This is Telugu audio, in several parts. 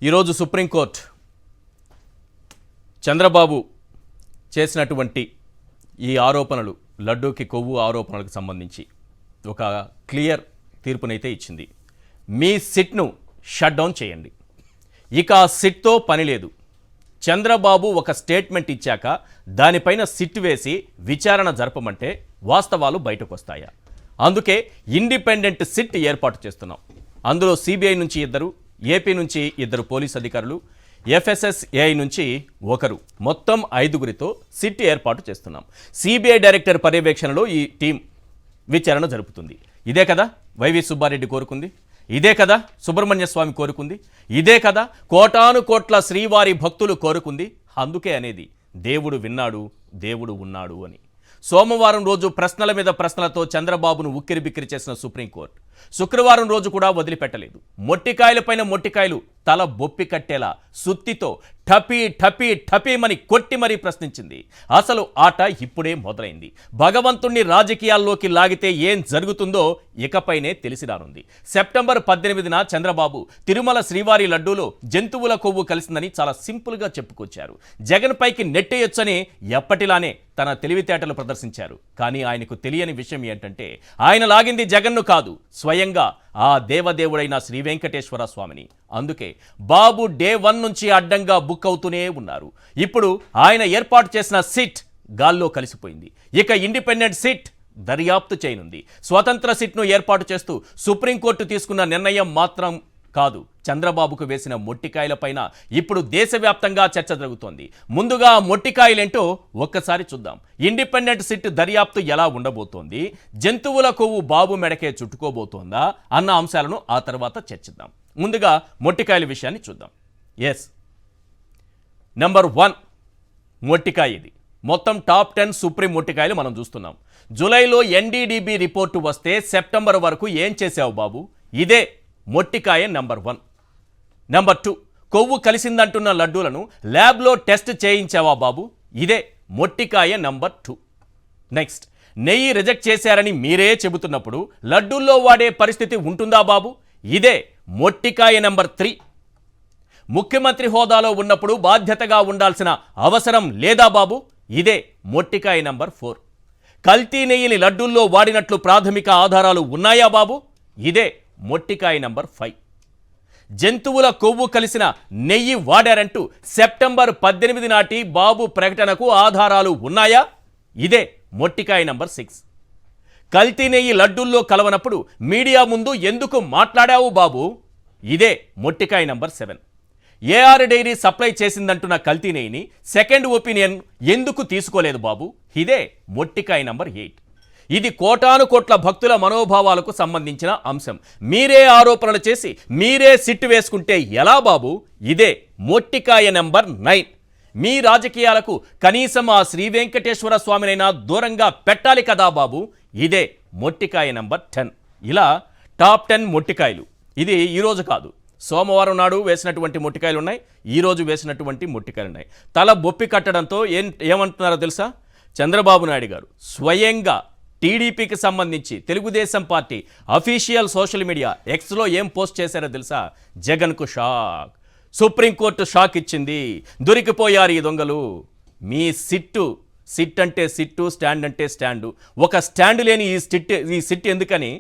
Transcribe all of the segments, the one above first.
ఈరోజు సుప్రీంకోర్టు చంద్రబాబు చేసినటువంటి ఈ ఆరోపణలు, లడ్డూకి కొవ్వు ఆరోపణలకు సంబంధించి ఒక క్లియర్ తీర్పునైతే ఇచ్చింది. మీ సిట్ను షట్ డౌన్ చేయండి, ఇక ఆ సిట్తో పని లేదు. చంద్రబాబు ఒక స్టేట్మెంట్ ఇచ్చాక దానిపైన సిట్ వేసి విచారణ జరపమంటే వాస్తవాలు బయటకు వస్తాయా? అందుకే ఇండిపెండెంట్ సిట్ ఏర్పాటు చేస్తున్నాం. అందులో సిబిఐ నుంచి 2, ఏపీ నుంచి 2 పోలీస్ అధికారులు, ఎఫ్ఎస్ఎస్ఏఐ నుంచి 1, మొత్తం 5గురితో సిట్ ఏర్పాటు చేస్తున్నాం. సిబిఐ డైరెక్టర్ పర్యవేక్షణలో ఈ టీం విచారణ జరుపుతుంది. ఇదే కదా వైవి సుబ్బారెడ్డి కోరుకుంది, ఇదే కదా సుబ్రహ్మణ్య స్వామి కోరుకుంది, ఇదే కదా కోటాను కోట్ల శ్రీవారి భక్తులు కోరుకుంది. అందుకే అనేది దేవుడు విన్నాడు, దేవుడు ఉన్నాడు అని. సోమవారం రోజు ప్రశ్నల మీద ప్రశ్నలతో చంద్రబాబును ఉక్కిరిబిక్కిరి చేసిన సుప్రీంకోర్టు శుక్రవారం రోజు కూడా వదిలిపెట్టలేదు. మొట్టికాయలపైన మొట్టికాయలు తల బొప్పి కట్టేలా సుత్తితో ఠపీ ఠపీ ఠపీమని కొట్టి మరీ ప్రశ్నించింది. అసలు ఆట ఇప్పుడే మొదలైంది. భగవంతుణ్ణి రాజకీయాల్లోకి లాగితే ఏం జరుగుతుందో ఇకపైనే తెలిసి రానుంది. సెప్టెంబర్ 18న చంద్రబాబు తిరుమల శ్రీవారి లడ్డూలో జంతువుల కొవ్వు కలిసిందని చాలా సింపుల్గా చెప్పుకొచ్చారు. జగన్ పైకి నెట్టేయొచ్చని ఎప్పటిలానే తన తెలివితేటలు ప్రదర్శించారు. కానీ ఆయనకు తెలియని విషయం ఏంటంటే ఆయన లాగింది జగన్ను కాదు, స్వయంగా ఆ దేవదేవుడైన శ్రీ వెంకటేశ్వర స్వామిని. అందుకే బాబు డే 1 నుంచి అడ్డంగా బుక్ అవుతూనే ఉన్నారు. ఇప్పుడు ఆయన ఏర్పాటు చేసిన సిట్ గాల్లో కలిసిపోయింది. ఇక ఇండిపెండెంట్ సిట్ దర్యాప్తు చేయనుంది. స్వతంత్ర సిట్ను ఏర్పాటు చేస్తూ సుప్రీంకోర్టు తీసుకున్న నిర్ణయం మాత్రం కాదు, చంద్రబాబుకు వేసిన మొట్టికాయలపైన ఇప్పుడు దేశవ్యాప్తంగా చర్చ జరుగుతోంది. ముందుగా మొట్టికాయలేంటో ఒక్కసారి చూద్దాం. ఇండిపెండెంట్ సిట్ దర్యాప్తు ఎలా ఉండబోతోంది, జంతువుల కొవ్వు బాబు మెడకే చుట్టుకోబోతోందా అన్న అంశాలను ఆ తర్వాత చర్చిద్దాం. ముందుగా మొట్టికాయల విషయాన్ని చూద్దాం. ఎస్, నెంబర్ 1 మొట్టికాయ. ఇది మొత్తం టాప్ 10 సుప్రీం మొట్టికాయలు మనం చూస్తున్నాం. జూలైలో ఎన్డీడీబీ రిపోర్టు వస్తే సెప్టెంబర్ వరకు ఏం చేశావు బాబు? ఇదే మొట్టికాయ నెంబర్ 1. నెంబర్ 2, కొవ్వు కలిసిందంటున్న లడ్డూలను ల్యాబ్లో టెస్ట్ చేయించావా బాబు? ఇదే మొట్టికాయ నెంబర్ 2. నెక్స్ట్, నెయ్యి రిజెక్ట్ చేశారని మీరే చెబుతున్నప్పుడు లడ్డూల్లో వాడే పరిస్థితి ఉంటుందా బాబు? ఇదే మొట్టికాయ నెంబర్ 3. ముఖ్యమంత్రి హోదాలో ఉన్నప్పుడు బాధ్యతగా ఉండాల్సిన అవసరం లేదా బాబు? ఇదే మొట్టికాయ నెంబర్ 4. కల్తీ నెయ్యిని లడ్డూల్లో వాడినట్లు ప్రాథమిక ఆధారాలు ఉన్నాయా బాబు? ఇదే మొట్టికాయ నెంబర్ 5. జంతువుల కొవ్వు కలిసిన నెయ్యి వాడారంటూ సెప్టెంబర్ 18 నాటి బాబు ప్రకటనకు ఆధారాలు ఉన్నాయా? ఇదే మొట్టికాయ నెంబర్ 6. కల్తీ నెయ్యి లడ్డూల్లో కలవనప్పుడు మీడియా ముందు ఎందుకు మాట్లాడావు బాబు? ఇదే మొట్టికాయ నెంబర్ 7. ఏఆర్ డైరీ సప్లై చేసిందంటున్న కల్తీ నెయ్యిని సెకండ్ ఒపీనియన్ ఎందుకు తీసుకోలేదు బాబు? ఇదే మొట్టికాయ నెంబర్ 8. ఇది కోటాను కోట్ల భక్తుల మనోభావాలకు సంబంధించిన అంశం. మీరే ఆరోపణలు చేసి మీరే సిట్టు వేసుకుంటే ఎలా బాబు? ఇదే మొట్టికాయ నెంబర్ 9. మీ రాజకీయాలకు కనీసం ఆ శ్రీ వెంకటేశ్వర స్వామినైనా దూరంగా పెట్టాలి కదా బాబు? ఇదే మొట్టికాయ నెంబర్ 10. ఇలా టాప్ 10 మొట్టికాయలు. ఇది ఈరోజు కాదు, సోమవారం నాడు వేసినటువంటి మొట్టికాయలు ఉన్నాయి, ఈరోజు వేసినటువంటి మొట్టికాయలు ఉన్నాయి. తల బొప్పి కట్టడంతో ఏమంటున్నారో తెలుసా? చంద్రబాబు నాయుడు గారు స్వయంగా టీడీపీకి సంబంధించి Telugu Desam party official social media ఎక్స్లో ఏం పోస్ట్ చేశారో తెలుసా? జగన్కు షాక్, సుప్రీంకోర్టు షాక్ ఇచ్చింది, దొరికిపోయారు ఈ దొంగలు. మీ సిట్ అంటే సిట్టు, స్టాండ్ అంటే స్టాండు. ఒక స్టాండ్ లేని ఈ సిట్ ఎందుకని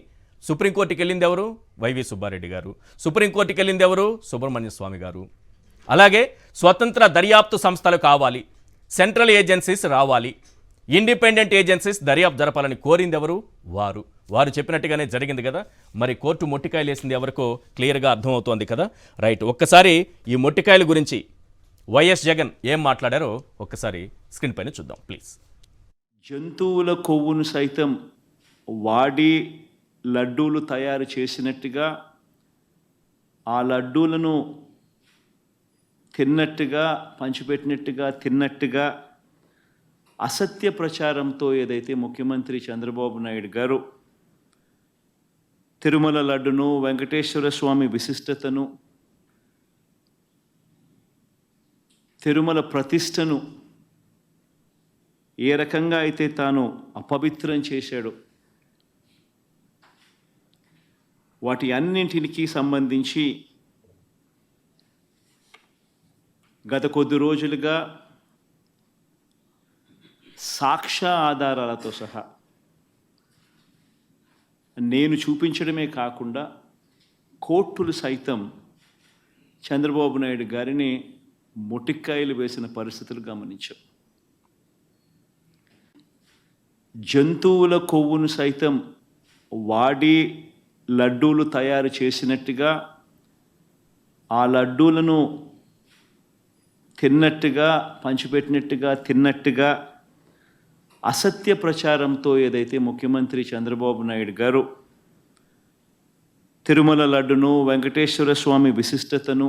సుప్రీంకోర్టుకి వెళ్ళింది ఎవరు? వైవి సుబ్బారెడ్డి గారు. సుప్రీంకోర్టుకి వెళ్ళింది ఎవరు? సుబ్రహ్మణ్య స్వామి గారు. అలాగే స్వతంత్ర దర్యాప్తు సంస్థలు కావాలి, సెంట్రల్ ఏజెన్సీస్ రావాలి, ఇండిపెండెంట్ ఏజెన్సీస్ దర్యాప్తు జరపాలని కోరింది ఎవరు? వారు చెప్పినట్టుగానే జరిగింది కదా. మరి కోర్టు మొట్టికాయలు వేసింది ఎవరికో క్లియర్గా అర్థమవుతోంది కదా. రైట్, ఒక్కసారి ఈ మొట్టికాయల గురించి వైఎస్ జగన్ ఏం మాట్లాడారో ఒక్కసారి స్క్రీన్ పైన చూద్దాం ప్లీజ్. జంతువుల కొవ్వును సైతం వాడి లడ్డూలు తయారు చేసినట్టుగా, ఆ లడ్డూలను తిన్నట్టుగా, పంచిపెట్టినట్టుగా, తిన్నట్టుగా అసత్య ప్రచారంతో ఏదైతే ముఖ్యమంత్రి చంద్రబాబు నాయుడు గారు తిరుమల లడ్డును, వెంకటేశ్వర స్వామి విశిష్టతను, తిరుమల ప్రతిష్టను ఏ రకంగా అయితే తాను అపవిత్రం చేశాడో వాటి అన్నింటికి సంబంధించి గత కొద్ది రోజులుగా సాక్ష్య ఆధారాలతో సహా నేను చూపించడమే కాకుండా కోర్టులు సైతం చంద్రబాబు నాయుడు గారిని మొటిక్కాయలు వేసిన పరిస్థితులు గమనించాం. జంతువుల కొవ్వును సైతం వాడి లడ్డూలు తయారు చేసినట్టుగా, ఆ లడ్డూలను తిన్నట్టుగా, పంచిపెట్టినట్టుగా, తిన్నట్టుగా అసత్య ప్రచారంతో ఏదైతే ముఖ్యమంత్రి చంద్రబాబు నాయుడు గారు తిరుమల లడ్డును, వెంకటేశ్వర స్వామి విశిష్టతను,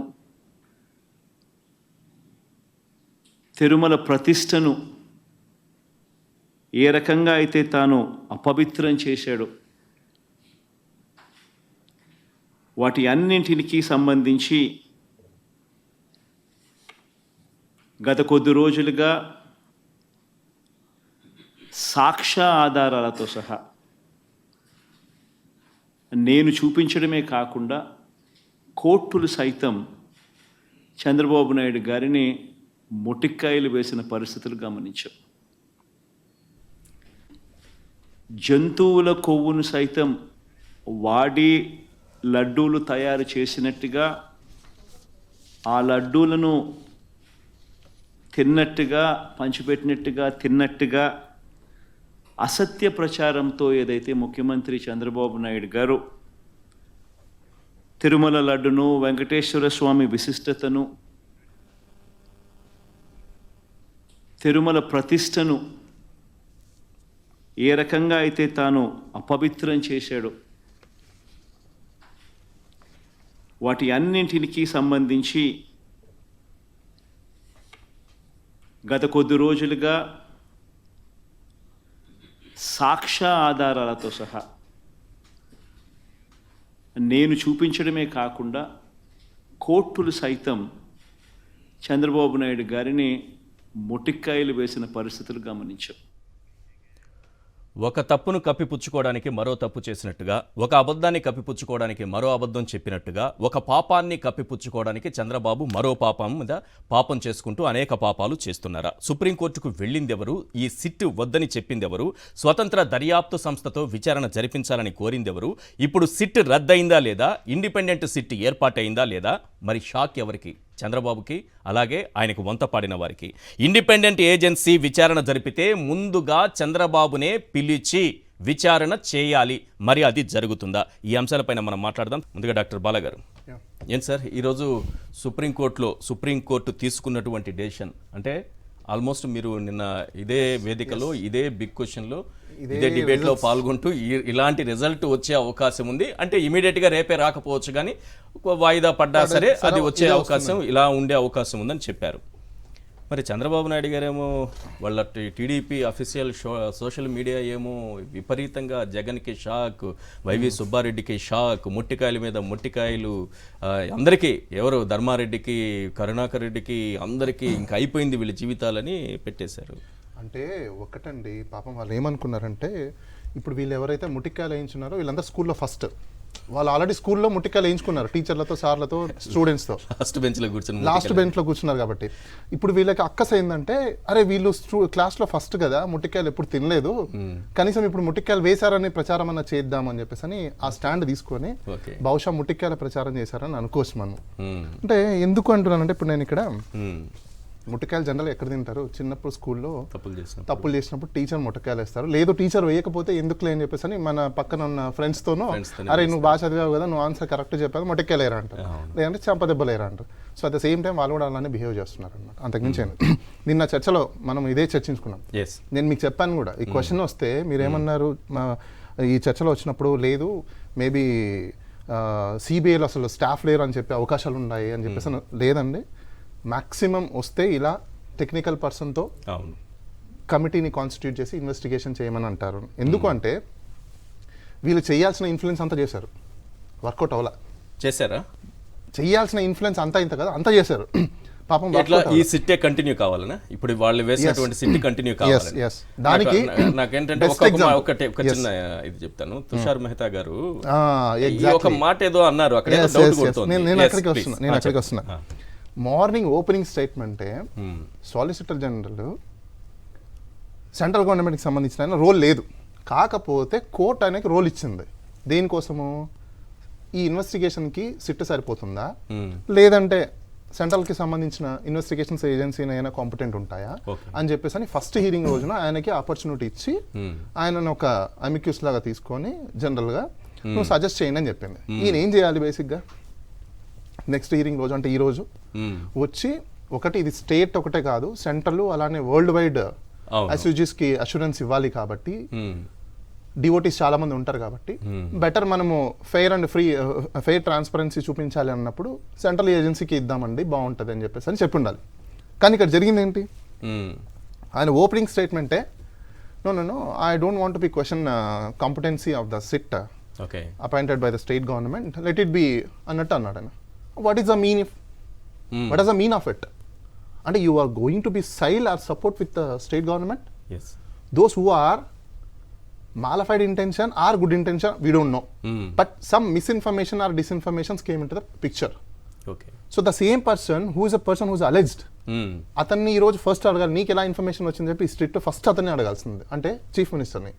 తిరుమల ప్రతిష్టను ఏ రకంగా అయితే తాను అపవిత్రం చేశాడో వాటి అన్నింటికి సంబంధించి గత కొద్ది రోజులుగా సాక్ష్య ఆధారాలతో సహా నేను చూపించడమే కాకుండా కోర్టులు సైతం చంద్రబాబు నాయుడు గారిని మొటిక్కాయలు వేసిన పరిస్థితులు గమనించాం. జంతువుల కొవ్వును సైతం వాడి లడ్డూలు తయారు చేసినట్టుగా, ఆ లడ్డూలను తిన్నట్టుగా, పంచిపెట్టినట్టుగా, తిన్నట్టుగా అసత్య ప్రచారంతో ఏదైతే ముఖ్యమంత్రి చంద్రబాబు నాయుడు గారు తిరుమల లడ్డును, వెంకటేశ్వర స్వామి విశిష్టతను, తిరుమల ప్రతిష్టను ఏ రకంగా అయితే తాను అపవిత్రం చేశాడో వాటి అన్నింటికి సంబంధించి గత కొద్ది రోజులుగా సాక్ష్య ఆధారాలతో సహా నేను చూపించడమే కాకుండా కోర్టులు సైతం చంద్రబాబు నాయుడు గారిని మొటిక్కాయలు వేసిన పరిస్థితులు గమనించాం. ఒక తప్పును కప్పిపుచ్చుకోవడానికి మరో తప్పు చేసినట్టుగా, ఒక అబద్ధాన్ని కప్పిపుచ్చుకోవడానికి మరో అబద్ధం చెప్పినట్టుగా, ఒక పాపాన్ని కప్పిపుచ్చుకోవడానికి చంద్రబాబు మరో పాపం మీద పాపం చేసుకుంటూ అనేక పాపాలు చేస్తున్నారా? సుప్రీంకోర్టుకు వెళ్ళిందెవరు? ఈ సిట్ వద్దని చెప్పిందెవరు? స్వతంత్ర దర్యాప్తు సంస్థతో విచారణ జరిపించాలని కోరిందెవరు? ఇప్పుడు సిట్ రద్దయిందా లేదా? ఇండిపెండెంట్ సిట్ ఏర్పాటైందా లేదా? మరి షాక్ ఎవరికి? చంద్రబాబుకి, అలాగే ఆయనకు వంతపాడిన వారికి. ఇండిపెండెంట్ ఏజెన్సీ విచారణ జరిపితే ముందుగా చంద్రబాబునే పిలిచి విచారణ చేయాలి. మరి అది జరుగుతుందా? ఈ అంశాలపైన మనం మాట్లాడదాం. ముందుగా డాక్టర్ బాలగారు, ఏం సార్ ఈరోజు సుప్రీంకోర్టు తీసుకున్నటువంటి డెసిషన్ అంటే ఆల్మోస్ట్ మీరు నిన్న ఇదే వేదికలో ఇదే బిగ్ క్వశ్చన్లో ఇదే డిబేట్లో పాల్గొంటూ ఇలాంటి రిజల్ట్ వచ్చే అవకాశం ఉంది అంటే ఇమీడియట్గా రేపే రాకపోవచ్చు, కానీ వాయిదా పడ్డా సరే అది వచ్చే అవకాశం, ఇలా ఉండే అవకాశం ఉందని చెప్పారు. మరి చంద్రబాబు నాయుడు గారేమో వాళ్ళ టీడీపీ అఫీషియల్ సోషల్ మీడియా ఏమో విపరీతంగా జగన్కి షాక్, వైవి సుబ్బారెడ్డికి షాక్, మొట్టికాయల మీద మొట్టికాయలు, అందరికీ ఎవరు ధర్మారెడ్డికి, కరుణాకర్ రెడ్డికి, అందరికీ ఇంకా అయిపోయింది వీళ్ళ జీవితాలని పెట్టేశారు. అంటే ఒకటండి, పాపం వాళ్ళు ఏమనుకున్నారంటే ఇప్పుడు వీళ్ళు ఎవరైతే ముటిక్కాయలు వేయించున్నారో వీళ్ళంతా స్కూల్లో ఫస్ట్, వాళ్ళు ఆల్రెడీ స్కూల్లో ముట్టికాయలు వేయించుకున్నారు టీచర్లతో, సార్లతో, స్టూడెంట్స్తో. లాస్ట్ బెంచ్లో కూర్చున్నారు కాబట్టి ఇప్పుడు వీళ్ళకి అక్కస ఏంటంటే అరే వీళ్ళు క్లాస్లో ఫస్ట్ కదా, ముట్టికాయలు ఎప్పుడు తినలేదు, కనీసం ఇప్పుడు ముట్టికాయలు వేశారని ప్రచారం అన్న చేద్దామని చెప్పేసి అని ఆ స్టాండ్ తీసుకొని బహుశా ముట్టికాయల ప్రచారం చేశారని అనుకోవచ్చు మనం. అంటే ఎందుకు అంటున్నానంటే ఇప్పుడు నేను ఇక్కడ ముట్టకాయలు జనరల్ ఎక్కడ తింటారు? చిన్నప్పుడు స్కూల్లో తప్పులు చేసినప్పుడు టీచర్ ముట్టకాయలు వేస్తారు, లేదు టీచర్ వేయకపోతే ఎందుకులే అని చెప్పేసి అని మన పక్కన ఉన్న ఫ్రెండ్స్తోనో అరే నువ్వు బాగా చదివావు కదా, నువ్వు ఆన్సర్ కరెక్ట్ చెప్పావు, ముట్టకాయలు వేయరా అంటారు, లేదంటే చెంపదెబ్బలు వేయరా అంటారు. So at the same time వాళ్ళు కూడా అలానే బిహేవ్ చేస్తున్నారు అనమాట. అంతకుమించి నిన్న చర్చలో మనం ఇదే చర్చించుకున్నాం. నేను మీకు చెప్పాను కూడా, ఈ క్వశ్చన్ వస్తే మీరేమన్నారు ఈ చర్చలో వచ్చినప్పుడు, లేదు మేబీ సిబిఐలో అసలు స్టాఫ్ లేరు అని చెప్పే అవకాశాలు ఉన్నాయి అని చెప్పేసి. లేదండి, మ్యాక్సిమం వస్తే ఇలా టెక్నికల్ పర్సన్తో కమిటీని కాన్స్టిట్యూట్ చేసి ఇన్వెస్టిగేషన్ చేయమని అంటారు. ఎందుకు అంటే వీళ్ళు చేయాల్సిన ఇన్ఫ్లుయెన్స్ అంతా చేశారు, వర్కౌట్ అవ్వాల. చేశారా? చేయాల్సిన ఇన్ఫ్లుయెన్స్ అంతా ఇంత కదా, అంతా చేశారు. పాపం ఈ సిట్టే కంటిన్యూ కావాలనా? ఇప్పుడు వాళ్ళు వేసినటువంటి సిట్ కంటిన్యూ కావాలి. దానికి నాకేంటంటే ఒక చిన్న ఇది చెప్తాను. తుషార్ మెహతా గారు ఒక మాట ఏదో అన్నారు, అక్కడ నేను అక్కడికి వస్తున్నా. మార్నింగ్ ఓపెనింగ్ స్టేట్మెంటే సాలిసిటర్ జనరల్ సెంట్రల్ గవర్నమెంట్కి సంబంధించిన రోల్ లేదు, కాకపోతే కోర్ట్ ఆయనకి రోల్ ఇచ్చింది. దేనికోసము? ఈ ఇన్వెస్టిగేషన్కి సిట్ సరిపోతుందా, లేదంటే సెంట్రల్కి సంబంధించిన ఇన్వెస్టిగేషన్స్ ఏజెన్సీని అయినా కాంపిటెంట్ ఉంటాయా అని చెప్పేసి అని ఫస్ట్ హీరింగ్ రోజున ఆయనకి ఆపర్చునిటీ ఇచ్చి ఆయనను ఒక అమిక్యూస్ లాగా తీసుకొని జనరల్గా నువ్వు సజెస్ట్ చేయండి అని చెప్పింది. ఈయన ఏం చేయాలి బేసిక్గా? నెక్స్ట్ హీరింగ్ రోజు అంటే ఈ రోజు వచ్చి ఒకటి ఇది స్టేట్ ఒకటే కాదు, సెంట్రల్ అలానే వరల్డ్ వైడ్ అసోసియేషన్స్కి అష్యూరెన్స్ ఇవ్వాలి కాబట్టి, డివోటీస్ చాలా మంది ఉంటారు కాబట్టి బెటర్ మనము fair and free fair transparency చూపించాలి అన్నప్పుడు సెంట్రల్ ఏజెన్సీకి ఇద్దామండి బాగుంటుంది అని చెప్పేసి అని చెప్పి ఉండాలి. కానీ ఇక్కడ జరిగింది ఏంటి? ఆయన ఓపెనింగ్ స్టేట్మెంటే no I don't want be question competency of the SIT appointed by the state government, let it be అన్నట్టు అన్నాడు ఆయన. What is the mean of it? అంటే you are going to be silent or support with the state government? Those who are malified intention or good intention, we don't know. But some misinformation or disinformations came into the picture. Okay. So the same person who is a person who is alleged, అతన్ని ఈ రోజు ఫస్ట్ అడగాలి, నీకు ఎలా ఇన్ఫర్మేషన్ వచ్చిందని చెప్పి స్ట్రిక్ట్ ఫస్ట్ అతన్ని అడగాల్సింది, అంటే చీఫ్ మినిస్టర్ని.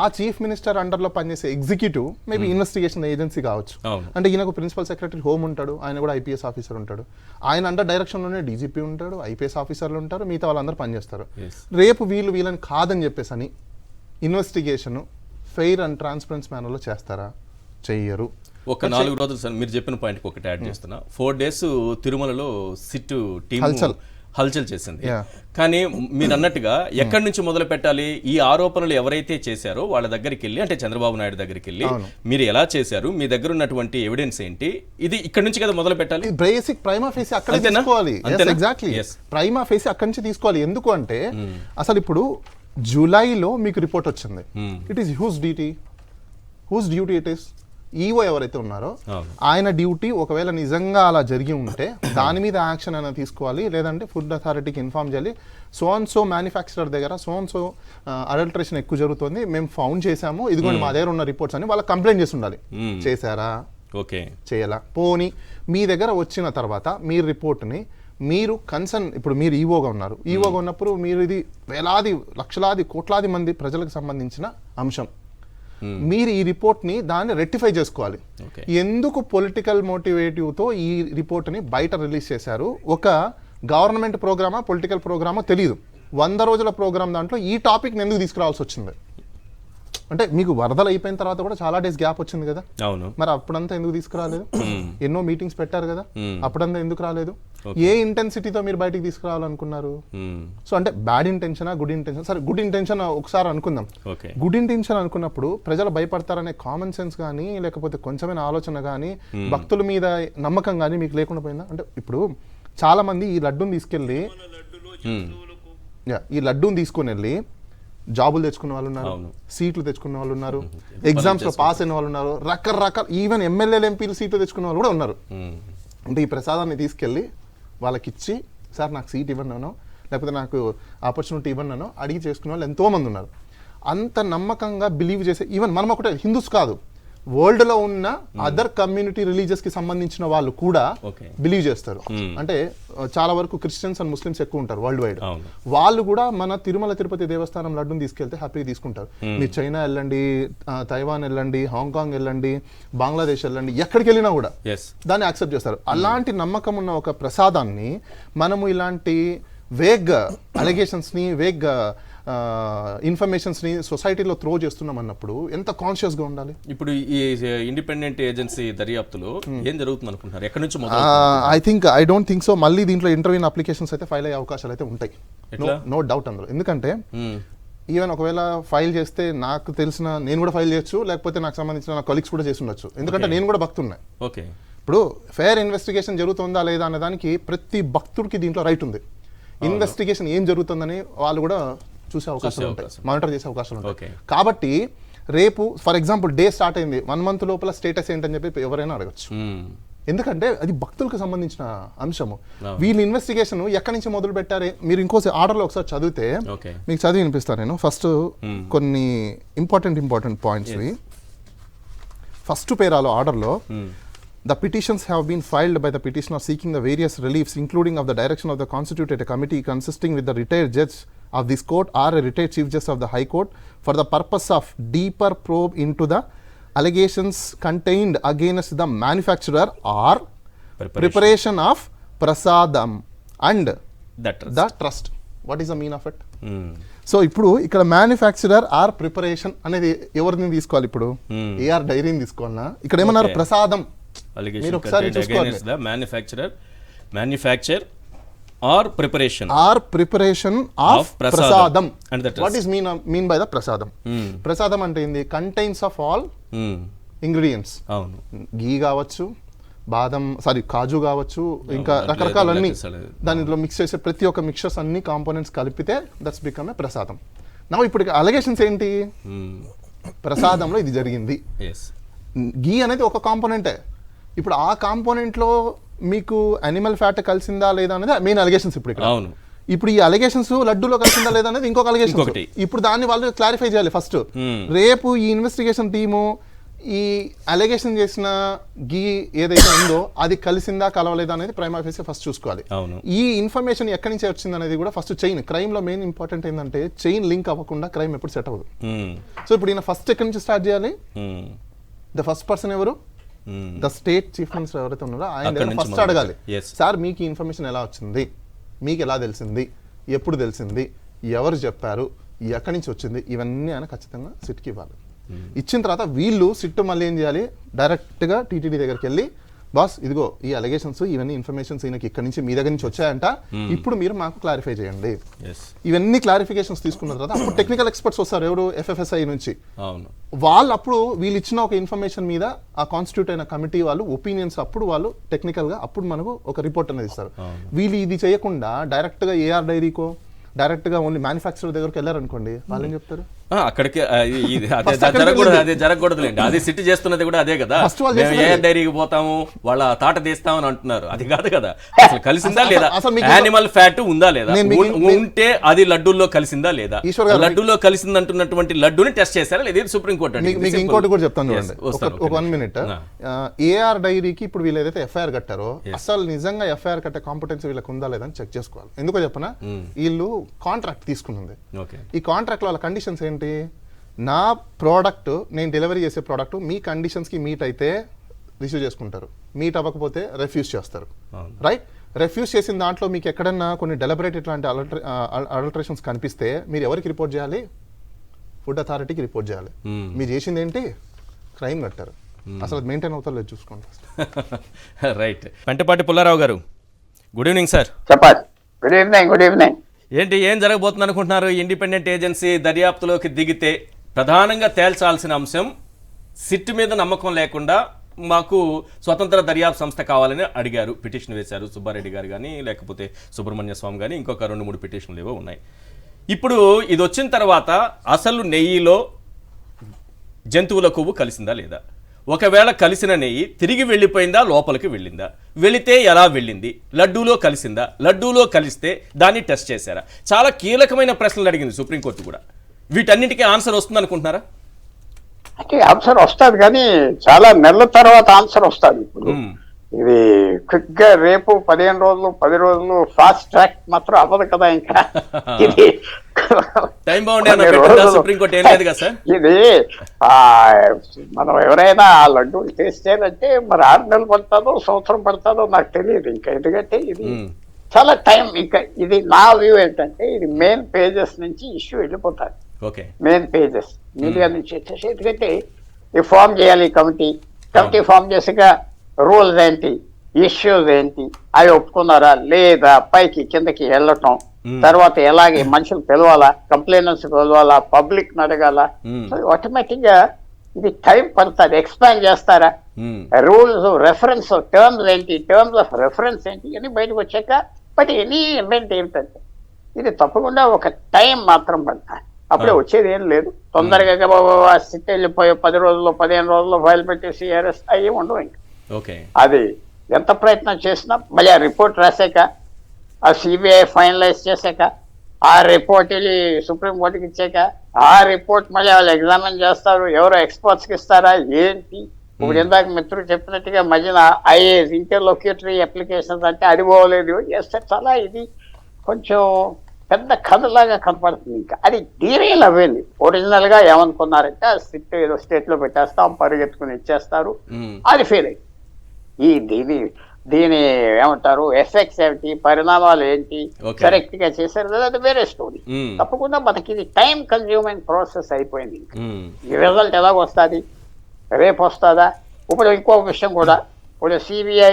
ఆ చీఫ్ మినిస్టర్ అండర్లో పనిచేసే ఎగ్జిక్యూటివ్ మేబీ ఇన్వెస్టిగేషన్ ఏజెన్సీ కావచ్చు. అంటే ఈయనకు ప్రిన్సిపల్ సెక్రటరీ హోమ్ ఉంటాడు, ఆయన కూడా ఐపీఎస్ ఆఫీసర్ ఉంటాడు, ఆయన అండర్ డైరెక్షన్లోనే డీజీపీ ఉంటాడు, ఐపీఎస్ ఆఫీసర్లు ఉంటారు, మిగతా వాళ్ళందరూ పనిచేస్తారు. రేపు వీళ్ళని కాదని చెప్పేసి అని ఇన్వెస్టిగేషన్ ఫెయిర్ అండ్ ట్రాన్స్పరెన్స్ మేనర్లో చేస్తారా? చెయ్యరు. ఒక 4 రోజులు సార్ మీరు చెప్పిన పాయింట్కి ఒకటి యాడ్ చేస్తున్నా. 4 days తిరుమలలో సిట్ టీమ్ హల్చల్ చేసింది. కానీ మీరు అన్నట్టుగా ఎక్కడి నుంచి మొదలు పెట్టాలి? ఈ ఆరోపణలు ఎవరైతే చేశారో వాళ్ళ దగ్గరికి వెళ్ళి, అంటే చంద్రబాబు నాయుడు దగ్గరికి వెళ్ళి మీరు ఎలా చేశారు, మీ దగ్గర ఉన్నటువంటి ఎవిడెన్స్ ఏంటి, ఇది ఇక్కడ నుంచి కదా మొదలు పెట్టాలి. బేసిక్ ప్రైమా ఫేసి అక్కడే తీసుకోవాలి. ఎగ్జాక్ట్లీ, ప్రైమా ఫేసి అక్కడి నుంచి తీసుకోవాలి. ఎందుకు అంటే అసలు ఇప్పుడు జూలైలో మీకు రిపోర్ట్ వచ్చింది. It is whose duty it is? EO ఎవరైతే ఉన్నారో ఆయన డ్యూటీ. ఒకవేళ నిజంగా అలా జరిగి ఉంటే దాని మీద యాక్షన్ అయినా తీసుకోవాలి, లేదంటే ఫుడ్ అథారిటీకి ఇన్ఫార్మ్ చేయాలి. సో మ్యానుఫ్యాక్చరర్ దగ్గర సో అడల్టరేషన్ ఎక్కువ జరుగుతుంది, మేము ఫౌండ్ చేశాము, ఇదిగోండి మా దగ్గర ఉన్న రిపోర్ట్స్ అని వాళ్ళకి కంప్లైంట్ చేసి ఉండాలి. చేశారా? ఓకే, చేయాలా? పోనీ మీ దగ్గర వచ్చిన తర్వాత మీ రిపోర్ట్ని మీరు కన్సర్న్, ఇప్పుడు మీరు ఈవోగా ఉన్నారు, ఈవోగా ఉన్నప్పుడు మీరు ఇది వేలాది లక్షలాది కోట్లాది మంది ప్రజలకు సంబంధించిన అంశం, మీరు ఈ రిపోర్ట్ని దాన్ని రెక్టిఫై చేసుకోవాలి. ఎందుకు పొలిటికల్ మోటివేటివ్తో ఈ రిపోర్ట్ని బయట రిలీజ్ చేశారు? ఒక గవర్నమెంట్ ప్రోగ్రామా పొలిటికల్ ప్రోగ్రామా తెలియదు. 100 రోజుల ప్రోగ్రామ్ దాంట్లో ఈ టాపిక్ని ఎందుకు తీసుకురావాల్సి వచ్చింది? అంటే మీకు వరదలు అయిపోయిన తర్వాత కూడా చాలా డేస్ గ్యాప్ వచ్చింది కదా, మరి అప్పుడంతా ఎందుకు తీసుకురాలేదు? ఎన్నో మీటింగ్స్ పెట్టారు కదా, అప్పుడంతా ఎందుకు రాలేదు? ఏ ఇంటెన్సిటీతో మీరు బయటికి తీసుకురావాలనుకున్నారు? సో అంటే బ్యాడ్ ఇంటెన్షనా, గుడ్ ఇంటెన్షన్? సరే, గుడ్ ఇంటెన్షన్ ఒకసారి అనుకుందాం. గుడ్ ఇంటెన్షన్ అనుకున్నప్పుడు ప్రజలు భయపడతారనే కామన్ సెన్స్ కానీ, లేకపోతే కొంచెమైన ఆలోచన కానీ, భక్తుల మీద నమ్మకం కానీ మీకు లేకుండా పోయిందా? అంటే ఇప్పుడు చాలా మంది ఈ లడ్డూని తీసుకెళ్ళి తీసుకొని వెళ్ళి జాబులు తెచ్చుకున్న వాళ్ళు ఉన్నారు, సీట్లు తెచ్చుకున్న వాళ్ళు ఉన్నారు, ఎగ్జామ్స్లో పాస్ అయిన వాళ్ళు ఉన్నారు, రకరకాల ఈవెన్ ఎమ్మెల్యేలు ఎంపీలు సీట్లు తెచ్చుకున్న వాళ్ళు కూడా ఉన్నారు. అంటే ఈ ప్రసాదాన్ని తీసుకెళ్ళి వాళ్ళకి ఇచ్చి, సార్ నాకు సీట్ ఇవ్వన్నానో లేకపోతే నాకు ఆపర్చునిటీ ఇవ్వన్నానో అడిగి చేసుకున్న వాళ్ళు ఎంతోమంది ఉన్నారు. అంత నమ్మకంగా బిలీవ్ చేసే, ఈవెన్ మనం ఒకటే హిందూస్ కాదు, వరల్డ్లో ఉన్న అదర్ కమ్యూనిటీ రిలీజియస్కి సంబంధించిన వాళ్ళు కూడా బిలీవ్ చేస్తారు. అంటే చాలా వరకు క్రిస్టియన్స్ అండ్ ముస్లిమ్స్ ఎక్కువ ఉంటారు వరల్డ్ వైడ్. వాళ్ళు కూడా మన తిరుమల తిరుపతి దేవస్థానం లడ్డుని తీసుకెళ్తే హ్యాపీగా తీసుకుంటారు. మీరు చైనా వెళ్ళండి, తైవాన్ వెళ్ళండి, హాంకాంగ్ వెళ్ళండి, బంగ్లాదేశ్ వెళ్ళండి, ఎక్కడికి వెళ్ళినా కూడా దాన్ని యాక్సెప్ట్ చేస్తారు. అలాంటి నమ్మకం ఉన్న ఒక ప్రసాదాన్ని మనము ఇలాంటి వేగ్ అలిగేషన్స్ని, వేగ్ ఇన్ఫర్మేషన్స్ని సొసైటీలో త్రో చేస్తున్నాం అన్నప్పుడు ఎంత కాన్షియస్గా ఉండాలి? ఇప్పుడు ఈ ఇండిపెండెంట్ ఏజెన్సీ దర్యాప్తులో ఏం జరుగుతుంది అనుకుంటున్నారు? ఎక్కడి నుంచి? I don't think so. మళ్ళీ దీంట్లో ఇంటర్వ్యూన్ అప్లికేషన్స్ అయితే ఫైల్ అయ్యే అవకాశాలు అయితే ఉంటాయి, నో డౌట్ అందులో. ఎందుకంటే ఈవెన్ ఒకవేళ ఫైల్ చేస్తే నాకు తెలిసిన నేను కూడా ఫైల్ చేయొచ్చు, లేకపోతే నాకు సంబంధించిన నా కొలీగ్స్ కూడా చేసి ఉండొచ్చు. ఎందుకంటే నేను కూడా భక్తున్నా. ఓకే, ఇప్పుడు ఫెయిర్ ఇన్వెస్టిగేషన్ జరుగుతుందా లేదా అనే దానికి ప్రతి భక్తుడికి దీంట్లో రైట్ ఉంది. ఇన్వెస్టిగేషన్ ఏం జరుగుతుందని వాళ్ళు కూడా చూసే అవకాశాలు ఉంటాయి, మానిటర్ చేసే అవకాశాలు ఉంటాయి. కాబట్టి రేపు ఫర్ ఎగ్జాంపుల్ డే స్టార్ట్ అయింది, 1 month లోపల స్టేటస్ ఏంటని చెప్పి ఎవరైనా అడగచ్చు. ఎందుకంటే అది భక్తులకు సంబంధించిన అంశము. వీళ్ళ ఇన్వెస్టిగేషన్ ఎక్కడి నుంచి మొదలు పెట్టారే మీరు ఇంకోసారి ఆర్డర్లో ఒకసారి చదివితే మీకు చదివి వినిపిస్తాను నేను. ఫస్ట్ కొన్ని ఇంపార్టెంట్ పాయింట్స్వి. ఫస్ట్ పేరాలో ఆర్డర్లో The petitions have been filed by the petitioner seeking the various reliefs, including of the direction of the constituted committee consisting with the retired judge of this court or a retired chief justice of the High Court for the purpose of deeper probe into the allegations contained against the manufacturer or preparation of prasadam and that the trust. What is the mean of it? So ఇప్పుడు ఇక్కడ మ్యానుఫ్యాక్చరర్ ఆర్ ప్రిపరేషన్ అనేది ఎవరిని తీసుకోవాలి? ఇప్పుడు ఏఆర్ డైరీని తీసుకోవాలన్నా? ఇక్కడ ఏమన్నారు? Okay. ప్రసాదం. allegation మీరు ఒకసారి contained చూసుకోవాలి. against the manufacture or preparation or preparation Of of prasadam prasadam. and the trust. What is mean by the prasadam? ప్రసాదం అంటే ఏంది? Contains of all ingredients. అవును గీ కావచ్చు, కాజు కావచ్చు, ఇంకా అట్లా రకరకాలన్నీ అట్లా దానిలో మిక్స్ చేసే ప్రతి ఒక్క మిక్చర్స్ అన్ని కాంపోనెంట్స్ కలిపితే దట్స్ బికమ్ ఏ ప్రసాదం. నా ఇప్పుడు అలిగేషన్స్ ఏంటి? ప్రసాదంలో ఇది జరిగింది. ఎస్ గీ అనేది ఒక కాంపోనెంటే. ఇప్పుడు ఆ కాంపోనెంట్లో మీకు అనిమల్ ఫ్యాట్ కలిసిందా లేదా అనేది మెయిన్ అలిగేషన్స్. ఇప్పుడు ఇక్కడ అవును ఇప్పుడు ఈ అలిగేషన్స్ లడ్డూలో కలిసిందా లేదా అనేది ఇంకొక అలిగేషన్. ఇంకొకటి. ఇప్పుడు దాన్ని వాళ్ళు క్లారిఫై చేయాలి ఫస్ట్. రేపు ఈ ఇన్వెస్టిగేషన్ టీము ఈ అలిగేషన్ చేసిన గీ ఏదైతే ఉందో అది కలిసిందా కలవలేదా అనేది ప్రైమా ఫేసి ఫస్ట్ చూసుకోవాలి. అవును ఈ ఇన్ఫర్మేషన్ ఎక్కడి నుంచి వచ్చింది అనేది కూడా ఫస్ట్ చైన్. క్రైమ్ లో మెయిన్ ఇంపార్టెంట్ ఏంటంటే చైన్ లింక్ అవ్వకుండా క్రైమ్ ఎప్పుడు సెట్ అవ్వదు. సో ఇప్పుడు ఈయన ఫస్ట్ ఎక్కడి నుంచి స్టార్ట్ చేయాలి? ద ఫస్ట్ పర్సన్ ఎవరు? ద స్టేట్ చీఫ్ మినిస్టర్ ఎవరైతే ఉన్నారో ఆయన అక్కడి నుంచి ఫస్ట్ మొదలు అడగాలి. Yes. సార్ మీకు ఈ ఇన్ఫర్మేషన్ ఎలా వచ్చింది? మీకు ఎలా తెలిసింది? ఎప్పుడు తెలిసింది? ఎవరు చెప్పారు? ఎక్కడి నుంచి వచ్చింది? ఇవన్నీ ఆయన ఖచ్చితంగా సిట్కి ఇవ్వాలి. ఇచ్చిన తర్వాత వీళ్ళు సిట్ మళ్ళీ ఏం చేయాలి? డైరెక్ట్గా టీటీడీ దగ్గరికి వెళ్ళి, బాస్ ఇదిగో ఈ అలిగేషన్స్ ఇవన్నీ ఇన్ఫర్మేషన్స్ ఈయనకి ఇక్కడ నుంచి మీ దగ్గర నుంచి వచ్చాయంట, ఇప్పుడు మీరు మాకు క్లారిఫై చేయండి. ఇవన్నీ క్లారిఫికేషన్స్ తీసుకున్న తర్వాత అప్పుడు టెక్నికల్ ఎక్స్పర్ట్స్ వస్తారు. ఎవరు? ఎఫ్ఎఫ్ఎస్ఐ నుంచి. అవును వాళ్ళు అప్పుడు వీళ్ళు ఇచ్చిన ఒక ఇన్ఫర్మేషన్ మీద ఆ కాన్స్టిట్యూట్ అయిన కమిటీ వాళ్ళు ఒపీనియన్స్ అప్పుడు వాళ్ళు టెక్నికల్ గా అప్పుడు మనకు ఒక రిపోర్ట్ అనేది ఇస్తారు. వీళ్ళు ఇది చేయకుండా డైరెక్ట్ గా ఏఆర్ డైరీకో డైరెక్ట్ గా ఓన్లీ మ్యానుఫ్యాక్చరర్ దగ్గరికి వెళ్ళారనుకోండి, వాళ్ళు ఏం చెప్తారు? అక్కడికి అదే జరగకూడదులేండి. అది సిట్ చేస్తున్నది కూడా అదే కదా. First వాళ్ళు మేము ఏ డైరీకి పోతాము, వాళ్ళ తాట తీస్తామని అంటున్నారు. అది కాదు కదా. అసలు కలిసిందా లేదా? అసలు మీకు యానిమల్ ఫ్యాట్ ఉందా లేదా? నేను ఉంటే అది లడ్డూల్లో కలిసిందా లేదా? ఈశ్వర్ గారు, లడ్డూలో కలిసింది అంటున్నటువంటి లడ్డూని టెస్ట్ చేశారా లేదా? ఇది సుప్రీంకోర్టు మీకు ఇంకోటి కూడా చెప్తాను చూడండి. ఒక 1 minute. ఏఆర్ డైరీకి ఇప్పుడు వీళ్ళు ఏదైతే ఎఫ్ఐఆర్ కట్టారో అసలు నిజంగా ఎఫ్ఐఆర్ కట్టే కాంపిటెన్సీ వీళ్ళకి ఉందా లేదా అని చెక్ చేసుకోవాలి. ఎందుకో చెప్పనా? వీళ్ళు కాంట్రాక్ట్ తీసుకున్నది. ఈ కాంట్రాక్ట్ వాళ్ళ కండిషన్స్ ఏంటి? నా ప్రోడక్ట్ నేను డెలివరీ చేసే ప్రోడక్ట్ మీ కండిషన్స్కి మీట్ అయితే రిసీవ్ చేసుకుంటారు, మీట్ అవ్వకపోతే రెఫ్యూజ్ చేస్తారు. రైట్? రెఫ్యూజ్ చేసిన దాంట్లో మీకు ఎక్కడన్నా కొన్ని డెలిబరేట్ ఇట్లాంటి అడల్టరేషన్స్ కనిపిస్తే మీరు ఎవరికి రిపోర్ట్ చేయాలి? ఫుడ్ అథారిటీకి రిపోర్ట్ చేయాలి. మీరు చేసింది ఏంటి? క్రైమ్ కట్టారు. అసలు మెయింటైన్ అవుతారు లేదు చూసుకోండి. రైట్. పెంటపాటి పుల్లారావు గారు, గుడ్ ఈవినింగ్ సార్. చెప్పండి. Good evening. Good evening. ఏంటి ఏం జరగబోతుంది అనుకుంటున్నారు? ఇండిపెండెంట్ ఏజెన్సీ దర్యాప్తులోకి దిగితే ప్రధానంగా తేల్చాల్సిన అంశం, సిట్ మీద నమ్మకం లేకుండా మాకు స్వతంత్ర దర్యాప్తు సంస్థ కావాలని అడిగారు, పిటిషన్ వేశారు సుబ్బారెడ్డి గారు కానీ లేకపోతే సుబ్రహ్మణ్య స్వామి కానీ, ఇంకొక 2-3 పిటిషన్లు ఏవో ఉన్నాయి. ఇప్పుడు ఇది వచ్చిన తర్వాత అసలు నెయ్యిలో జంతువుల కొవ్వు కలిసిందా లేదా? ఒకవేళ కలిసిన నెయ్యి తిరిగి వెళ్ళిపోయిందా, లోపలికి వెళ్ళిందా? వెళితే ఎలా వెళ్ళింది? లడ్డూలో కలిసిందా? లడ్డూలో కలిస్తే దాన్ని టెస్ట్ చేశారా? చాలా కీలకమైన ప్రశ్నలు అడిగింది సుప్రీంకోర్టు కూడా. వీటన్నిటికీ ఆన్సర్ వస్తుంది అనుకుంటున్నారా? అంటే ఆన్సర్ వస్తుంది, కానీ చాలా నెలల తర్వాత ఆన్సర్ వస్తుంది. ఇప్పుడు ఇది క్విక్ గా రేపు 15 రోజులు 10 రోజులు ఫాస్ట్ ట్రాక్ మాత్రం అవ్వదు కదా. ఇంకా ఇది టైం బాగుండే సుప్రీంకోర్టు ఏం లేదు కదా సార్. ఇది మనం ఎవరైనా ఆ లడ్డు టేస్ట్ చేయాలంటే మరి 6 నెలలు పడుతుందో సంవత్సరం పడుతుందో నాకు తెలియదు ఇంకా. ఎందుకంటే ఇది చాలా టైం. ఇంకా ఇది నా వ్యూ ఏంటంటే ఇది మెయిన్ పేజెస్ నుంచి ఇష్యూ వెళ్ళిపోతారు. మెయిన్ పేజెస్ మీడియా నుంచి వచ్చేసి, ఎందుకంటే ఈ ఫామ్ చేయాలి కమిటీ ఫామ్ చేసాక రూల్స్ ఏంటి, ఇష్యూస్ ఏంటి, అవి ఒప్పుకున్నారా లేదా, పైకి కిందకి వెళ్ళటం, తర్వాత ఎలాగే మనుషులు పిలవాలా, కంప్లైనెంట్స్ పిలవాలా, పబ్లిక్ అడగాల. ఆటోమేటిక్ గా ఇది టైం పడుతుంది. ఎక్స్పాండ్ చేస్తారా, రూల్స్ రెఫరెన్స్ టర్మ్స్ ఏంటి, టర్మ్స్ ఆఫ్ రెఫరెన్స్ ఏంటి అని బయటకు వచ్చాక. బట్ ఎనీ ఈవెంట్ ఏంటంటే ఇది తప్పకుండా ఒక టైం మాత్రం పడతాయి. అప్పుడే వచ్చేది ఏం లేదు. తొందరగా సిట్ వెళ్ళిపోయి 10 రోజుల్లో 15 రోజుల్లో ఫైల్ పెట్టేసి అరెస్ట్ అయ్యి ఉండవు. ఇంకా అది ఎంత ప్రయత్నం చేసినా మళ్ళీ ఆ రిపోర్ట్ రాసాక, ఆ సిబిఐ ఫైనలైజ్ చేశాక, ఆ రిపోర్ట్ వెళ్ళి సుప్రీంకోర్టుకి ఇచ్చాక, ఆ రిపోర్ట్ మళ్ళీ వాళ్ళు ఎగ్జామిన్ చేస్తారు, ఎవరో ఎక్స్పర్ట్స్కి ఇస్తారా ఏంటి, ఇప్పుడు ఇందాక మిత్రుడు చెప్పినట్టుగా మధ్యన ఐఏఎస్ ఇంటర్లొక్యూటరీ అప్లికేషన్స్ అంటే అది పోలేదు. చేస్తే చాలా ఇది కొంచెం పెద్ద కథలాగా కనపడుతుంది. ఇంకా అది డీరేల్ అవ్వండి. ఒరిజినల్ గా ఏమనుకున్నారంటే ఆ స్ట్రిక్ట్ ఏదో స్టేట్ లో పెట్టేస్తాం, పరిగెత్తుకుని ఇచ్చేస్తారు, అది ఫెయిల్ అయింది. దీని ఏమంటారు ఎఫెక్ట్స్ ఏమిటి, పరిణామాలు ఏంటి, కరెక్ట్ గా చేశారు కదా, అది వేరే స్టోరీ. తప్పకుండా మనకి ఇది టైం కన్జ్యూమింగ్ ప్రాసెస్ అయిపోయింది. ఈ రిజల్ట్ ఎలాగ వస్తుంది, రేపు వస్తుందా? ఇప్పుడు ఇంకో విషయం కూడా, ఇప్పుడు సిబిఐ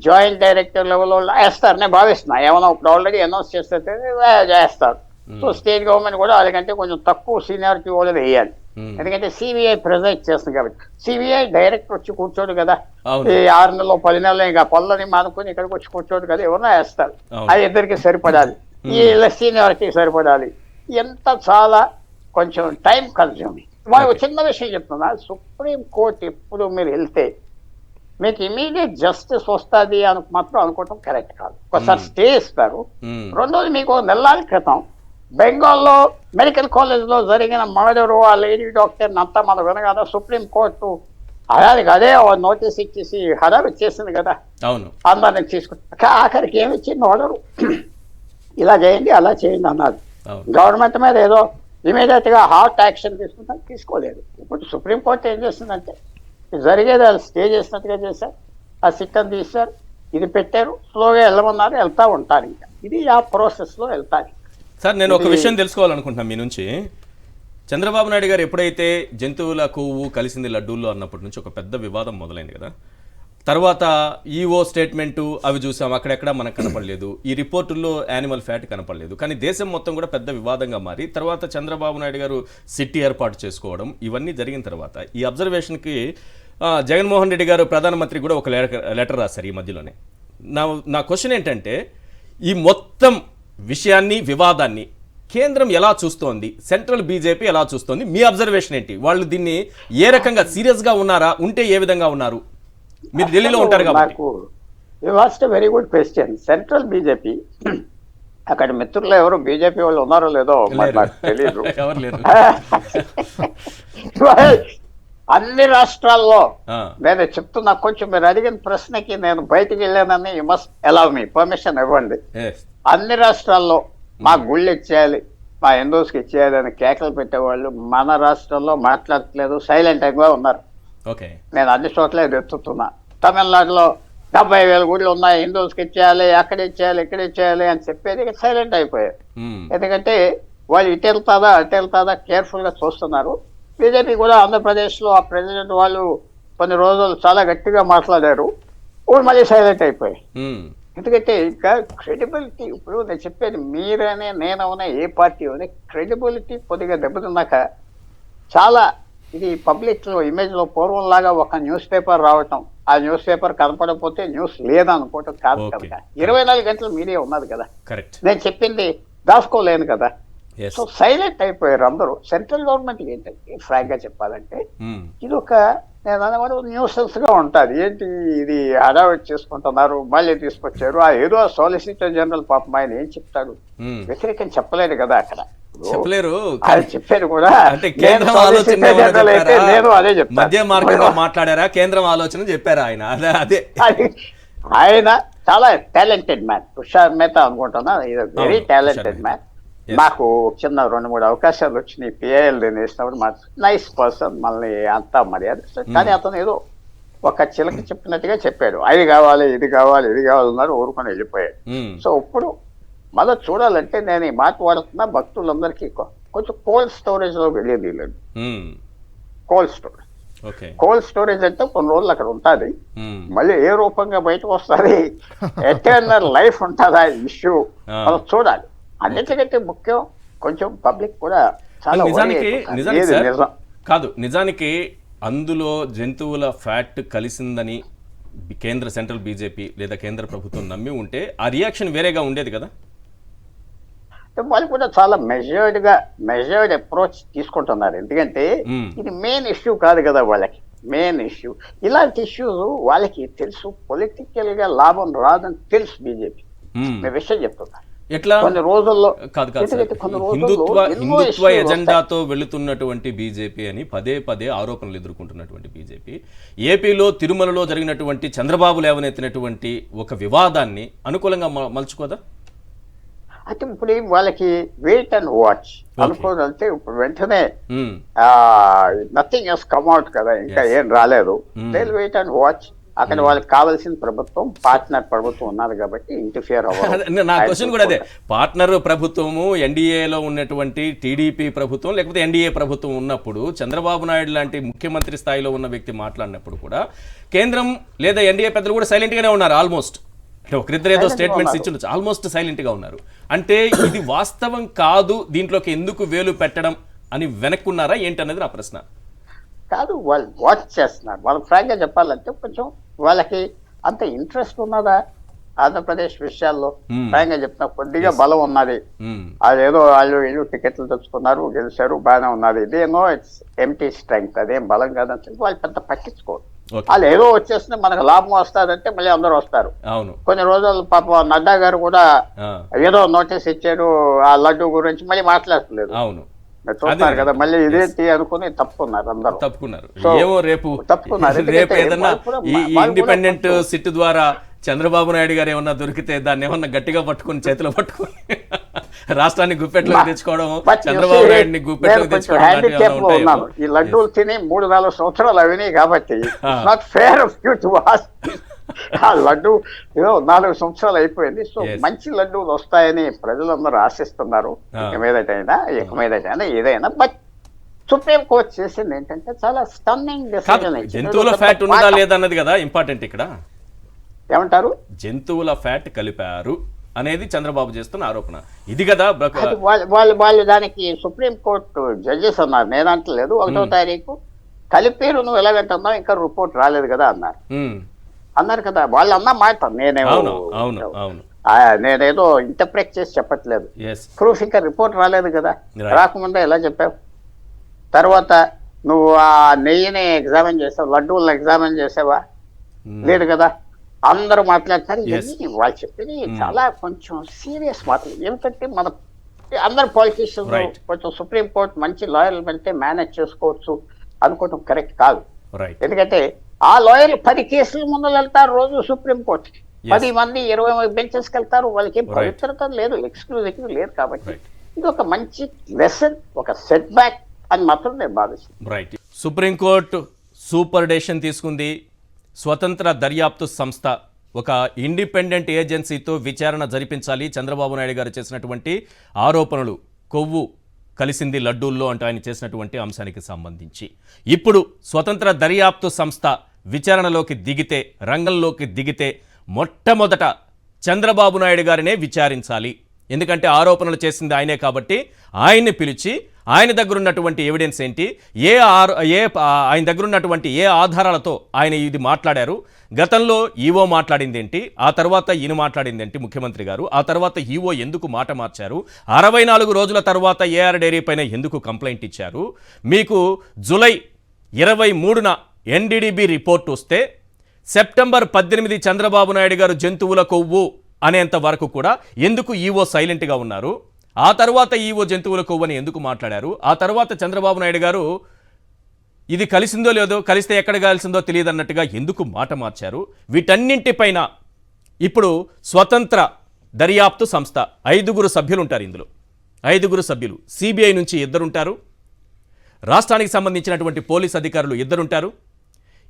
జాయింట్ డైరెక్టర్ లెవెల్లో వేస్తారనే భావిస్తున్నా. ఏమన్నా ఇప్పుడు ఆల్రెడీ అనౌన్స్ చేస్తే చేస్తారు. సో స్టేట్ గవర్నమెంట్ కూడా వాళ్ళకంటే కొంచెం తక్కువ సీనియారిటీ వాళ్ళు వేయాలి. ఎందుకంటే సిబిఐ ప్రెజైడ్ చేస్తుంది కాబట్టి. సిబిఐ డైరెక్టర్ వచ్చి కూర్చోడు కదా, ఈ 6 నెలలో 10 నెలలో ఇంకా పళ్ళని మానుకొని ఇక్కడికి వచ్చి కూర్చోడు కదా, ఎవరన్నా వేస్తారు. అది ఇద్దరికి సరిపడాలి, ఈ సీనియారిటీ సరిపడాలి. ఎంత చాలా కొంచెం టైం కన్జ్యూమింగ్. వాళ్ళు చిన్న విషయం చెప్తున్నా, సుప్రీం కోర్టు ఎప్పుడు మీరు వెళ్తే మీకు ఇమీడియట్ జస్టిస్ వస్తుంది అని మాత్రం అనుకోవటం కరెక్ట్ కాదు. ఒకసారి స్టే ఇస్తారు. రెండోది, మీకు నెలల క్రితం బెంగాల్లో మెడికల్ కాలేజ్లో జరిగిన మర్డరు, ఆ లేడీ డాక్టర్ని అంతా మనం వినగానే సుప్రీం కోర్టు అదే నోటీస్ ఇచ్చేసి హడావి చేసింది కదా, అందరిని తీసుకుంటా. ఆఖరికి ఏమి ఇచ్చింది ఆర్డరు, ఇలా చేయండి అలా చేయండి అన్నది. గవర్నమెంట్ మీద ఏదో ఇమీడియట్ గా హార్ట్ యాక్షన్ తీసుకుంటా, తీసుకోలేదు. ఇప్పుడు సుప్రీంకోర్టు ఏం చేస్తుందంటే జరిగేది వాళ్ళు స్టే చేసినట్టుగా చేశారు, ఆ సిట్టని తీశారు, ఇది పెట్టారు, స్లోగా వెళ్ళమన్నారు, వెళ్తా ఉంటారు. ఇంకా ఇది ఆ ప్రాసెస్ లో వెళ్తారు. సార్, నేను ఒక విషయం తెలుసుకోవాలనుకుంటున్నాను మీ నుంచి. చంద్రబాబు నాయుడు గారు ఎప్పుడైతే జంతువుల కొవ్వు కలిసింది లడ్డూల్లో అన్నప్పటి నుంచి ఒక పెద్ద వివాదం మొదలైంది కదా. తర్వాత ఈఓ స్టేట్మెంటు అవి చూసాం, అక్కడెక్కడ మనకు కనపడలేదు. ఈ రిపోర్టుల్లో యానిమల్ ఫ్యాట్ కనపడలేదు. కానీ దేశం మొత్తం కూడా పెద్ద వివాదంగా మారి తర్వాత చంద్రబాబు నాయుడు గారు సిట్టి ఏర్పాటు చేసుకోవడం, ఇవన్నీ జరిగిన తర్వాత ఈ అబ్జర్వేషన్కి జగన్మోహన్ రెడ్డి గారు ప్రధానమంత్రి కూడా ఒక లెటర్ రాశారు ఈ మధ్యలోనే. నా క్వశ్చన్ ఏంటంటే, ఈ మొత్తం విషయాన్ని, వివాదాన్ని కేంద్రం ఎలా చూస్తోంది, సెంట్రల్ బీజేపీ ఎలా చూస్తోంది, మీ అబ్జర్వేషన్ ఏంటి? వాళ్ళు దీన్ని ఏ రకంగా సీరియస్గా ఉన్నారా, ఉంటే ఏ విధంగా ఉన్నారు? మీరు ఢిల్లీలో ఉంటారు కాబట్టి. Very good question. Central BJP, అక్కడ మిత్రులు ఎవరు బీజేపీ వాళ్ళు ఉన్నారో లేదో నాకు తెలియదు. అన్ని రాష్ట్రాల్లో నేను చెప్తున్నా, కొంచెం మీరు అడిగిన ప్రశ్నకి నేను బయటికి వెళ్ళానని you must allow me, permission ఇవ్వండి. అన్ని రాష్ట్రాల్లో మా గుళ్ళు ఇచ్చేయాలి, మా హిందూస్కి ఇచ్చేయాలి అని కేకలు పెట్టేవాళ్ళు మన రాష్ట్రంలో మాట్లాడట్లేదు, సైలెంట్ గా ఉన్నారు. నేను అన్ని చోట్ల ఎత్తుతున్నా. తమిళనాడులో 70,000 గుళ్ళు ఉన్నాయి, హిందూస్కి ఇచ్చేయాలి, అక్కడ ఇచ్చేయాలి, ఇక్కడ ఇచ్చేయాలి అని చెప్పేది సైలెంట్ అయిపోయారు. ఎందుకంటే వాళ్ళు ఇటు వెళ్తాదా అటు వెళ్తాదా కేర్ఫుల్ గా చూస్తున్నారు. బీజేపీ కూడా ఆంధ్రప్రదేశ్లో ఆ ప్రెసిడెంట్ వాళ్ళు కొన్ని రోజులు చాలా గట్టిగా మాట్లాడారు, వాళ్ళు మళ్ళీ సైలెంట్ అయిపోయాయి. ఎందుకంటే ఇంకా క్రెడిబిలిటీ, ఇప్పుడు నేను చెప్పేది మీరనే నేనవునే ఏ పార్టీ అవునే, క్రెడిబిలిటీ కొద్దిగా దెబ్బతిన్నాక చాలా ఇది పబ్లిక్ లో ఇమేజ్ లో పూర్వంలాగా ఒక న్యూస్ పేపర్ రావటం, ఆ న్యూస్ పేపర్ కనపడకపోతే న్యూస్ లేదనుకోవటం కాదు కదా. 24 గంటలు మీడియా ఉన్నది కదా, నేను చెప్పింది దాచుకోలేను కదా. సో సైలెంట్ అయిపోయారు అందరూ. సెంట్రల్ గవర్నమెంట్ ఏంటంటే ఫ్రాంక్ గా చెప్పాలంటే ఇది ఒక నేను అనేవాడు న్యూసెన్స్ గా ఉంటుంది. ఏంటి ఇది అడావిట్ చేసుకుంటున్నారు, మళ్ళీ తీసుకొచ్చారు. ఆ ఏదో సాలిసిటర్ జనరల్ పాపం ఆయన ఏం చెప్తాడు, వ్యతిరేకం చెప్పలేడు కదా అక్కడ, చెప్పలేరు. చెప్పారు కూడా. అంటే కేంద్రం ఆలోచన నేను అదే చెప్తాను, మధ్య మార్గంలో మాట్లాడారా, కేంద్రం ఆలోచన చెప్పారా ఆయన? అదే ఆయన చాలా టాలెంటెడ్ మ్యాన్, తుషార్ మేతా అనుకుంటున్నా, వెరీ టాలెంటెడ్ మ్యాన్. మాకు చిన్న 2-3 అవకాశాలు వచ్చినాయి పిఐఎల్ వేసినప్పుడు. మా నైస్ పర్సన్, మళ్ళీ అంతా మర్యాద. కానీ అతను ఏదో ఒక చిలక చెప్పినట్టుగా చెప్పాడు, అది కావాలి ఇది కావాలి ఇది కావాలి అన్నారు, ఊరుకొని వెళ్ళిపోయాడు. సో ఇప్పుడు మళ్ళీ చూడాలంటే నేను ఈ మాట వాడుతున్నా భక్తులందరికీ కొంచెం కోల్డ్ స్టోరేజ్ లో వెళ్ళేది లేదు. కోల్డ్ స్టోరేజ్ అంటే కొన్ని రోజులు అక్కడ ఉంటుంది, మళ్ళీ ఏ రూపంగా బయటకు వస్తుంది, ఎటర్నల్ లైఫ్ ఉంటుందా ఇష్యూ మనం చూడాలి. అన్నిటికంటే ముఖ్యం కొంచెం పబ్లిక్ కూడా చాలా నిజానికి అందులో జంతువుల ఫ్యాట్ కలిసిందని కేంద్ర సెంట్రల్ బీజేపీ లేదా కేంద్ర ప్రభుత్వం నమ్మి ఉంటే ఆ రియాక్షన్ వేరేగా ఉండేది కదా. వాళ్ళు కూడా చాలా మెజర్డ్ అప్రోచ్ తీసుకుంటున్నారు. ఎందుకంటే ఇది మెయిన్ ఇష్యూ కాదు కదా వాళ్ళకి. మెయిన్ ఇష్యూ ఇలాంటి ఇష్యూస్ వాళ్ళకి తెలుసు, పొలిటికల్ గా లాభం రాదని తెలుసు బీజేపీ. నేను విషయం చెప్తున్నా, ఎట్లా కొన్ని రోజుల్లో కాదు కాదు సార్. ఎందుకంటే కొన్ని రోజుల్లో హిందుత్వ ఎన్నో హిందుత్వ issues వస్తాయి. ఎజెండాతో వెళుతున్నటువంటి బీజేపీ అని పదే పదే ఆరోపణలు ఎదుర్కొంటున్నటువంటి బీజేపీ ఏపీలో తిరుమలలో జరిగినటువంటి చంద్రబాబు లేవనెత్తినటువంటి ఒక వివాదాన్ని అనుకూలంగా మలుచుకోదా? అయితే ఇప్పుడు వాళ్ళకి వెయిట్ అండ్ వాచ్ అనుకోదంటే ఇప్పుడు వెంటనే hmm. Nothing has come out కదా, ఇంకా ఏం రాలేదు. They wait and watch. అక్కడ వాళ్ళకి కావాల్సిన ప్రభుత్వం, పార్ట్నర్ ప్రభుత్వం ఉన్నారు కాబట్టి ఇంటర్ఫియర్ అదే, నా క్వశ్చన్ కూడా అదే. పార్ట్నర్ ప్రభుత్వము ఎన్డీఏలో ఉన్నటువంటి టీడీపీ ప్రభుత్వం లేకపోతే ఎన్డీఏ ప్రభుత్వం ఉన్నప్పుడు చంద్రబాబు నాయుడు లాంటి ముఖ్యమంత్రి స్థాయిలో ఉన్న వ్యక్తి మాట్లాడినప్పుడు కూడా కేంద్రం లేదా ఎన్డీఏ పెద్దలు కూడా సైలెంట్ గానే ఉన్నారు. ఆల్మోస్ట్ అంటే ఒకరిద్దరు ఏదో స్టేట్మెంట్స్ ఇచ్చి ఆల్మోస్ట్ సైలెంట్ గా ఉన్నారు. అంటే ఇది వాస్తవం కాదు, దీంట్లోకి ఎందుకు వేలు పెట్టడం అని వెనక్కున్నారా ఏంటనేది నా ప్రశ్న. కాదు, వాళ్ళు వాచ్ చేస్తున్నారు. వాళ్ళు ఫ్రాంక్ గా చెప్పాలంటే కొంచెం వాళ్ళకి అంత ఇంట్రెస్ట్ ఉన్నదా ఆంధ్రప్రదేశ్ విషయాల్లో? ఫ్రాంక్ గా చెప్తున్నా కొద్దిగా బలం ఉన్నది. అదేదో వాళ్ళు వీళ్ళు టికెట్లు తెచ్చుకున్నారు, గెలిచారు, బాగానే ఉన్నది. ఇదేమో ఇట్స్ ఎంటీ స్ట్రెంగ్త్, అదేం బలం కాదని వాళ్ళు పెద్ద పట్టించుకోరు. వాళ్ళు ఏదో వచ్చేస్తే మనకు లాభం వస్తాదంటే మళ్ళీ అందరూ వస్తారు. అవును, కొన్ని రోజులు పాపం నడ్డా గారు కూడా ఏదో నోటీస్ ఇచ్చారు ఆ లడ్డు గురించి, మళ్ళీ మాట్లాడలేదు. అవును, చూస్తారు కదా, మళ్ళీ ఇదేంటి అనుకుని తప్పుకున్నారు అందరూ. తప్పుకున్నారు. So, ఏమో రేపు తప్పుకున్నారు. రేపు ఏదన్నా ఈ వాళ్ళు ఇండిపెండెంట్ సిట్ ద్వారా చంద్రబాబు నాయుడు గారు ఏమన్నా దొరికితే దాన్ని ఏమన్నా గట్టిగా పట్టుకుని చేతిలో పట్టుకుని రాష్ట్రాన్ని గుప్పెట్లోకి తెచ్చుకోవడం, చంద్రబాబు నాయుడిని గుప్పెట్లోకి తెచ్చుకోవడం లాంటివి ఏమైనా ఉంటాయేమో. ఈ లడ్డూలు తిని 3-4 సంవత్సరాలు అవినాయి కాబట్టి not fair of you to ask. ఆ లడ్డు ఏదో 4 సంవత్సరాలు అయిపోయింది. సో మంచి లడ్డూలు వస్తాయని ప్రజలందరూ ఆశిస్తున్నారు. ఇక మీదటైనా ఏదైనా. బట్ సుప్రీం కోర్టు చేసింది ఏంటంటే చాలా స్టన్నింగ్ డెసిజన్. జంతువుల ఫ్యాట్ ఉన్నదా లేదా అన్నది కదా ఇంపార్టెంట్ ఇక్కడ. ఏమంటారు? జంతువుల ఫ్యాట్ కలిపారు అనేది చంద్రబాబు చేస్తున్న ఆరోపణ. ఇది కదా వాళ్ళు దానికి సుప్రీం కోర్టు జడ్జెస్ అన్నారు, నేనంటలేదు. 1వ తారీఖు కలిపేరు, నువ్వు ఎలాగంటున్నావు, ఇంకా రిపోర్ట్ రాలేదు కదా అన్నారు కదా. వాళ్ళు అన్న మాట నేనేదో ఇంటర్ప్రెట్ చేసి చెప్పట్లేదు. ప్రూఫ్ ఇంకా రిపోర్ట్ రాలేదు కదా, రాకముందే ఎలా చెప్పావు? తర్వాత నువ్వు ఆ నెయ్యిని ఎగ్జామిన్ చేసావు, లడ్డూలను ఎగ్జామిన్ చేసావా? లేదు కదా. అందరూ మాట్లాడతారు. వాళ్ళు చెప్పింది చాలా కొంచెం సీరియస్ మాటలు. ఎందుకంటే మన అందరు పాలిటిషియన్స్ కొంచెం సుప్రీం కోర్టు మంచి లాయర్లు వెళ్తే మేనేజ్ చేసుకోవచ్చు అనుకోవటం కరెక్ట్ కాదు. ఎందుకంటే ఆ లాయర్లు 10 కేసుల ముందు వెళ్తారు రోజు సుప్రీం కోర్టుకి. 10 మంది 20 బెంచెస్కి వెళ్తారు. వాళ్ళకి ఏం పవిత్రత లేదు, ఎక్స్క్లూజివ్ లేదు. కాబట్టి ఇది ఒక మంచి లెసన్, ఒక సెట్ బ్యాక్ అని మాత్రం నేను భావిస్తున్నాను. రైట్. సుప్రీంకోర్టు సూపర్ డెసిషన్ తీసుకుంది. స్వతంత్ర దర్యాప్తు సంస్థ ఒక ఇండిపెండెంట్ ఏజెన్సీతో విచారణ జరిపించాలి. చంద్రబాబు నాయుడు గారు చేసినటువంటి ఆరోపణలు కొవ్వు కలిసింది లడ్డూల్లో అంటూ ఆయన చేసినటువంటి అంశానికి సంబంధించి ఇప్పుడు స్వతంత్ర దర్యాప్తు సంస్థ విచారణలోకి దిగితే, రంగంలోకి దిగితే మొట్టమొదట చంద్రబాబు నాయుడు గారినే విచారించాలి. ఎందుకంటే ఆరోపణలు చేసింది ఆయనే కాబట్టి ఆయన్ని పిలిచి ఆయన దగ్గర ఉన్నటువంటి ఎవిడెన్స్ ఏంటి, ఆయన దగ్గర ఉన్నటువంటి ఏ ఆధారాలతో ఆయన ఇది మాట్లాడారు, గతంలో ఈవో మాట్లాడింది ఏంటి, ఆ తర్వాత ఈయన మాట్లాడింది ఏంటి ముఖ్యమంత్రి గారు, ఆ తర్వాత ఈవో ఎందుకు మాట మార్చారు, 64 రోజుల తర్వాత ఏఆర్ డైరీ పైన ఎందుకు కంప్లైంట్ ఇచ్చారు, మీకు జూలై 23న ఎన్డీడీబీ రిపోర్ట్ వస్తే సెప్టెంబర్ 18 చంద్రబాబు నాయుడు గారు జంతువుల కొవ్వు అనేంత వరకు కూడా ఎందుకు ఈవో సైలెంట్గా ఉన్నారు, ఆ తర్వాత ఈవో జంతువుల కొవ్వని ఎందుకు మాట్లాడారు, ఆ తర్వాత చంద్రబాబు నాయుడు గారు ఇది కలిసిందో లేదో, కలిస్తే ఎక్కడ కలిసిందో తెలియదు అన్నట్టుగా ఎందుకు మాట మార్చారు, వీటన్నింటిపైన ఇప్పుడు స్వతంత్ర దర్యాప్తు సంస్థ 5 సభ్యులు ఉంటారు. ఇందులో 5 సభ్యులు, సిబిఐ నుంచి 2 ఉంటారు, రాష్ట్రానికి సంబంధించినటువంటి పోలీస్ అధికారులు 2 ఉంటారు,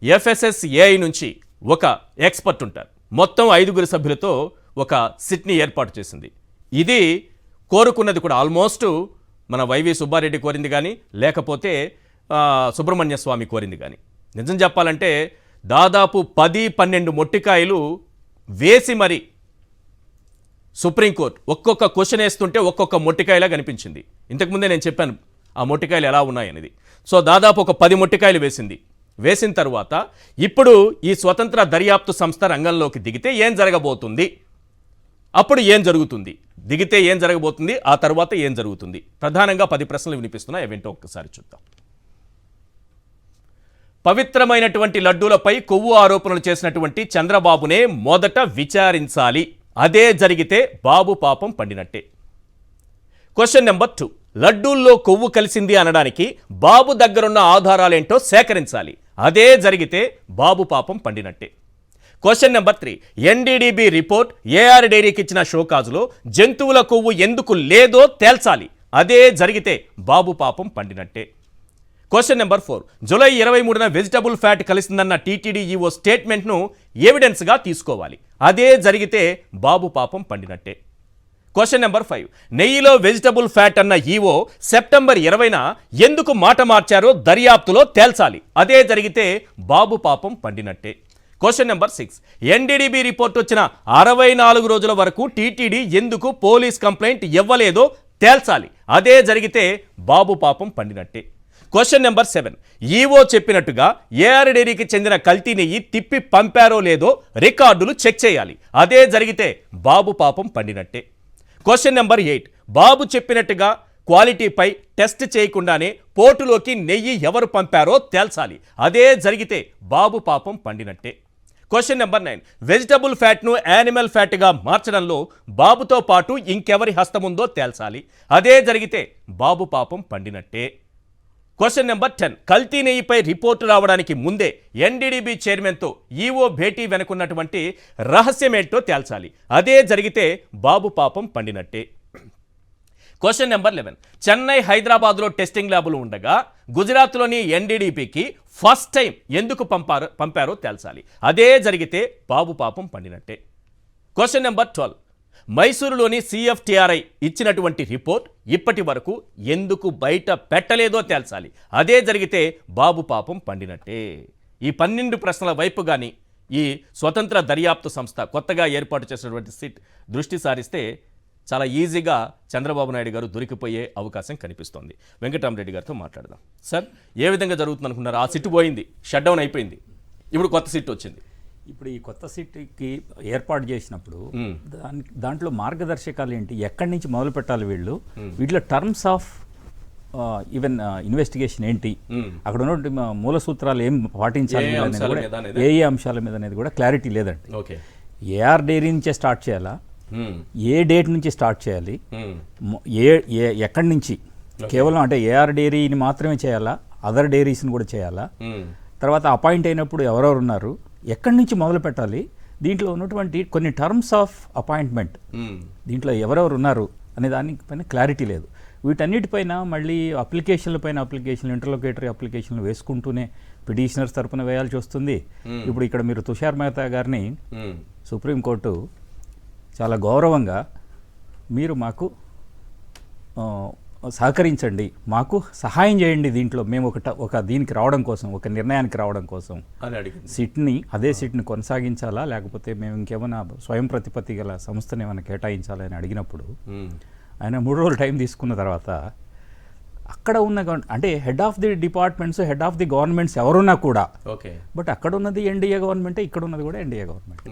ఎఫ్ఎస్ఎస్ఏఐ నుంచి ఒక ఎక్స్పర్ట్ ఉంటారు. మొత్తం 5 సభ్యులతో ఒక సిట్ని ఏర్పాటు చేసింది. ఇది కోరుకున్నది కూడా ఆల్మోస్ట్ మన వైవి సుబ్బారెడ్డి కోరింది కానీ, లేకపోతే సుబ్రహ్మణ్య స్వామి కోరింది కానీ. నిజం చెప్పాలంటే దాదాపు 10-12 మొట్టికాయలు వేసి మరి సుప్రీంకోర్టు ఒక్కొక్క క్వశ్చన్ వేస్తుంటే ఒక్కొక్క మొట్టికాయలా కనిపించింది. ఇంతకుముందే నేను చెప్పాను ఆ మొట్టికాయలు ఎలా ఉన్నాయనేది. సో దాదాపు ఒక 10 మొట్టికాయలు వేసింది. వేసిన తర్వాత ఇప్పుడు ఈ స్వతంత్ర దర్యాప్తు సంస్థ రంగంలోకి దిగితే ఏం జరగబోతుంది, అప్పుడు ఏం జరుగుతుంది, దిగితే ఏం జరగబోతుంది, ఆ తర్వాత ఏం జరుగుతుంది, ప్రధానంగా 10 ప్రశ్నలు వినిపిస్తున్నాయి. అవేంటో ఒక్కసారి చూద్దాం. పవిత్రమైనటువంటి లడ్డూలపై కొవ్వు ఆరోపణలు చేసినటువంటి చంద్రబాబునే మొదట విచారించాలి అదే జరిగితే బాబు పాపం పండినట్టే. క్వశ్చన్ నెంబర్ 2, లడ్డూల్లో కొవ్వు కలిసింది అనడానికి బాబు దగ్గరున్న ఆధారాలేంటో సేకరించాలి. అదే జరిగితే బాబు పాపం పండినట్టే. Question number 3, NDDB report AR డైరీకి ఇచ్చిన షోకాజులో జంతువుల కొవ్వు ఎందుకు లేదో తేల్చాలి. అదే జరిగితే బాబు పాపం పండినట్టే. క్వశ్చన్ నెంబర్ 4, జూలై 23న వెజిటబుల్ ఫ్యాట్ కలిసిందన్న టీటీడీ ఈవో స్టేట్మెంట్ను ఎవిడెన్స్గా తీసుకోవాలి. అదే జరిగితే బాబు పాపం పండినట్టే. క్వశ్చన్ నెంబర్ 5, నెయ్యిలో వెజిటబుల్ ఫ్యాట్ అన్న ఈవో సెప్టెంబర్ 20న ఎందుకు మాట మార్చారో దర్యాప్తులో తేల్చాలి. అదే జరిగితే బాబు పాపం పండినట్టే. క్వశ్చన్ నెంబర్ 6, ఎన్డీడీబీ రిపోర్ట్ వచ్చిన 64 రోజుల వరకు టీటీడీ ఎందుకు పోలీస్ కంప్లైంట్ ఇవ్వలేదో తేల్చాలి. అదే జరిగితే బాబు పాపం పండినట్టే. క్వశ్చన్ నెంబర్ 7, ఈవో చెప్పినట్టుగా ఏఆర్ డైరీకి చెందిన కల్తీ నెయ్యి తిప్పి పంపారో లేదో రికార్డులు చెక్ చేయాలి. అదే జరిగితే బాబు పాపం పండినట్టే. క్వశ్చన్ నెంబర్ 8, బాబు చెప్పినట్టుగా క్వాలిటీపై టెస్ట్ చేయకుండానే పోర్టులోకి నెయ్యి ఎవరు పంపారో తేల్చాలి. అదే జరిగితే బాబు పాపం పండినట్టే. క్వశ్చన్ నెంబర్ 9, వెజిటబుల్ ఫ్యాట్ను యానిమల్ ఫ్యాట్గా మార్చడంలో బాబుతో పాటు ఇంకెవరి హస్తం ఉందో తేల్చాలి. అదే జరిగితే బాబు పాపం పండినట్టే. క్వశ్చన్ నెంబర్ 10, కల్తీ నెయ్యిపై రిపోర్టు రావడానికి ముందే ఎన్డీడీబీ చైర్మన్తో ఈవో భేటీ వెనుకున్నటువంటి రహస్యమేంటో తేల్చాలి. అదే జరిగితే బాబు పాపం పండినట్టే. క్వశ్చన్ నెంబర్ 11, చెన్నై హైదరాబాద్లో టెస్టింగ్ ల్యాబులు ఉండగా గుజరాత్లోని ఎన్డీడీపీకి ఫస్ట్ టైం ఎందుకు పంపారో తేల్చాలి. అదే జరిగితే బాబు పాపం పండినట్టే. క్వశ్చన్ నెంబర్ 12, మైసూరులోని సిఎఫ్టిఆర్ఐ ఇచ్చినటువంటి రిపోర్ట్ ఇప్పటి వరకు ఎందుకు బయట పెట్టలేదో తేల్చాలి. అదే జరిగితే బాబు పాపం పండినట్టే. ఈ 12 ప్రశ్నల వైపు కానీ ఈ స్వతంత్ర దర్యాప్తు సంస్థ కొత్తగా ఏర్పాటు చేసినటువంటి సిట్ దృష్టి సారిస్తే చాలా ఈజీగా చంద్రబాబు నాయుడు గారు దొరికిపోయే అవకాశం కనిపిస్తోంది. వెంకటరామరెడ్డి గారితో మాట్లాడదాం. సార్, ఏ విధంగా జరుగుతుంది అనుకున్నారు? ఆ సిట్ పోయింది, షట్ డౌన్ అయిపోయింది, ఇప్పుడు కొత్త సిట్ వచ్చింది. ఇప్పుడు ఈ కొత్త సిట్కి ఏర్పాటు చేసినప్పుడు దాంట్లో మార్గదర్శకాలు ఏంటి, ఎక్కడి నుంచి మొదలు పెట్టాలి వీళ్ళు, వీటిలో టర్మ్స్ ఆఫ్ ఈవెన్ ఇన్వెస్టిగేషన్ ఏంటి, అక్కడ ఉన్నటువంటి మూల సూత్రాలు ఏం పాటించాలి అనేది కూడా, ఏ అంశాల మీద అనేది కూడా క్లారిటీ లేదండి. ఏఆర్ డైరీ నుంచే స్టార్ట్ చేయాలా, ఏ డేట్ నుంచి స్టార్ట్ చేయాలి, ఎక్కడి నుంచి, కేవలం అంటే ఏఆర్ డైరీని మాత్రమే చేయాలా, అదర్ డైరీస్ని కూడా చేయాలా, తర్వాత అపాయింట్ అయినప్పుడు ఎవరెవరు ఉన్నారు, ఎక్కడి నుంచి మొదలు పెట్టాలి, దీంట్లో ఉన్నటువంటి కొన్ని టర్మ్స్ ఆఫ్ అపాయింట్మెంట్, దీంట్లో ఎవరెవరు ఉన్నారు అనే దానిపైన క్లారిటీ లేదు. వీటన్నిటిపైన మళ్ళీ అప్లికేషన్లు ఇంటర్లోకేటరీ అప్లికేషన్లు వేసుకుంటూనే పిటిషనర్స్ తరపున వేయాల్సి వస్తుంది. ఇప్పుడు ఇక్కడ మీరు తుషార్ మెహతా గారిని సుప్రీంకోర్టు చాలా గౌరవంగా మీరు మాకు సహకరించండి, మాకు సహాయం చేయండి, దీంట్లో మేము ఒక దీనికి రావడం కోసం, ఒక నిర్ణయానికి రావడం కోసం అదే సిట్ని కొనసాగించాలా, లేకపోతే మేము ఇంకేమైనా స్వయం ప్రతిపత్తి గల సంస్థను ఏమైనా కేటాయించాలని అడిగినప్పుడు ఆయన 3 రోజులు టైం తీసుకున్న తర్వాత అక్కడ ఉన్న అంటే head of the departments, head of the governments ఎవరున్నా కూడా, బట్ అక్కడ ఉన్నది ఎన్డీఏ గవర్నమెంటే, ఇక్కడ ఉన్నది కూడా ఎన్డీఏ గవర్నమెంట్.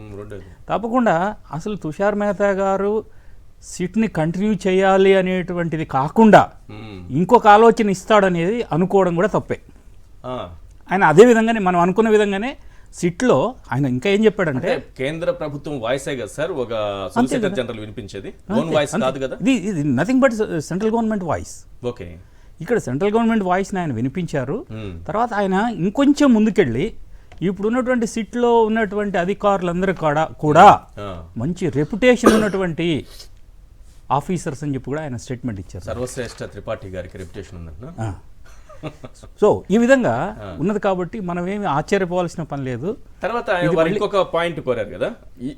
తప్పకుండా అసలు తుషార్ మెహతా గారు సిట్ని కంటిన్యూ చేయాలి అనేటువంటిది కాకుండా ఇంకొక ఆలోచన ఇస్తాడనేది అనుకోవడం కూడా తప్పే. ఆయన అదే విధంగానే మనం అనుకున్న విధంగానే సిట్లో ఆయన ఇంకా ఏం చెప్పాడంటే, కేంద్ర ప్రభుత్వం వాయిసే కదా సార్ ఒక సొలిసిటర్ జనరల్ వినిపించేది, ఓన్ వాయిస్ కాదు కదా, ఇది nothing but central government voice. Okay, ఇక్కడ సెంట్రల్ గవర్నమెంట్ వాయిస్ని ఆయన వినిపించారు. తర్వాత ఆయన ఇంకొంచెం ముందుకెళ్ళి ఇప్పుడు ఉన్నటువంటి సిట్లో ఉన్నటువంటి అధికారులందరూ కూడా మంచి రెప్యుటేషన్ ఉన్నటువంటి ఆఫీసర్స్ అని చెప్పి కూడా ఆయన స్టేట్మెంట్ ఇచ్చారు. సర్వశ్రేష్ఠ త్రిపాఠి గారికి రెప్యుటేషన్ ఉందంటున్నా. సో ఈ విధంగా ఉన్నది కాబట్టి మనం ఏమి ఆశ్చర్యపోవాల్సిన పని లేదు. తర్వాత ఇంకొక పాయింట్ కోరారు కదా,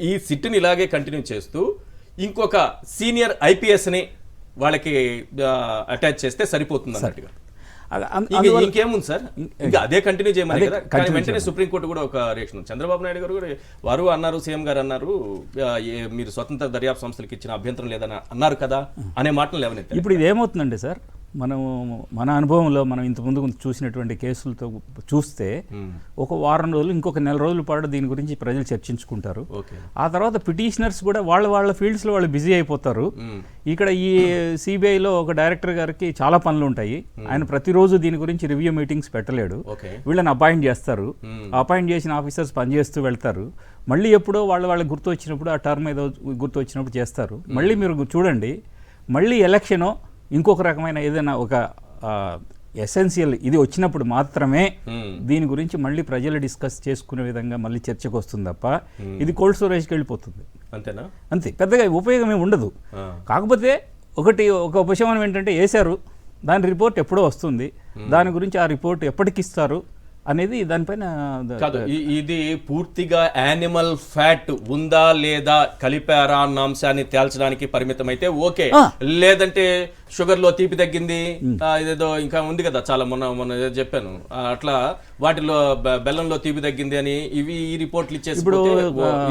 ఈ సిట్ని ఇలాగే కంటిన్యూ చేస్తూ ఇంకొక సీనియర్ ఐపీఎస్ని వాళ్ళకి అటాచ్ చేస్తే సరిపోతుంది అన్నట్టుగా. ఇంకేముంది సార్, ఇంకా అదే కంటిన్యూ చేయమని కదా. కానీ వెంటనే సుప్రీంకోర్టు కూడా ఒక రియాక్షన్, చంద్రబాబు నాయుడు గారు కూడా వారు అన్నారు, సీఎం గారు అన్నారు, మీరు స్వతంత్ర దర్యాప్తు సంస్థలకు ఇచ్చిన అభ్యంతరం లేదని అన్నారు కదా అనే మాటలు లేవనెత్తారు. ఇప్పుడు ఇది ఏమవుతుందండి సార్, మన అనుభవంలో మనం ఇంతకుముందు చూసినటువంటి కేసులతో చూస్తే ఒక వారం రోజులు ఇంకొక నెల రోజుల పాటు దీని గురించి ప్రజలు చర్చించుకుంటారు. ఆ తర్వాత పిటిషనర్స్ కూడా వాళ్ళ ఫీల్డ్స్లో వాళ్ళు బిజీ అయిపోతారు. ఇక్కడ ఈ సిబిఐలో ఒక డైరెక్టర్ గారికి చాలా పనులు ఉంటాయి. ఆయన ప్రతిరోజు దీని గురించి రివ్యూ మీటింగ్స్ పెట్టలేడు. వీళ్ళని అపాయింట్ చేస్తారు. అపాయింట్ చేసిన ఆఫీసర్స్ పనిచేస్తూ వెళ్తారు. మళ్ళీ ఎప్పుడో వాళ్ళకి గుర్తు వచ్చినప్పుడు ఆ టర్మ్ ఏదో గుర్తు వచ్చినప్పుడు చేస్తారు. మళ్ళీ మీరు చూడండి, మళ్ళీ ఎలక్షనో ఇంకొక రకమైన ఏదైనా ఒక ఎసెన్షియల్ ఇది వచ్చినప్పుడు మాత్రమే దీని గురించి మళ్ళీ ప్రజలు డిస్కస్ చేసుకునే విధంగా మళ్ళీ చర్చకు వస్తుంది తప్ప ఇది కోల్డ్ స్టోరేజ్కి వెళ్ళిపోతుంది. అంతేనా? అంతే, పెద్దగా ఉపయోగం ఏమి ఉండదు. కాకపోతే ఒక ఉపశమనం ఏంటంటే వేశారు, దాని రిపోర్ట్ ఎప్పుడో వస్తుంది, దాని గురించి ఆ రిపోర్ట్ ఎప్పటికి ఇస్తారు అనేది దానిపైన కాదు. ఇది పూర్తిగా యానిమల్ ఫ్యాట్ ఉందా లేదా కలిపారా అన్న అంశాన్ని తేల్చడానికి పరిమితం అయితే ఓకే. లేదంటే షుగర్ లో తీపి తగ్గింది, ఇదేదో ఇంకా ఉంది కదా చాలా, మొన్న చెప్పాను అట్లా, వాటిలో బెల్లంలో తీపి తగ్గింది అని ఈ రిపోర్ట్లు ఇచ్చేసి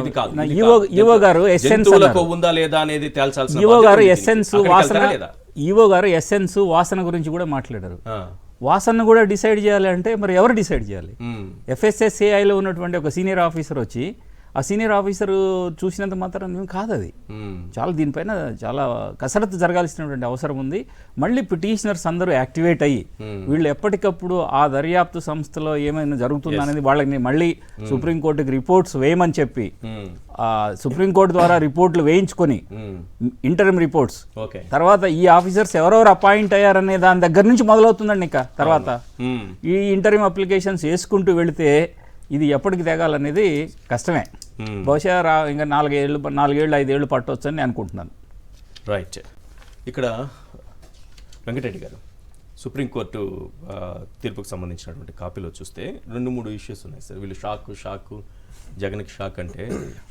ఇది కాదు. ఈవో గారు జంతువులకు ఉందా లేదా అనేది తేల్చాల్సిన ఈవో గారు ఎసెన్స్ వాసన గురించి కూడా మాట్లాడారు. వాసనను కూడా డిసైడ్ చేయాలి అంటే మరి ఎవరు డిసైడ్ చేయాలి? FSSAIలో ఉన్నటువంటి ఒక సీనియర్ ఆఫీసర్ వచ్చి ఆ సీనియర్ ఆఫీసరు చూసినంత మాత్రం కాదు అది. చాలా దీనిపైన చాలా కసరత్తు జరగాల్సినటువంటి అవసరం ఉంది. మళ్ళీ పిటిషనర్స్ అందరూ యాక్టివేట్ అయ్యి వీళ్ళు ఎప్పటికప్పుడు ఆ దర్యాప్తు సంస్థలో ఏమైనా జరుగుతుందా అనేది వాళ్ళని మళ్ళీ సుప్రీంకోర్టుకి రిపోర్ట్స్ వేయమని చెప్పి సుప్రీంకోర్టు ద్వారా రిపోర్ట్లు వేయించుకొని ఇంటరిమ్ రిపోర్ట్స్ తర్వాత ఈ ఆఫీసర్స్ ఎవరెవరు అపాయింట్ అయ్యారనే దాని దగ్గర నుంచి మొదలవుతుందండి. ఇంకా తర్వాత ఈ ఇంటరిమ్ అప్లికేషన్స్ వేసుకుంటూ వెళితే ఇది ఎప్పటికి తెగాలనేది కష్టమే. బహుశా ఇంకా 4-5 ఏళ్ళు పట్టవచ్చు అని అనుకుంటున్నాను. రైట్. ఇక్కడ వెంకటరెడ్డి గారు, సుప్రీంకోర్టు తీర్పుకు సంబంధించినటువంటి కాపీలో చూస్తే 2-3 ఇష్యూస్ ఉన్నాయి సార్. వీళ్ళు షాక్ జగన్కి షాక్ అంటే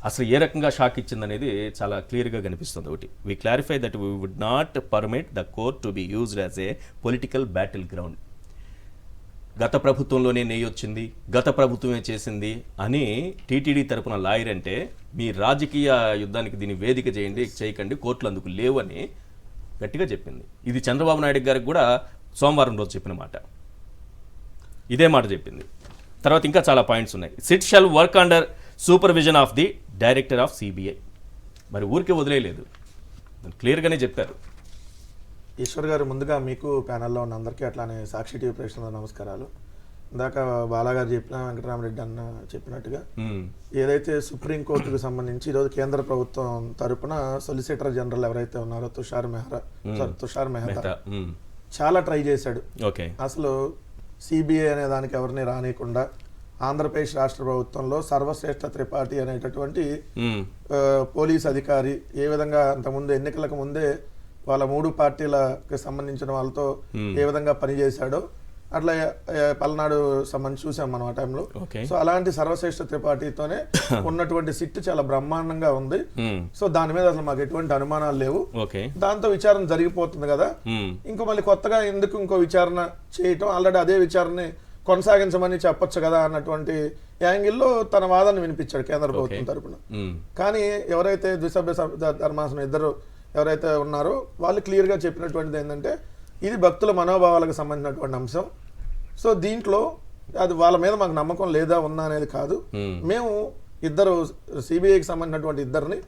అసలు ఏ రకంగా షాక్ ఇచ్చిందనేది చాలా క్లియర్గా కనిపిస్తుంది. ఒకటి, we clarify that we would not permit the court to be used as a political battle ground. గత ప్రభుత్వంలోనే నెయ్యొచ్చింది, గత ప్రభుత్వమే చేసింది అని టీటీడీ తరపున లాయర్ అంటే మీ రాజకీయ యుద్ధానికి దీన్ని వేదిక చేయకండి, కోర్టులు అందుకు లేవని గట్టిగా చెప్పింది. ఇది చంద్రబాబు నాయుడు గారికి కూడా సోమవారం రోజు చెప్పిన మాట, ఇదే మాట చెప్పింది. తర్వాత ఇంకా చాలా పాయింట్స్ ఉన్నాయి. SIT shall work under supervision of the director of CBI. మరి ఊరికే వదిలేయలేదు, క్లియర్గానే చెప్పారు. ఈశ్వర్ గారు, ముందుగా మీకు ప్యానెల్లో ఉన్న అందరికీ అట్లానే సాక్షి టీవీ ప్రేక్షకుల నమస్కారాలు. ఇందాక బాలాగారు చెప్పిన, వెంకటరామరెడ్డి అన్న చెప్పినట్టుగా ఏదైతే సుప్రీంకోర్టుకు సంబంధించి ఈరోజు కేంద్ర ప్రభుత్వం తరపున సొలిసిటర్ జనరల్ ఎవరైతే ఉన్నారో తుషార్ మెహతా చాలా ట్రై చేశాడు. అసలు సిబిఐ అనే దానికి ఎవరిని రానియకుండా ఆంధ్రప్రదేశ్ రాష్ట్ర ప్రభుత్వంలో సర్వశ్రేష్ఠ త్రిపాఠి అనేటటువంటి పోలీస్ అధికారి ఏ విధంగా అంతకుముందు ఎన్నికలకు ముందే వాళ్ళ 3 పార్టీలకు సంబంధించిన వాళ్ళతో ఏ విధంగా పనిచేశాడో అట్లా పల్నాడు సంబంధించి చూసాం మనం ఆ టైంలో. సో అలాంటి సర్వశ్రేష్ఠ త్రిపాఠితోనే ఉన్నటువంటి సిట్ చాలా బ్రహ్మాండంగా ఉంది. సో దాని మీద అసలు మాకు ఎటువంటి అనుమానాలు లేవు. దాంతో విచారణ జరిగిపోతుంది కదా, ఇంకో మళ్ళీ కొత్తగా ఎందుకు ఇంకో విచారణ చేయటం, ఆల్రెడీ అదే విచారణని కొనసాగించమని చెప్పొచ్చు కదా అన్నటువంటి యాంగిల్లో తన వాదన వినిపించాడు కేంద్ర ప్రభుత్వం తరపున. కానీ ఎవరైతే ద్విసభ్య ధర్మాసనం ఇద్దరు ఎవరైతే ఉన్నారో వాళ్ళు క్లియర్గా చెప్పినటువంటిది ఏంటంటే ఇది భక్తుల మనోభావాలకు సంబంధించినటువంటి అంశం. సో దీంట్లో అది వాళ్ళ మీద మాకు నమ్మకం లేదా ఉందా అనేది కాదు. మేము ఇద్దరు సిబిఐకి సంబంధించినటువంటి ఇద్దరిని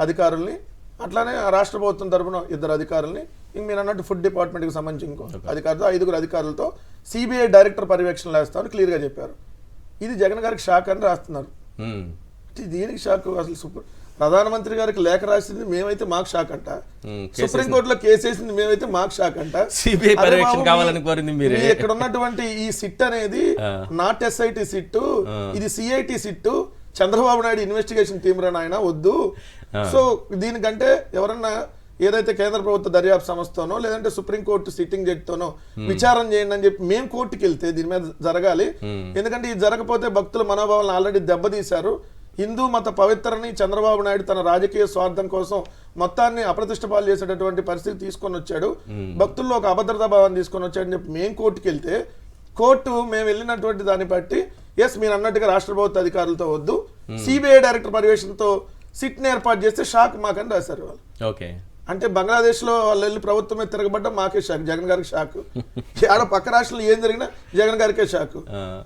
అధికారుల్ని, అట్లానే రాష్ట్ర ప్రభుత్వం తరపున 2 అధికారుల్ని, ఇంక మీరు అన్నట్టు ఫుడ్ డిపార్ట్మెంట్కి సంబంధించి ఇంకో అధికారితో 5 అధికారులతో సిబిఐ డైరెక్టర్ పర్యవేక్షణలో వేస్తామని క్లియర్గా చెప్పారు. ఇది జగన్ గారికి షాక్ అని రాస్తున్నారు. దీనికి షాక్ అసలు ప్రధానమంత్రి గారికి లేఖ రాసింది మేమైతే మాకు షాక్ అంట, సుప్రీంకోర్టులో కేసు వేసింది మేమైతే మాకు షాక్ అంట. ఇక్కడ ఉన్నటువంటి ఈ సిట్ అనేది నాట్ ఎస్ఐటి సిట్, ఇది CIT SIT, Chandrababu Naidu investigation team రా నాయన వద్దు. సో దీనికంటే ఎవరన్నా ఏదైతే కేంద్ర ప్రభుత్వ దర్యాప్తు సంస్థతోనో లేదంటే సుప్రీంకోర్టు సిట్టింగ్ జడ్జితోనో విచారణ చేయండి అని చెప్పి మేము కోర్టుకి వెళ్తే దీని మీద జరగాలి. ఎందుకంటే ఇది జరగకపోతే భక్తుల మనోభావాలను ఆల్రెడీ దెబ్బతీశారు. హిందూ మత పవిత్రని చంద్రబాబు నాయుడు తన రాజకీయ స్వార్థం కోసం మొత్తాన్ని అప్రతిష్ట పాలు చేసేటటువంటి పరిస్థితి తీసుకొని వచ్చాడు, భక్తుల్లో ఒక అభద్రతా భావాన్ని తీసుకొని వచ్చాడని చెప్పి మేము కోర్టుకి వెళ్తే కోర్టు మేము వెళ్ళినటువంటి దాన్ని బట్టి ఎస్ మీరు అన్నట్టుగా రాష్ట్ర ప్రభుత్వ అధికారులతో వద్దు, సిబిఐ డైరెక్టర్ పర్యవేక్షణతో సిట్ని ఏర్పాటు చేస్తే షాక్ మాకని రాశారు వాళ్ళు. అంటే బంగ్లాదేశ్లో వాళ్ళు వెళ్ళి ప్రభుత్వం మీద తిరగబడ్డా మాకే షాక్, జగన్ గారికి షాక్. ఆడ పక్క రాష్ట్రంలో ఏం జరిగినా జగన్ గారికే షాక్.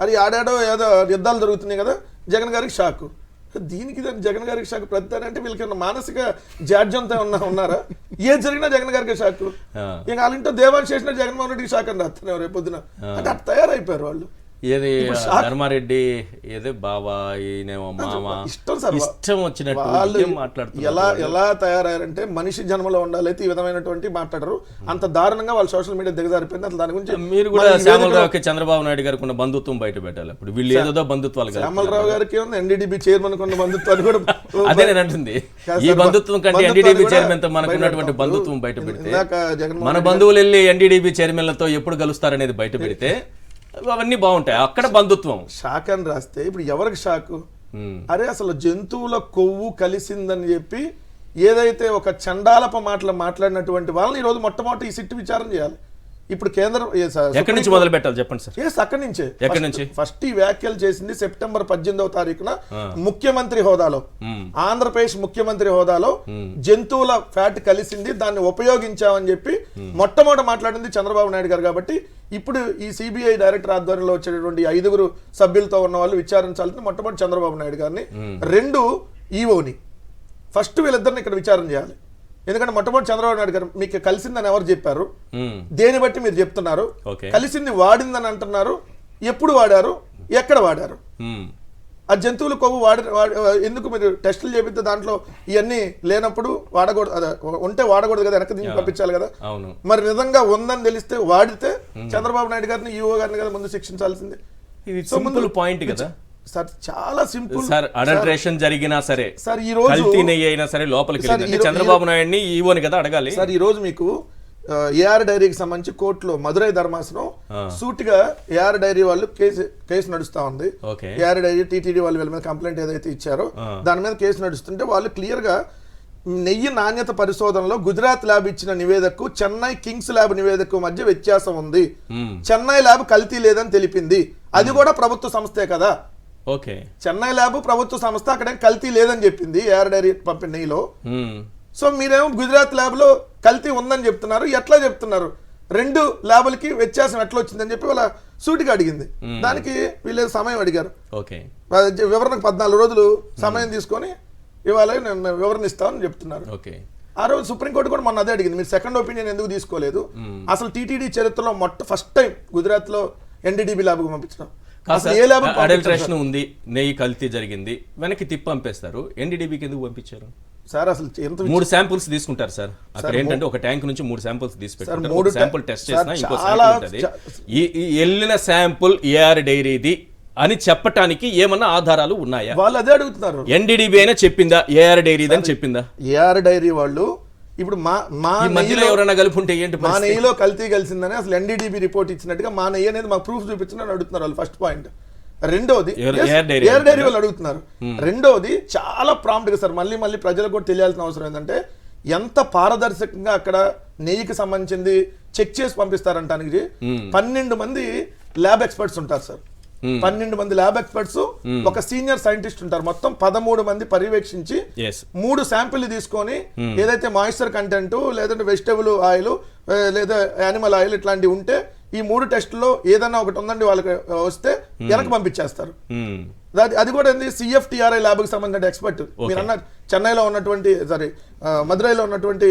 అది ఆడాడో ఏదో యుద్ధాలు జరుగుతున్నాయి కదా, జగన్ గారికి షాక్. దీనికి జగన్ గారికి షాక్ ప్రతిదాని అంటే వీళ్ళకి మానసిక జాడ్యంతో ఉన్నారా? ఏది జరిగినా జగన్ గారికి షాక్. ఇంకా వాళ్ళంటో దేవాన్ని చేసినా జగన్మోహన్ రెడ్డికి షాక్ అని రాస్తున్నారు రేపు పొద్దున. అంటే అట్లా తయారైపోయారు వాళ్ళు. ఏది ధర్మారెడ్డి ఏదే బాబా ఈయనేమో మామ ఇష్టం సార్, ఇష్టం వచ్చినట్టు వాళ్ళు మాట్లాడుతున్నారు. ఎలా తయారయ్యారంటే మనిషి జన్మలో ఉండాలైతే ఈ విధమైనటువంటి మాట్లాడరు. అంత దారుణంగా వాళ్ళు సోషల్ మీడియా దిగజారిపోయింది. అసలు దాని గురించి మీరు కూడా శ్యామలరావుకి చంద్రబాబు నాయుడు గారికి ఉన్న బంధుత్వం బయట పెట్టాలి. ఇప్పుడు వీళ్ళు ఏదో బంధుత్వాలు శ్యామలరావు గారికి ఉంది, ఎన్డీడీబీ చైర్మన్ కొన్న బంధుత్వాలు కూడా అదే నేను అంటుంది. ఈ బంధుత్వం కంటే ఎన్డీడీబీ చైర్మన్ తో మనకు ఉన్నటువంటి బంధుత్వం బయట పెడితే, మన బంధువులు వెళ్ళి ఎన్డీడీబీ చైర్మన్లతో ఎప్పుడు కలుస్తారనేది బయట పెడితే అవన్నీ బాగుంటాయి. అక్కడ బంధుత్వం షాక్ అని రాస్తే ఇప్పుడు ఎవరికి షాకు? అరే అసలు జంతువుల కొవ్వు కలిసిందని చెప్పి ఏదైతే ఒక చండాలప మాట్లాడినటువంటి వాళ్ళని ఈరోజు మొట్టమొదటి ఈ సిట్ విచారణ చేయాలి. ఇప్పుడు కేంద్రం ఎక్కడి నుంచి మొదలు పెట్టాలి చెప్పండి సార్? అక్కడి నుంచే. ఎక్కడి నుంచి ఫస్ట్ ఈ వ్యాఖ్యలు చేసింది సెప్టెంబర్ 18వ తారీఖున ముఖ్యమంత్రి హోదాలో, ఆంధ్రప్రదేశ్ ముఖ్యమంత్రి హోదాలో జంతువుల ఫ్యాట్ కలిసింది, దాన్ని ఉపయోగించామని చెప్పి మొట్టమొదట మాట్లాడింది చంద్రబాబు నాయుడు గారు. కాబట్టి ఇప్పుడు ఈ సిబిఐ డైరెక్టర్ ఆధ్వర్యంలో వచ్చేటటువంటి 5 సభ్యులతో ఉన్న వాళ్ళు విచారించాల్సింది మొట్టమొదటి చంద్రబాబు నాయుడు గారిని, 2 ఈవోని. ఫస్ట్ వీళ్ళిద్దరిని ఇక్కడ విచారణ చేయాలి. ఎందుకంటే మొట్టమొదటి చంద్రబాబు నాయుడు గారు మీకు కలిసిందని ఎవరు చెప్పారు, దేని బట్టి మీరు చెప్తున్నారు, కలిసింది వాడిందని అంటున్నారు, ఎప్పుడు వాడారు, ఎక్కడ వాడారు, ఆ జంతువుల కొవ్వు ఎందుకు మీరు టెస్టులు చేపిస్తే దాంట్లో ఇవన్నీ లేనప్పుడు వాడకూడదు, ఉంటే వాడకూడదు కదా, వెనక్కి దీన్ని పంపించాలి కదా. మరి నిజంగా ఉందని తెలిస్తే వాడితే చంద్రబాబు నాయుడు గారిని ఈవో గారిని కదా ముందు శిక్షించాల్సింది. సింపుల్ పాయింట్ కదా సార్, చాలా సింపుల్ సార్. అడల్ట్రేషన్ జరిగినా సరే సార్, ఈ రోజు కల్తీ నెయ్యి అయినా సరే లోపలికి చంద్రబాబు నాయుడిని ఈవోని కదా అడగాలి సార్. ఈ రోజు మీకు ఏఆర్ డైరీకి సంబంధించి కోర్టులో మదురై ధర్మాసనం సూటిగా ఏఆర్ డైరీ వాళ్ళు కేసు నడుస్తా ఉంది. ఏఆర్ డైరీ టీటీడీ వాళ్ళు వీళ్ళ మీద కంప్లైంట్ ఏదైతే ఇచ్చారో దాని మీద కేసు నడుస్తుంటే వాళ్ళు క్లియర్ గా నెయ్యి నాణ్యత పరిశోధనలో గుజరాత్ ల్యాబ్ ఇచ్చిన నివేదికకు చెన్నై కింగ్స్ ల్యాబ్ నివేదికకు మధ్య వ్యత్యాసం ఉంది, చెన్నై ల్యాబ్ కల్తీ లేదని తెలిపింది. అది కూడా ప్రభుత్వ సంస్థే కదా. చెన్నై ల్యాబ్ ప్రభుత్వ సంస్థ, అక్కడ కల్తీ లేదని చెప్పింది ఏఆర్ డైరీ పంపిణీ నెయ్యిలో. సో మీరేమో గుజరాత్ ల్యాబ్ లో కల్తీ ఉందని చెప్తున్నారు. ఎట్లా చెప్తున్నారు? 2 ల్యాబులకి వ్యత్యాసం ఎట్లా వచ్చిందని చెప్పి వాళ్ళ సూటిగా అడిగింది. దానికి వీళ్ళు సమయం అడిగారు. వివరణకు 14 రోజులు సమయం తీసుకొని ఇవాళ నేను వివరణ ఇస్తామని చెప్తున్నారు. ఆ రోజు సుప్రీంకోర్టు కూడా మొన్న అదే అడిగింది, మీరు సెకండ్ ఒపీనియన్ ఎందుకు తీసుకోలేదు? అసలు టీటీడీ చరిత్రలో ఫస్ట్ టైం గుజరాత్ లో ఎన్డీడీబీ ల్యాబ్కు పంపించడం. అడల్ట్రేషన్ ఉంది, నెయ్యి కల్తీ జరిగింది, వెనక్కి తిప్పి పంపేస్తారు. ఎన్డీడీబీకి ఎందుకు పంపించారు సార్? అసలు 3 శాంపుల్స్ తీసుకుంటారు సార్. అక్కడ ఏంటంటే ఒక ట్యాంక్ నుంచి 3 శాంపుల్స్ తీసి పెట్టారు. 3 శాంపుల్ టెస్ట్ చేసినా ఇంకో శాంపుల్ ఉంటుంది. ఈ వెళ్ళిన శాంపుల్ ఏఆర్ డైరీది అని చెప్పటానికి ఏమన్నా ఆధారాలు ఉన్నాయా? వాళ్ళు అదే అడుగుతున్నారు. ఎన్డీడీబీ అయినా చెప్పిందా ఏఆర్ డైరీది అని చెప్పిందా? ఏఆర్ డైరీ వాళ్ళు ఇప్పుడు మా మధ్యలో ఎవరైనా కలిపి ఉంటే ఏంటి? మా నెయ్యిలో కల్తీ కలిసిందని అసలు ఎన్డీడీబీ రిపోర్ట్ ఇచ్చినట్టుగా మా నెయ్యి అనేది మాకు ప్రూఫ్ చూపించని అడుగుతున్నారు వాళ్ళు. First point. రెండోది ఏఆర్ డైరీ వాళ్ళు అడుగుతున్నారు. రెండోది చాలా ప్రాంప్ట్ గా సార్, మళ్ళీ ప్రజలకు కూడా తెలియాల్సిన అవసరం ఏంటంటే ఎంత పారదర్శకంగా అక్కడ నెయ్యికి సంబంధించింది చెక్ చేసి పంపిస్తారంటానికి 12 మంది ల్యాబ్ ఎక్స్పర్ట్స్ ఉంటారు సార్. 12 మంది ల్యాబ్ ఎక్స్పర్ట్స్, ఒక సీనియర్ సైంటిస్ట్ ఉంటారు. మొత్తం 13 మంది పర్యవేక్షించి 3 శాంపిల్ తీసుకొని ఏదైతే మాయిశ్చర్ కంటెంట్ లేదంటే వెజిటబుల్ ఆయిల్ లేదా యానిమల్ ఆయిల్ ఇట్లాంటివి ఉంటే ఈ 3 టెస్టుల్లో ఏదన్నా ఒకటి ఉందండి వాళ్ళకి వస్తే వెనక్కి పంపించేస్తారు. అది కూడా ఏంది సిఎఫ్టిఆర్ఐ ల్యాబ్కి సంబంధించిన ఎక్స్పర్ట్. మీరు అన్న చెన్నైలో ఉన్నటువంటి మదురైలో ఉన్నటువంటి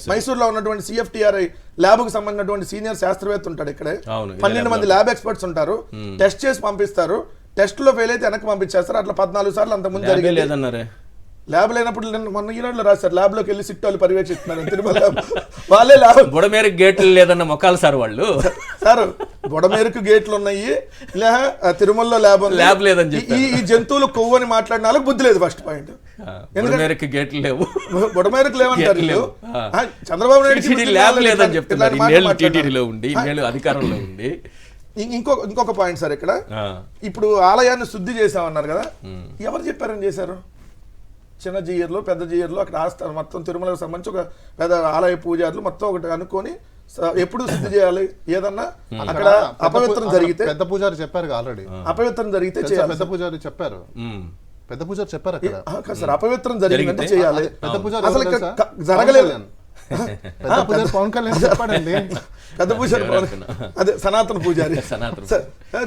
మైసూర్లో ఉన్నటువంటి సిఎఫ్టిఆర్ఐ ల్యాబ్కి సంబంధించినటువంటి సీనియర్ శాస్త్రవేత్త ఉంటాడు. ఇక్కడే 12 మంది ల్యాబ్ ఎక్స్పర్ట్స్ ఉంటారు. టెస్ట్ చేసి పంపిస్తారు. టెస్ట్ లో ఫెయిల్ అయితే వెనక్కి పంపించేస్తారు. అట్లా 14 సార్లు అంత ముందు జరిగింది. ల్యాబ్ లేనప్పుడు మొన్న ఈనాడులో రాశారు, ల్యాబ్ లోకి వెళ్ళి సిట్ వాళ్ళు పర్యవేక్షిస్తున్నారు తిరుమల ల్యాబ్ వాళ్ళే. ల్యాబ్ బుడమేరకు గేట్లు లేదన్న మొక్కలు సార్ వాళ్ళు. సార్ బుడమేరకు గేట్లు ఉన్నాయి, తిరుమలలో ల్యాబ్ లేదని చెప్పి ఈ జంతువులు కొవ్వు అని మాట్లాడిన వాళ్ళకి బుద్ధి లేదు. First point. బుడమేరకు గేట్లు లేవు, బుడమేరకు లేవంటారు. చంద్రబాబు నాయుడు ల్యాబ్ లేదని చెప్తున్నారు. టీటీడీలో ఉండి అధికారంలో ఉండి. ఇంకొక పాయింట్ సార్, ఇక్కడ ఇప్పుడు ఆలయాన్ని శుద్ధి చేసామన్నారు కదా, ఎవరు చెప్పారని చేశారు? చిన్న జీయర్లో పెద్ద జీయర్లో అక్కడ ఆస్తారు మొత్తం తిరుమలకు సంబంధించి ఒక పెద్ద ఆలయ పూజారులు మొత్తం ఒకటి అనుకొని ఎప్పుడు శుద్ధి చేయాలి. ఏదన్నా అక్కడ అపవిత్రం జరిగితే పెద్ద పూజారి చెప్పారు ఆల్రెడీ. అపవిత్రం జరిగితే పెద్ద పూజారి చెప్పారు. పెద్ద పూజారి చెప్పారు అక్కడ. కాదు సార్, అపవిత్రం జరిగిందంటే చేయాలి. పెద్ద పూజారి అసలు ఎవరు తెలుసా? జరగలేదు. పెద్ద పూజారి పవన్ కళ్యాణ్ చెప్పాడండి. పెద్ద పూజారి అదే సనాతన పూజారి. సార్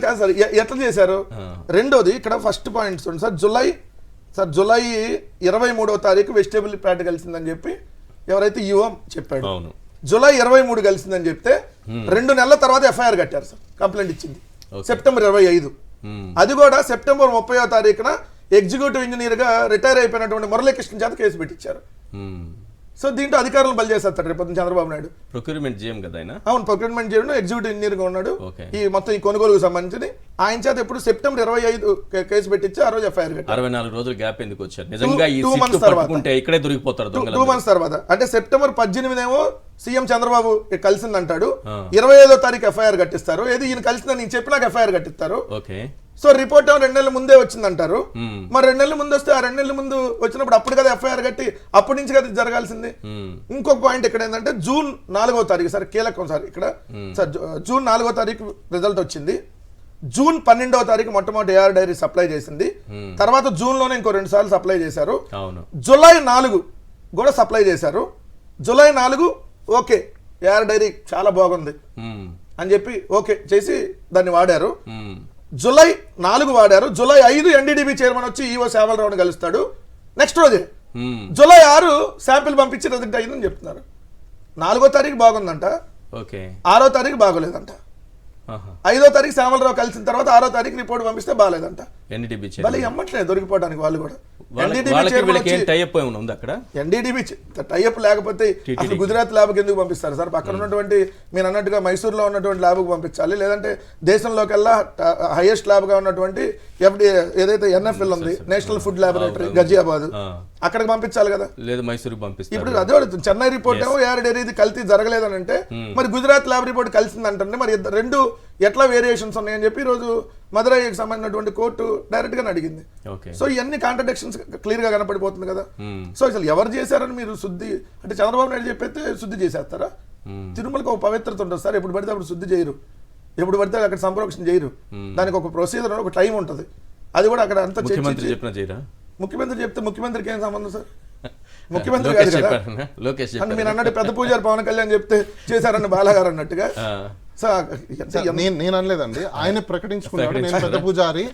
కాదు సార్, ఎట్లా చేశారు? రెండోది ఇక్కడ ఫస్ట్ పాయింట్ చూడండి సార్, జూలై 23వ తారీఖు వెజిటేబుల్ ప్యాట్ కలిసిందని చెప్పి ఎవరైతే యువం చెప్పాడు, జూలై 23 కలిసిందని చెప్తే 2 నెలల తర్వాత ఎఫ్ఐఆర్ కట్టారు సార్, కంప్లైంట్ ఇచ్చింది సెప్టెంబర్ 25. అది కూడా సెప్టెంబర్ 30వ తారీఖున ఎగ్జిక్యూటివ్ ఇంజనీర్ గా రిటైర్ అయిపోయినటువంటి మురళీకృష్ణ చేత కేసు పెట్టించారు. సో దీంట్లో అధికారులు బలి చేస్తారు రేపు చంద్రబాబు నాయుడు. ప్రొక్యూర్మెంట్ జీఎం కదా ఆయన. అవును, ప్రొక్యూర్మెంట్ జీఎం, ఎగ్జిక్యూటివ్ ఇంజనీర్ గా ఉన్నాడు. ఈ మొత్తం ఈ కొనుగోలుకు సంబంధించి ఆయన చేత ఎప్పుడు సెప్టెంబర్ 25 కేసు పెట్టించి ఆ రోజు ఎఫ్ఐఆర్ కట్టారు. 64 రోజులు గ్యాప్ ఎందుకు వచ్చారు? నిజంగా ఈ 2 months తర్వాత ఇక్కడే దొరికిపోతారు. 2 months తర్వాత అంటే సెప్టెంబర్ 18 ఏమో సీఎం చంద్రబాబు కలిసిందంటాడు, 25వ తారీఖు ఎఫ్ఐఆర్ కట్టిస్తారు. ఏది ఈయన కలిసిందని నేను చెప్పినాక ఎఫ్ఐఆర్ కట్టిస్తారు. సో రిపోర్ట్ ఏమో 2 నెలల ముందే వచ్చిందంటారు. మరి 2 నెలల ముందు వస్తే ఆ 2 నెలల ముందు వచ్చినప్పుడు అప్పుడు కదా ఎఫ్ఐఆర్ కట్టి అప్పటి నుంచి కదా జరగాల్సింది. ఇంకొక పాయింట్ ఇక్కడ ఏంటంటే జూన్ 4వ తారీఖు సార్ కీలకం సార్ ఇక్కడ సార్, జూన్ 4వ తారీఖు రిజల్ట్ వచ్చింది. జూన్ 12వ తారీఖు మొట్టమొదటి ఏఆర్ డైరీ సప్లై చేసింది. తర్వాత జూన్ లోనే ఇంకో 2 సార్లు సప్లై చేశారు. జూలై 4 కూడా సప్లై చేశారు. జూలై 4 ఓకే ఏఆర్ డైరీ చాలా బాగుంది అని చెప్పి ఓకే చేసి దాన్ని వాడారు. జూలై 4 వాడారు. జూలై 5 ఎన్డీడీబీ చైర్మన్ వచ్చి ఈవో శ్యామలరావుని కలుస్తాడు. నెక్స్ట్ రోజే జూలై 6 శాంపిల్ పంపించి రిజల్ట్ అయిందని చెప్తున్నారు. 4వ తారీఖు బాగుందంట, 6వ తారీఖు బాగోలేదంట, 5వ తారీఖు శ్యామలరావు కలిసిన తర్వాత 6వ తారీఖు రిపోర్ట్ పంపిస్తే బాగాలేదంట. వాళ్ళు ఎమ్మట్లేదు దొరికిపోవడానికి వాళ్ళు కూడా. ఎన్డీడీబీ టైఅప్ లేకపోతే అసలు గుజరాత్ ల్యాబ్కి ఎందుకు పంపిస్తారు సార్? పక్కన ఉన్నటువంటి మీరు అన్నట్టుగా మైసూర్లో ఉన్నటువంటి ల్యాబ్కి పంపించాలి, లేదంటే దేశంలోకెల్లా హైయెస్ట్ ల్యాబ్గా ఉన్నటువంటి ఏదైతే ఎన్ఎఫ్ఎల్ ఉంది, నేషనల్ ఫుడ్ ల్యాబొరేటరీ గజియాబాద్, అక్కడికి పంపించాలి కదా. లేదు మైసూరు పంపిస్తారు. ఇప్పుడు అదే అడుగుతుంది, చెన్నై రిపోర్ట్ ఏమో ఏఆర్ డైరీ కల్తీ జరగలేదని అంటే మరి గుజరాత్ ల్యాబ్ రిపోర్ట్ కలిసిందంటే మరి 2 ఎట్లా వేరియేషన్స్ ఉన్నాయని చెప్పి ఈరోజు మదురైకి సంబంధించినటువంటి కోర్టు డైరెక్ట్ గా అడిగింది. సో ఇవన్నీ కాంట్రడిక్షన్స్ క్లియర్ గా కనపడిపోతుంది కదా. సో అసలు ఎవరు చేశారని మీరు శుద్ధి అంటే చంద్రబాబు నాయుడు చెప్పైతే శుద్ధి చేసేస్తారా? తిరుమలకి ఒక పవిత్రత ఉంటుంది సార్, ఎప్పుడు పడితే అప్పుడు శుద్ధి చేయరు, ఎప్పుడు పడితే అక్కడ సంప్రోక్షణ చేయరు. దానికి ఒక ప్రొసీజర్ ఒక టైం ఉంటుంది. అది కూడా అక్కడ అంతా ముఖ్యమంత్రి చెప్తే ముఖ్యమంత్రికి ఏం సంబంధం సార్? ముఖ్యమంత్రి కాదు కదా. మీరు అన్నట్టు పెద్ద పూజారి పవన్ కళ్యాణ్ చెప్తే చేశారని బాలాగారు అన్నట్టుగా నేను అనలేదండి, ఆయన ప్రకటించుకున్నాడు నేను పెద్ద పూజారి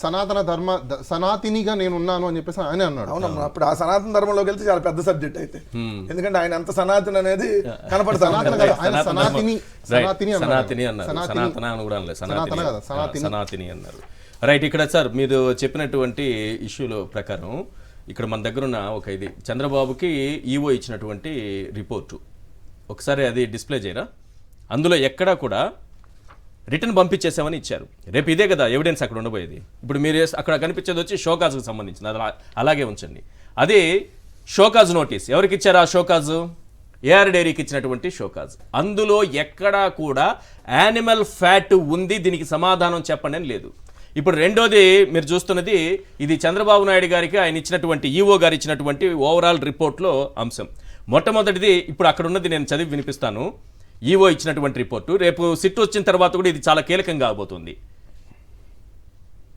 సనాతన ధర్మ సనాతినిగా నేను ఉన్నాను అని చెప్పేసి ఆయన అన్నాడు. అవునమ్మా, అప్పుడు ఆ సనాతన ధర్మంలోకి వెళ్తే చాలా పెద్ద సబ్జెక్ట్ అయితే, ఎందుకంటే ఆయన అంత సనాతన అనేది కనపడుతుంది. రైట్. ఇక్కడ సార్ మీరు చెప్పినటువంటి ఇష్యూలో ప్రకారం ఇక్కడ మన దగ్గర ఉన్న ఒక ఇది చంద్రబాబుకి ఈవో ఇచ్చినటువంటి రిపోర్టు ఒకసారి అది డిస్ప్లే చేయరా? అందులో ఎక్కడా కూడా రిటర్న్ పంపించేసామని ఇచ్చారు. రేపు ఇదే కదా ఎవిడెన్స్ అక్కడ ఉండబోయేది. ఇప్పుడు మీరు అక్కడ కనిపించేది వచ్చి షోకాజ్కి సంబంధించింది, అది అలాగే ఉంచండి. అది షోకాజ్ నోటీస్ ఎవరికి ఇచ్చారు? ఆ షోకాజు ఏఆర్ డైరీకి ఇచ్చినటువంటి షోకాజ్. అందులో ఎక్కడా కూడా యానిమల్ ఫ్యాట్ ఉంది, దీనికి సమాధానం చెప్పండి అని లేదు. ఇప్పుడు రెండోది మీరు చూస్తున్నది ఇది చంద్రబాబు నాయుడు గారికి ఆయన ఇచ్చినటువంటి ఈఓ గారు ఇచ్చినటువంటి ఓవరాల్ రిపోర్ట్లో అంశం. మొట్టమొదటిది ఇప్పుడు అక్కడ ఉన్నది నేను చదివి వినిపిస్తాను. ఈఓ ఇచ్చినటువంటి రిపోర్టు రేపు సిట్ వచ్చిన తర్వాత కూడా ఇది చాలా కీలకంగా కాబోతుంది.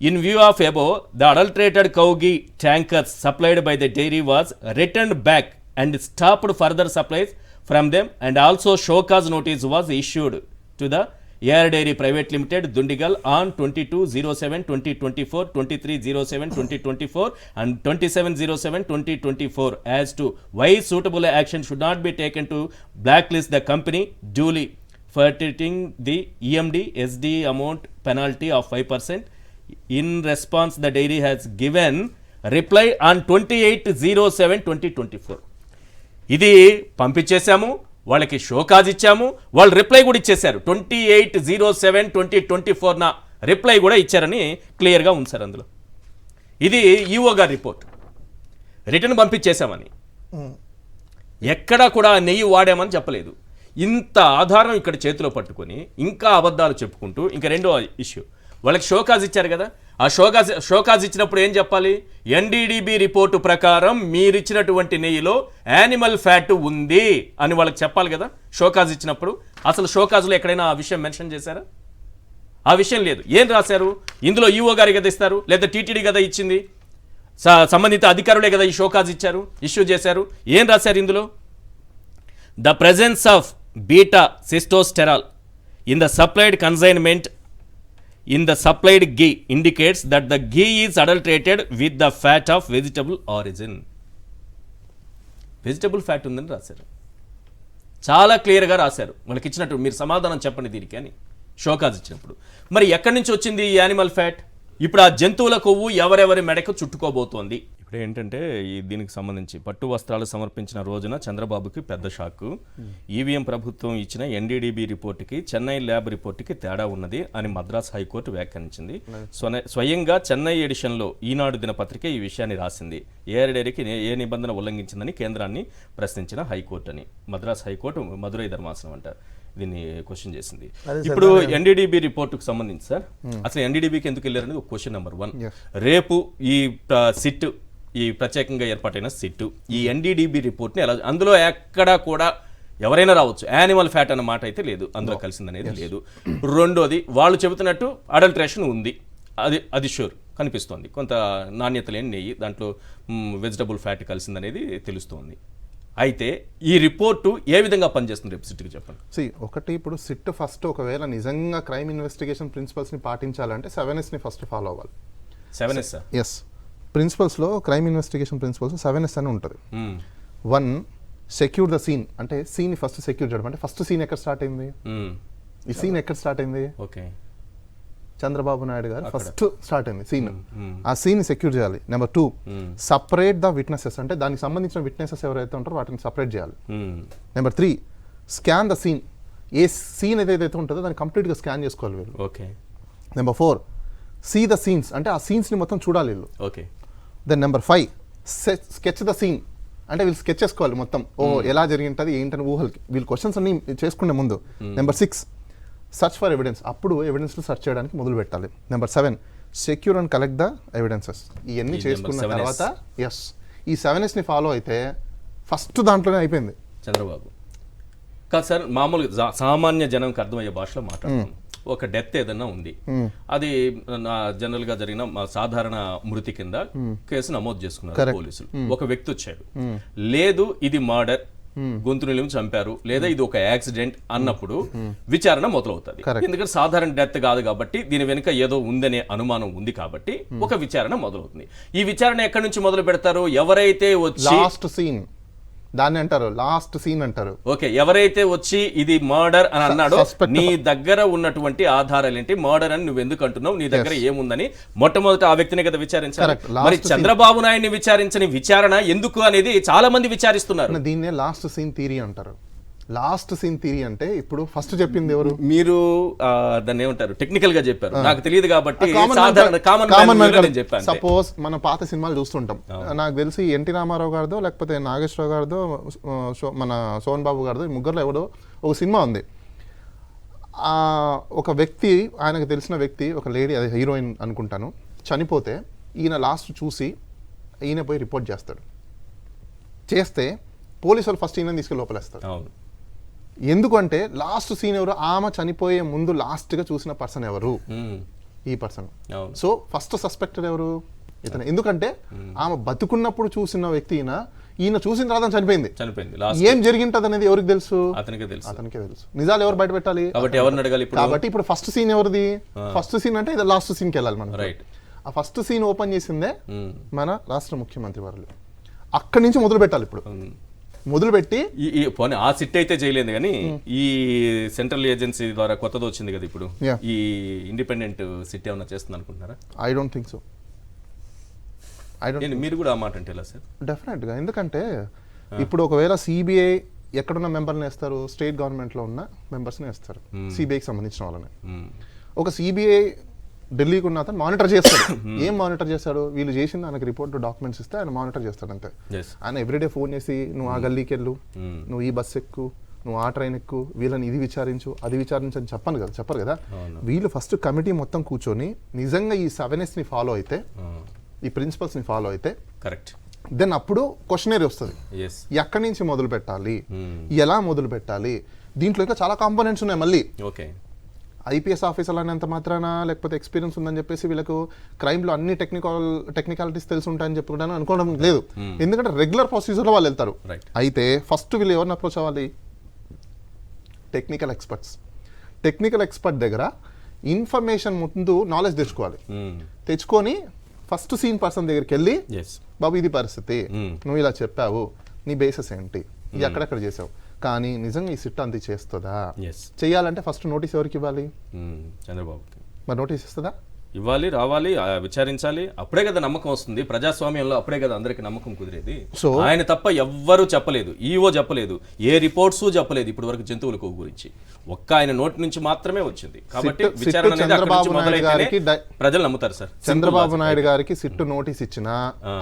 In view of above the adulterated cow ghee tankers supplied by the dairy was returned back and stopped further supplies from them, and also show cause notice was issued to the AR Dairy Private Limited, Dundigal on 22/07/2024, 23/07/2024 and 27/07/2024 as to why suitable action should not be taken to blacklist the company, duly forfeiting the EMD SD amount penalty of 5%. In response, the dairy has given reply on 28/07/2024. ఇది పంపించేశాము, వాళ్ళకి షోకాజ్ ఇచ్చాము, వాళ్ళు రిప్లై కూడా ఇచ్చేశారు. 28/07/2024 నా రిప్లై కూడా ఇచ్చారని క్లియర్గా ఉంది సార్ అందులో. ఇది ఈఓ గారి రిపోర్ట్. రిటర్న్ పంపించేశామని ఎక్కడా కూడా నెయ్యి వాడామని చెప్పలేదు. ఇంత ఆధారం ఇక్కడ చేతిలో పట్టుకొని ఇంకా అబద్ధాలు చెప్పుకుంటూ ఇంకా రెండో ఇష్యూ వాళ్ళకి షోకాజ్ ఇచ్చారు కదా. ఆ షోకాజ్ ఇచ్చినప్పుడు ఏం చెప్పాలి? ఎన్డీడీబీ రిపోర్టు ప్రకారం మీరు ఇచ్చినటువంటి నెయ్యిలో యానిమల్ ఫ్యాట్ ఉంది అని వాళ్ళకి చెప్పాలి కదా షోకాజ్ ఇచ్చినప్పుడు. అసలు షోకాజ్లో ఎక్కడైనా ఆ విషయం మెన్షన్ చేశారా? ఆ విషయం లేదు. ఏం రాశారు ఇందులో? ఈఓ గారి కదా ఇస్తారు, లేదా టీటీడీ కదా ఇచ్చింది. సంబంధిత అధికారులే కదా ఈ షోకాజ్ ఇష్యూ చేశారు. ఏం రాశారు ఇందులో? The presence of beta సిస్టోస్టెరాల్ in the supplied consignment in the supplied ghee indicates that the ghee is adulterated with the fat of vegetable origin. Vegetable fat ఉందని రాశారు, చాలా క్లియర్గా రాశారు. వాళ్ళకి ఇచ్చినట్టు మీరు సమాధానం చెప్పండి దీనికి అని షోకాజ్ ఇచ్చినప్పుడు. మరి ఎక్కడి నుంచి వచ్చింది ఈ యానిమల్ ఫ్యాట్? ఇప్పుడు ఆ జంతువుల కొవ్వు ఎవరెవరి మెడకు చుట్టుకోబోతోంది. ఇప్పుడు ఏంటంటే దీనికి సంబంధించి పట్టు వస్త్రాలు సమర్పించిన రోజున చంద్రబాబుకి పెద్ద షాకు. ఈవీఎం ప్రభుత్వం ఇచ్చిన ఎన్డీడీబీ రిపోర్టుకి చెన్నై ల్యాబ్ రిపోర్టుకి తేడా ఉన్నది అని మద్రాస్ హైకోర్టు వ్యాఖ్యానించింది. స్వయంగా చెన్నై ఎడిషన్లో ఈనాడు దినపత్రిక ఈ విషయాన్ని రాసింది. ఏఆర్ డైరీకి ఏ నిబంధన ఉల్లంఘించిందని కేంద్రాన్ని ప్రశ్నించిన హైకోర్టు అని మద్రాస్ హైకోర్టు మదురై ధర్మాసనం అంటారు దీన్ని క్వశ్చన్ చేసింది. ఇప్పుడు ఎన్డీడీబీ రిపోర్టుకు సంబంధించి సార్ అసలు ఎన్డీడీబీకి ఎందుకు వెళ్ళారనేది ఒక క్వశ్చన్ నెంబర్ 1. రేపు ఈ సిట్, ఈ ప్రత్యేకంగా ఏర్పాటైన సిట్ ఈ ఎన్డీడీబీ రిపోర్ట్ని ఎలా, అందులో ఎక్కడా కూడా ఎవరైనా రావచ్చు, యానిమల్ ఫ్యాట్ అన్న మాట అయితే లేదు, అందులో కలిసిందనేది లేదు. రెండోది వాళ్ళు చెబుతున్నట్టు అడల్ట్రేషన్ ఉంది, అది షూర్ కనిపిస్తోంది. కొంత నాణ్యత లేని నెయ్యి, దాంట్లో వెజిటబుల్ ఫ్యాట్ కలిసిందనేది తెలుస్తోంది. అయితే ఈ రిపోర్టు ఏ విధంగా పనిచేస్తుంది రేపు సిట్కి చెప్పండి. ఒకటి, ఇప్పుడు సిట్ ఫస్ట్ ఒకవేళ నిజంగా క్రైమ్ ఇన్వెస్టిగేషన్ ప్రిన్సిపల్స్ని పాటించాలంటే 7Sని ఫస్ట్ ఫాలో అవ్వాలి. 7S? ఎస్, ప్రిన్సిపల్స్లో క్రైమ్ ఇన్వెస్టిగేషన్ ప్రిన్సిపల్స్ 7S అని ఉంటుంది. 1, సెక్యూర్ ద సీన్, అంటే సీన్ ఫస్ట్ సెక్యూర్ చేయడం. అంటే ఫస్ట్ సీన్ ఎక్కడ స్టార్ట్ అయింది? ఈ సీన్ ఎక్కడ స్టార్ట్ అయింది? ఓకే, చంద్రబాబు నాయుడు గారు ఫస్ట్ స్టార్ట్ అయింది సీన్. ఆ సీన్ సెక్యూర్ చేయాలి. నెంబర్ 2, సపరేట్ ద విట్నెసెస్, అంటే దానికి సంబంధించిన విట్నెసెస్ ఎవరైతే ఉంటారో వాటిని సపరేట్ చేయాలి. నెంబర్ 3, స్కాన్ ద సీన్, ఏ సీన్ ఏదైతే ఉంటుందో దాన్ని కంప్లీట్గా స్కాన్ చేసుకోవాలి వీళ్ళు. Okay. Number 4, see the scenes, అంటే ఆ సీన్స్ని మొత్తం చూడాలి వీళ్ళు. Okay. Then number 5, sketch the scene, అంటే వీళ్ళు స్కెచ్ చేసుకోవాలి మొత్తం, ఎలా జరిగింటుంది ఏంటని ఊహలకి వీళ్ళు క్వశ్చన్స్ అన్ని చేసుకునే ముందు. నెంబర్ 6, సర్చ్ ఫర్ ఎవిడెన్స్, అప్పుడు ఎవిడెన్స్ను సర్చ్ చేయడానికి మొదలు పెట్టాలి. Number 7, secure and collect the evidences. ఇవన్నీ చేసుకున్న తర్వాత ఈ 7Sని ఫాలో అయితే ఫస్ట్ దాంట్లోనే అయిపోయింది చంద్రబాబు. కాదు సార్, మామూలుగా సామాన్య జనంకి అర్థమయ్యే భాషలో మాట్లాడుతున్నాం. ఒక డెత్ ఏదైనా ఉంది, అది జనరల్గా జరిగిన సాధారణ మృతి కింద కేసు నమోదు చేసుకున్నారు పోలీసులు. ఒక వ్యక్తి వచ్చాడు, లేదు ఇది మర్డర్, గొంతుని చంపారు, లేదా ఇది ఒక యాక్సిడెంట్ అన్నప్పుడు విచారణ మొదలవుతుంది. ఎందుకంటే సాధారణ డెత్ కాదు కాబట్టి దీని వెనుక ఏదో ఉందనే అనుమానం ఉంది కాబట్టి ఒక విచారణ మొదలవుతుంది. ఈ విచారణ ఎక్కడి నుంచి మొదలు పెడతారు? ఎవరైతే వచ్చి లాస్ట్ సీన్, దాన్ని అంటారు లాస్ట్ సీన్ అంటారు. ఓకే, ఎవరైతే వచ్చి ఇది మర్డర్ అని అన్నాడో నీ దగ్గర ఉన్నటువంటి ఆధారాలు ఏంటి, మర్డర్ అని నువ్వు ఎందుకు అంటున్నావు, నీ దగ్గర ఏముందని మొట్టమొదట ఆ వ్యక్తిని కదా విచారించాలి. మరి చంద్రబాబు నాయుడిని విచారించని విచారణ ఎందుకు అనేది చాలా మంది విచారిస్తున్నారు. దీన్నే లాస్ట్ సీన్ థియరీ అంటారు. లాస్ట్ సీన్ థియరీ అంటే ఇప్పుడు ఫస్ట్ చెప్పింది ఎవరు? మీరు దాన్ని ఏమంటారు, టెక్నికల్ గా చెప్పారు, నాకు తెలియదు కాబట్టి సపోజ్ మనం పాత సినిమాలు చూస్తుంటాం, నాకు తెలిసి ఎన్టీ రామారావు గారిదో లేకపోతే నాగేశ్వరరావు గారిదో మన సోహన్ బాబు గారిదో ముగ్గురులో ఎవడో ఒక సినిమా ఉంది. ఒక వ్యక్తి, ఆయనకు తెలిసిన వ్యక్తి, ఒక లేడీ, అది హీరోయిన్ అనుకుంటాను, చనిపోతే ఈయన లాస్ట్ చూసి ఈయన పోయి రిపోర్ట్ చేస్తే పోలీసు వాళ్ళు ఫస్ట్ ఈయన తీసుకెళ్ళి లోపలేస్తారు. ఎందుకంటే లాస్ట్ సీన్ ఎవరు? ఆమె చనిపోయే ముందు లాస్ట్గా చూసిన పర్సన్ ఎవరు? ఈ పర్సన్. సో ఫస్ట్ సస్పెక్టెడ్ ఎవరు? ఇతను. ఎందుకంటే ఆమె బతుకున్నప్పుడు చూసిన వ్యక్తి ఈయన చూసిన తర్వాత చనిపోయింది. ఏం జరిగింటది అనేది ఎవరికి తెలుసు? అతనికే తెలుసు. నిజాలు ఎవరు బయట పెట్టాలి? కాబట్టి ఇప్పుడు ఫస్ట్ సీన్ ఎవరిది? ఫస్ట్ సీన్ అంటే ఇది లాస్ట్ సీన్కి వెళ్ళాలి మనం. ఆ ఫస్ట్ సీన్ ఓపెన్ చేసిందే మన రాష్ట్ర ముఖ్యమంత్రి వారు. అక్కడి నుంచి మొదలు పెట్టాలి. ఇప్పుడు మొదలుపెట్టి ఆ సిట్ అయితే చేయలేదు కానీ ఈ సెంట్రల్ ఏజెన్సీ ద్వారా కొత్తది వచ్చింది కదా ఇప్పుడు, ఈ ఇండిపెండెంట్ సిట్ ఏమన్నా చేస్తుంది అనుకుంటున్నారా? I don't think so. మీరు కూడా ఆ మాట అంటే ఎలా సార్? డెఫినెట్గా. ఎందుకంటే ఇప్పుడు ఒకవేళ సిబిఐ ఎక్కడున్న మెంబర్ని వేస్తారు? స్టేట్ గవర్నమెంట్లో ఉన్న మెంబర్స్ని వేస్తారు, సిబిఐకి సంబంధించిన వాళ్ళని. ఒక సిబిఐ ఢిల్లీకి ఉన్న అతను మానిటర్ చేస్తాడు. ఏం మానిటర్ చేస్తాడు? వీళ్ళు చేసింది ఆయనకు రిపోర్ట్ డాక్యుమెంట్స్ ఇస్తే ఆయన మానిటర్ చేస్తాడు అంతే. ఆయన ఎవ్రీడే ఫోన్ చేసి నువ్వు ఆ గల్లీకి వెళ్ళు, నువ్వు ఈ బస్సు ఎక్కు, నువ్వు ఆ ట్రైన్ ఎక్కు, వీళ్ళని ఇది విచారించు అది విచారించు అని చెప్పరు కదా. వీళ్ళు ఫస్ట్ కమిటీ మొత్తం కూర్చొని నిజంగా ఈ 7Sని ఫాలో అయితే, ఈ ప్రిన్సిపల్స్ని ఫాలో అయితే కరెక్ట్, దెన్ అప్పుడు క్వశ్చనరీ వస్తుంది. ఎక్కడి నుంచి మొదలు పెట్టాలి, ఎలా మొదలు పెట్టాలి. దీంట్లో ఇంకా చాలా కాంపోనెంట్స్ ఉన్నాయి మళ్ళీ. ఓకే, ఐపీఎస్ ఆఫీసర్ అనేంత మాత్రాన లేకపోతే ఎక్స్పీరియన్స్ ఉందని చెప్పేసి వీళ్ళకు క్రైమ్లో అన్ని టెక్నికాలిటీస్ తెలిసి ఉంటాయని చెప్పుకుంటాను అనుకోవడం లేదు. ఎందుకంటే రెగ్యులర్ ప్రొసీజర్లో వాళ్ళు వెళ్తారు. అయితే ఫస్ట్ వీళ్ళు ఎవరిని అప్రోచ్ అవ్వాలి? టెక్నికల్ ఎక్స్పర్ట్ దగ్గర ఇన్ఫర్మేషన్ ముందు నాలెడ్జ్ తెచ్చుకోవాలి. తెచ్చుకొని ఫస్ట్ సీన్ పర్సన్ దగ్గరికి వెళ్ళి, బాబు ఇది పరిస్థితి, నువ్వు ఇలా చెప్పావు, నీ బేసెస్ ఏంటి, ఇది ఎక్కడెక్కడ చేసావు, కానీ నిజంగా ఈ సిట్ అంత చేస్తుందా? చెయ్యాలంటే ఫస్ట్ నోటీస్ ఎవరికి ఇవ్వాలి? చంద్రబాబుకి. మరి నోటీస్ ఇస్తుందా? ఇవ్వాలి, రావాలి, విచారించాలి. అప్పుడే కదా నమ్మకం వస్తుంది ప్రజాస్వామ్యంలో. అప్పుడే కదా అందరికి నమ్మకం కుదిరేది. సో ఆయన తప్ప ఎవ్వరూ చెప్పలేదు, ఈవో చెప్పలేదు, ఏ రిపోర్ట్స్ చెప్పలేదు ఇప్పటి వరకు జంతువుల కొవ్వు గురించి. ఒక్క ఆయన నోటి నుంచి మాత్రమే వచ్చింది. కాబట్టి విచారణ అనేది అక్కడి నుంచి మొదలైతేనే ప్రజలు నమ్ముతారు సార్. చంద్రబాబు నాయుడు గారికి సిట్టు నోటీస్ ఇచ్చినా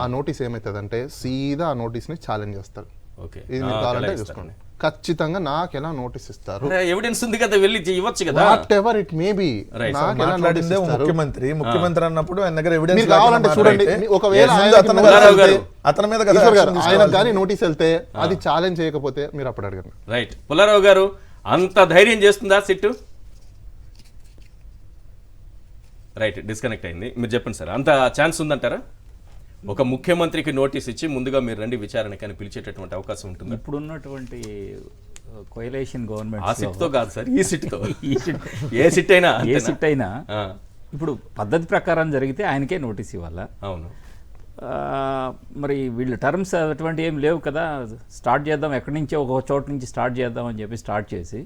ఆ నోటీస్ ఏమవుతుందంటే సీదా ఆ నోటీస్ ని ఛాలెంజ్ చేస్తారు. ఇది మీరు కావాలంటే చూసుకోండి, ఖచ్చితంగా నాకు ఎలా నోటీస్ ఇస్తారు, ఎవిడెన్స్ ఉంది కదా, వెళ్ళి ఇవ్వచ్చు కదా, what ever it may be. ముఖ్యమంత్రి అన్నప్పుడు ఆయన దగ్గర ఎవిడెన్స్ మీరు కావాలంటే చూడండి, ఒకవేళ అతని మీద ఆయన కానీ నోటీస్ వెళ్తే అది ఛాలెంజ్ చేయకపోతే మీరు అప్పుడు అడగండి. రైట్. పుల్లారావు గారు, అంత ధైర్యం చేస్తుందా సిట్టు? రైట్, డిస్కనెక్ట్ అయింది. మీరు చెప్పండి సార్, అంత ఛాన్స్ ఉందంటారా? ఒక ముఖ్యమంత్రికి నోటీస్ ఇచ్చి ముందుగా మీరు రండి విచారణకి అని పిలిచేటటువంటి అవకాశం ఉంటుంది ఇప్పుడున్నటువంటి కోయలేషన్ గవర్నమెంట్? ఆ సిట్తో కాదు సార్, ఈ సిట్తో. ఏ సిట్ అయినా ఇప్పుడు పద్ధతి ప్రకారం జరిగితే ఆయనకే నోటీస్ ఇవ్వాలా? అవును. మరి వీళ్ళు టర్మ్స్ అటువంటి ఏం లేవు కదా, స్టార్ట్ చేద్దాం ఎక్కడి నుంచో ఒక చోట నుంచి స్టార్ట్ చేద్దాం అని చెప్పి స్టార్ట్ చేసి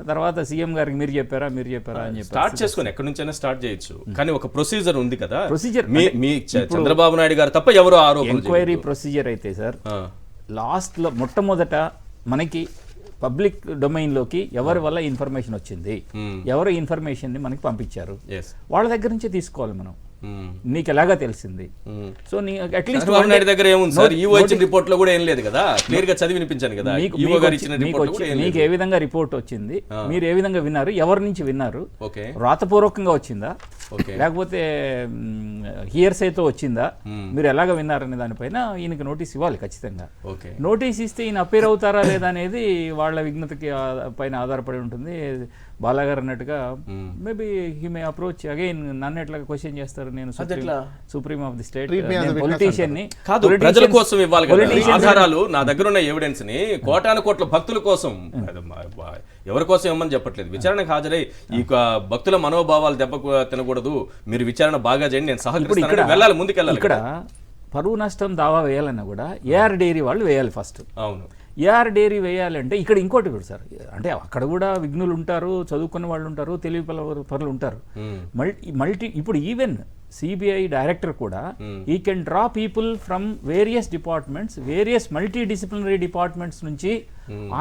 తర్వాత సీఎం గారికి మీరు చెప్పారా అని చెప్పి స్టార్ట్ చేసుకొని ఎక్కడి నుంచైనా స్టార్ట్ చేయొచ్చు, కానీ ఒక ప్రొసీజర్ ఉంది కదా. ప్రొసీజర్ మీ చంద్రబాబు నాయుడు గారు తప్ప ఎవరు ఆరోపణ ఎంక్వైరీ ప్రొసీజర్ అయితే సార్, లాస్ట్ లో మొట్టమొదట మనకి పబ్లిక్ డొమైన్లోకి ఎవరి వల్ల ఇన్ఫర్మేషన్ వచ్చింది, ఎవరు ఇన్ఫర్మేషన్ ని మనకి పంపించారు, వాళ్ళ దగ్గర నుంచే తీసుకోవాలి మనం. నీకు ఎలాగా తెలిసింది? సో అట్లీస్ట్ దగ్గర ఏముంది సార్, ఈవో ఇచ్చిన రిపోర్ట్ లో కూడా ఏం లేదు కదా, క్లియర్ గా చదివి వినిపించాను కదా. మీకు ఏ విధంగా రిపోర్ట్ వచ్చింది, మీరు ఏ విధంగా విన్నారు, ఎవరి నుంచి విన్నారు, రాతపూర్వకంగా వచ్చిందా లేకపోతే హియర్స్ అయితే వచ్చిందా, మీరు ఎలాగ విన్నారనే దానిపైన ఈయనకి నోటీస్ ఇవ్వాలి ఖచ్చితంగా. నోటీస్ ఇస్తే ఈయన అపేర్ అవుతారా లేదా అనేది వాళ్ళ విజ్ఞతకి పైన ఆధారపడి ఉంటుంది. బాలాగారు అన్నట్టుగా maybe he may approach again, నన్ను ఎట్లా క్వశ్చన్ చేస్తారు, నేను supreme of the state politician ని కాదు, ప్రజల కోసం ఇవ్వాలి కదా ఆధారాలు. నా దగ్గర ఉన్న ఎవిడెన్స్ ని కోటాను కోట్ల భక్తుల కోసం, ఎవరి కోసం ఇవ్వమని చెప్పట్లేదు. విచారణకు హాజరై ఈ భక్తుల మనోభావాలు దెబ్బ తినకూడదు, మీరు విచారణ బాగా చేయండి, నేను సహకరిస్తాను, వెళ్ళాలి, ముందుకెళ్ళాలి. ఇక్కడ పరువు నష్టం దావా వేయాలన్నా కూడా ఏఆర్ డైరీ వాళ్ళు వేయాలి ఫస్ట్. అవును, ఏఆర్ డైరీ వేయాలంటే ఇక్కడ ఇంకోటి కూడా సార్, అంటే అక్కడ కూడా విఘ్నులు ఉంటారు, చదువుకున్న వాళ్ళు ఉంటారు, తెలివి పరులు ఉంటారు. మల్టీ ఇప్పుడు ఈవెన్ సిబిఐ డైరెక్టర్ కూడా ఈ can draw people from various departments, various multi disciplinary departments నుంచి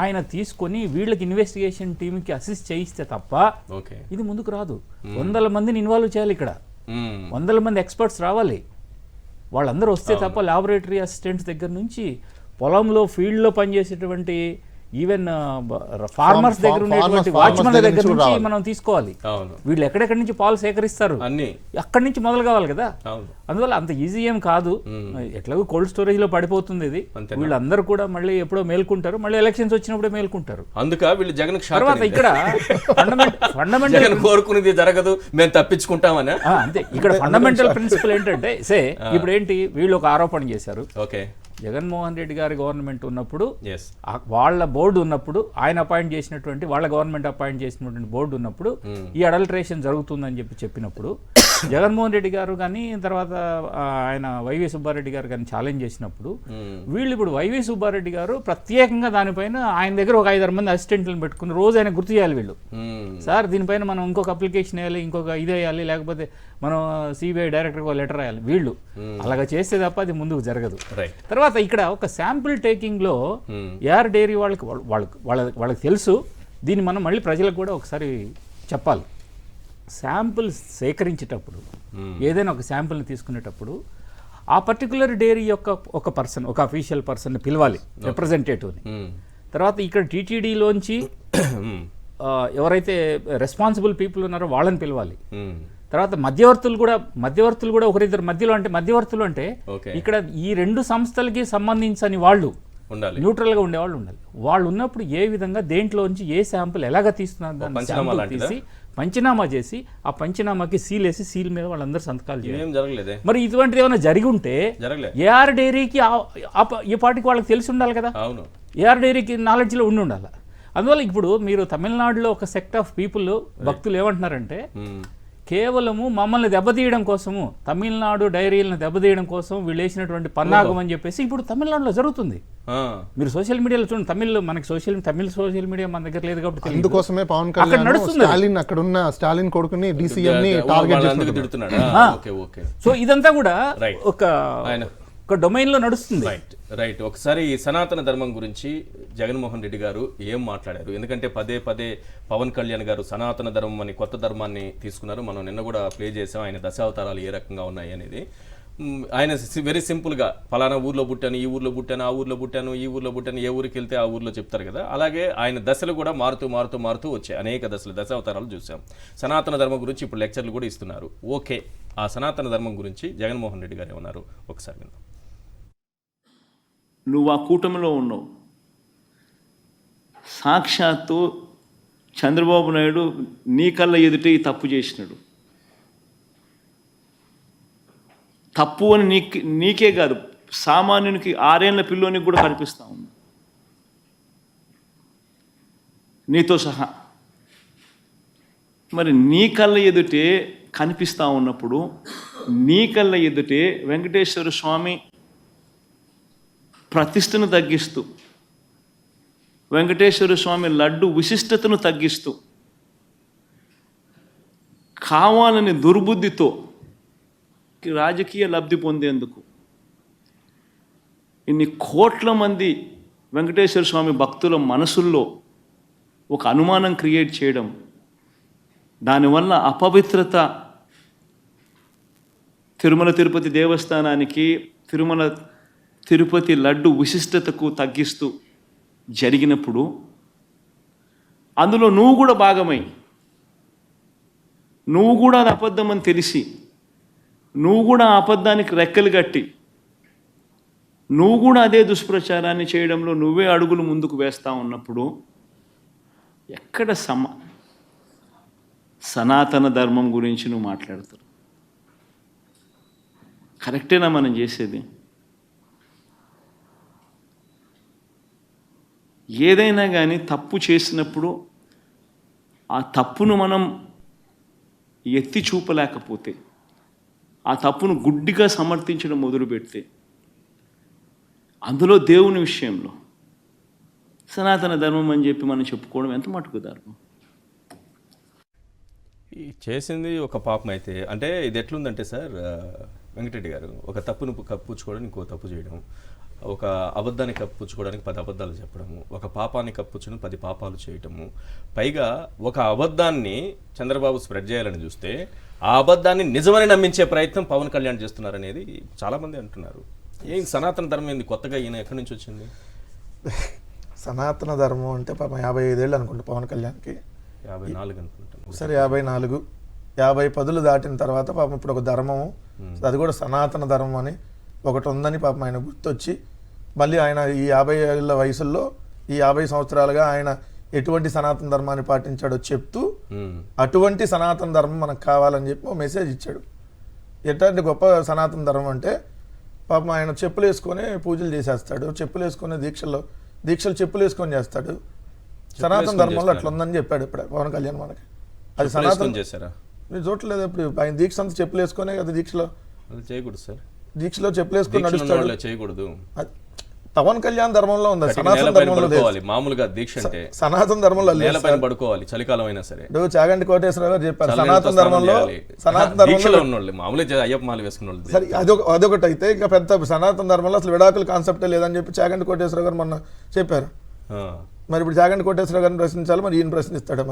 ఆయన తీసుకొని వీళ్ళకి ఇన్వెస్టిగేషన్ టీమ్కి అసిస్ట్ చేయిస్తే తప్ప ఇది ముందుకు రాదు. 100 మందిని ఇన్వాల్వ్ చేయాలి ఇక్కడ, 100 మంది ఎక్స్పర్ట్స్ రావాలి, వాళ్ళందరూ వస్తే తప్ప లాబొరేటరీ అసిస్టెంట్స్ దగ్గర నుంచి పొలంలో ఫీల్డ్లో పనిచేసేటువంటి ఈవెన్ ఫార్మర్స్ దగ్గర ఉన్నటువంటి వాచ్మెన్ల దగ్గర నుంచి మనం తీసుకోవాలి. వీళ్ళు ఎక్కడెక్కడి నుంచి పాలు సేకరిస్తారు అక్కడి నుంచి మొదలు కావాలి కదా. అందువల్ల అంత ఈజీ ఏం కాదు, ఎట్లాగో కోల్డ్ స్టోరేజ్ లో పడిపోతుంది ఇది. వీళ్ళందరూ కూడా మళ్ళీ ఎప్పుడో మేల్కుంటారు, మళ్ళీ ఎలక్షన్స్ వచ్చినప్పుడే మేల్కుంటారు. అందుక వీళ్ళు జగన్ తర్వాత ఇక్కడ ఫండమెంటల్ కోరుకునేది జరగదు, మేము తప్పించుకుంటామని. అంతే, ఇక్కడ ఫండమెంటల్ ప్రిన్సిపల్ ఏంటంటే ఇప్పుడు ఏంటి, వీళ్ళు ఒక ఆరోపణ చేశారు. జగన్మోహన్ రెడ్డి గారి గవర్నమెంట్ ఉన్నప్పుడు, వాళ్ళ బోర్డు ఉన్నప్పుడు, ఆయన అపాయింట్ చేసినటువంటి వాళ్ళ గవర్నమెంట్ అపాయింట్ చేసినటువంటి బోర్డు ఉన్నప్పుడు ఈ అడల్ట్రేషన్ జరుగుతుందని చెప్పినప్పుడు జగన్మోహన్ రెడ్డి గారు కానీ తర్వాత ఆయన వైవి సుబ్బారెడ్డి గారు కానీ ఛాలెంజ్ చేసినప్పుడు వీళ్ళు ఇప్పుడు వైవి సుబ్బారెడ్డి గారు ప్రత్యేకంగా దానిపైన ఆయన దగ్గర ఒక 5-6 మంది అసిస్టెంట్లను పెట్టుకుని రోజు ఆయన గుర్తు చేయాలి. వీళ్ళు సార్ దీనిపైన మనం ఇంకొక అప్లికేషన్ వేయాలి, ఇంకొక ఇది వేయాలి, లేకపోతే మనం సిబిఐ డైరెక్టర్కి ఒక లెటర్ రాయాలి. వీళ్ళు అలాగా చేస్తే తప్ప అది ముందుకు జరగదు. తర్వాత ఇక్కడ ఒక శాంపుల్ టేకింగ్ లో ఏఆర్ డైరీ వాళ్ళకి తెలుసు, దీన్ని మనం మళ్ళీ ప్రజలకు కూడా ఒకసారి చెప్పాలి. శాంపుల్ సేకరించేటప్పుడు, ఏదైనా ఒక శాంపుల్ని తీసుకునేటప్పుడు ఆ పర్టికులర్ డైరీ యొక్క ఒక పర్సన్, ఒక అఫీషియల్ పర్సన్ని పిలవాలి, రిప్రజెంటేటివ్ని. తర్వాత ఇక్కడ టీటీడీలోంచి ఎవరైతే రెస్పాన్సిబుల్ పీపుల్ ఉన్నారో వాళ్ళని పిలవాలి. తర్వాత మధ్యవర్తులు కూడా ఒకరిద్దరు మధ్యలో, అంటే మధ్యవర్తులు అంటే ఇక్కడ ఈ 2 సంస్థలకి సంబంధించని వాళ్ళు, ఉండాలి. న్యూట్రల్గా ఉండేవాళ్ళు ఉండాలి. వాళ్ళు ఉన్నప్పుడు ఏ విధంగా దేంట్లోంచి ఏ శాంపుల్ ఎలాగ తీస్తున్నారు దాన్ని పంచనామా శాంపుల్ లాంటిదా? తీసి పంచనామా చేసి ఆ పంచనామాకి సీల్ వేసి సీల్ మీద వాళ్ళందరూ సంతకాలు చేయాలి. ఏం జరగలేదే, మరి ఇటువంటిది ఏమైనా జరిగి ఉంటే జరగలే. ఏఆర్ డైరీకి ఈ పాటికి వాళ్ళకి తెలిసి ఉండాలి కదా, అవును. ఏఆర్ డైరీకి నాలెడ్జ్లో ఉండాలి. అందువల్ల ఇప్పుడు మీరు తమిళనాడులో ఒక సెక్ట్ ఆఫ్ పీపుల్ భక్తులు ఏమంటున్నారంటే కేవలము మమ్మల్ని దెబ్బతీయడం కోసము, తమిళనాడు డైరీలను దెబ్బతీయడం కోసం వీళ్ళు వేసినటువంటి పన్నాగం అని చెప్పేసి ఇప్పుడు తమిళనాడులో జరుగుతుంది. మీరు సోషల్ మీడియాలో చూడండి, తమిళ సోషల్ మీడియా మన దగ్గర లేదు కాబట్టి తెలియదు. అందుకోసమే పవన్ అక్కడ కళ్యాణ్ నడుస్తుంది. స్టాలిన్ అక్కడ ఉన్న స్టాలిన్ కొడుకుని DCM ని టార్గెట్ చేస్తున్నాడు. తిడుతున్నాడా? ఓకే ఓకే, సో ఇదంతా కూడా Right. ఒక ఆయన డొమైన్లో నడుస్తుంది. రైట్. ఒకసారి ఈ సనాతన ధర్మం గురించి జగన్మోహన్ రెడ్డి గారు ఏం మాట్లాడారు? ఎందుకంటే పదే పదే పవన్ కళ్యాణ్ గారు సనాతన ధర్మం అని కొత్త ధర్మాన్ని తీసుకున్నారు. మనం నిన్న కూడా ప్లే చేసాం ఆయన దశావతారాలు ఏ రకంగా ఉన్నాయి అనేది. ఆయన వెరీ సింపుల్గా ఫలానా ఊర్లో పుట్టాను, ఈ ఊర్లో పుట్టాను, ఆ ఊర్లో పుట్టాను, ఈ ఊర్లో పుట్టాను, ఏ ఊరికి వెళ్తే ఆ ఊర్లో చెప్తారు కదా. అలాగే ఆయన దశలు కూడా మారుతూ వచ్చాయి. అనేక దశావతారాలు చూసాం. సనాతన ధర్మం గురించి ఇప్పుడు లెక్చర్లు కూడా ఇస్తున్నారు. ఓకే, ఆ సనాతన ధర్మం గురించి జగన్మోహన్ రెడ్డి గారు ఏమన్నారు ఒకసారి విందాం. నువ్వు ఆ కూటమిలో ఉన్నావు. సాక్షాత్తు చంద్రబాబు నాయుడు నీ కళ్ళ ఎదుటే ఈ తప్పు చేసినాడు. తప్పు అని నీకే కాదు, సామాన్యునికి 6 ఏళ్ల పిల్లోనికి కూడా కనిపిస్తూ ఉంది, నీతో సహా. మరి నీ కళ్ళ ఎదుటే కనిపిస్తూ ఉన్నప్పుడు నీ కళ్ళ ఎదుటే వెంకటేశ్వర స్వామి ప్రతిష్టను తగ్గిస్తూ, వెంకటేశ్వర స్వామి లడ్డు విశిష్టతను తగ్గిస్తూ, కావాలని దుర్బుద్ధితో రాజకీయ లబ్ధి పొందేందుకు ఇన్ని కోట్ల మంది వెంకటేశ్వర స్వామి భక్తుల మనసుల్లో ఒక అనుమానం క్రియేట్ చేయడం, దానివల్ల అపవిత్రత తిరుమల తిరుపతి దేవస్థానానికి, తిరుపతి లడ్డు విశిష్టతకు తగ్గిస్తూ జరిగినప్పుడు అందులో నువ్వు కూడా భాగమై, నువ్వు కూడా అది అబద్ధం అని తెలిసి, నువ్వు కూడా ఆ అబద్ధానికి రెక్కలు కట్టి, నువ్వు కూడా అదే దుష్ప్రచారాన్ని చేయడంలో నువ్వే అడుగులు ముందుకు వేస్తూ ఉన్నప్పుడు ఎక్కడ సనాతన ధర్మం గురించి నువ్వు మాట్లాడతావు? కరెక్టేనా మనం చేసేది? ఏదైనా కానీ తప్పు చేసినప్పుడు ఆ తప్పును మనం ఎత్తి చూపలేకపోతే, ఆ తప్పును గుడ్డిగా సమర్థించడం మొదలుపెడితే, అందులో దేవుని విషయంలో సనాతన ధర్మం అని చెప్పి మనం చెప్పుకోవడం ఎంత మటుకు ధర్మం? చేసింది ఒక పాపం అయితే, అంటే ఇది ఎట్లుందంటే సార్ వెంకటరెడ్డి గారు, ఒక తప్పును కప్పుచ్చుకోవడానికి ఇంకో తప్పు చేయడం, ఒక అబద్ధాన్ని కప్పుచ్చుకోవడానికి 10 అబద్ధాలు చెప్పడము, ఒక పాపాన్ని కప్పుచ్చుని 10 పాపాలు చేయటము, పైగా ఒక అబద్ధాన్ని చంద్రబాబు స్ప్రెడ్ చేయాలని చూస్తే ఆ అబద్ధాన్ని నిజమని నమ్మించే ప్రయత్నం పవన్ కళ్యాణ్ చేస్తున్నారనేది చాలామంది అంటున్నారు. ఏం సనాతన ధర్మం ఏంది కొత్తగా, ఈయన ఎక్కడి నుంచి వచ్చింది? సనాతన ధర్మం అంటే పాపం 55 ఏళ్ళు అనుకుంటా పవన్ కళ్యాణ్కి. 54 అనుకుంటాను. సరే 54, 50 పదులు దాటిన తర్వాత పాపం ఇప్పుడు ఒక ధర్మము, అది కూడా సనాతన ధర్మం అని ఒకటి ఉందని పాపం ఆయన గుర్తొచ్చి, మళ్ళీ ఆయన ఈ 50 ఏళ్ళ వయసుల్లో ఈ 50 సంవత్సరాలుగా ఆయన ఎటువంటి సనాతన ధర్మాన్ని పాటించాడో చెప్తూ అటువంటి సనాతన ధర్మం మనకు కావాలని చెప్పి ఒక మెసేజ్ ఇచ్చాడు. ఎట్లాంటి గొప్ప సనాతన ధర్మం అంటే పాపం ఆయన చెప్పులు వేసుకొని పూజలు చేసేస్తాడు, చెప్పులు వేసుకొని దీక్షలు చెప్పులు వేసుకొని చేస్తాడు. సనాతన ధర్మంలో అట్లా ఉందని చెప్పాడు ఇప్పుడు పవన్ కళ్యాణ్ మనకి. అది సనాతన చేశారా? మీరు చూడలేదు ఇప్పుడు ఆయన దీక్ష అంతా చెప్పులు వేసుకొని కదా దీక్షలో చేయకూడదు సార్, దీక్షలో చెప్పులు వేసుకొని నడుస్తాడు. చేయకూడదు. పవన్ కళ్యాణ్ ధర్మంలో ఉంది, సనాతన ధర్మంలో లేదు. మామూలుగా దీక్ష అంటే సనాతన ధర్మంలో నేలపైన పడుకోవాలి, చలికాలం అయినా సరే. చాగంటి కోటేశ్వర గారు చెప్పారు సనాతన ధర్మంలో, మామూలుగా అయ్యప్ప మాల వేసుకున్న వాళ్ళు. సరే అదొకటి అయితే, ఇంకా పెద్ద సనాతన ధర్మంలో అసలు విడాకుల కాన్సెప్టే లేదని చెప్పి చాగంటి కోటేశ్వర గారు మొన్న చెప్పారు. మరి ఇప్పుడు చాగంటి కోటేశ్వర గారిని ప్రశ్నించాలి, మరి ఈయన ప్రశ్నిస్తాడు.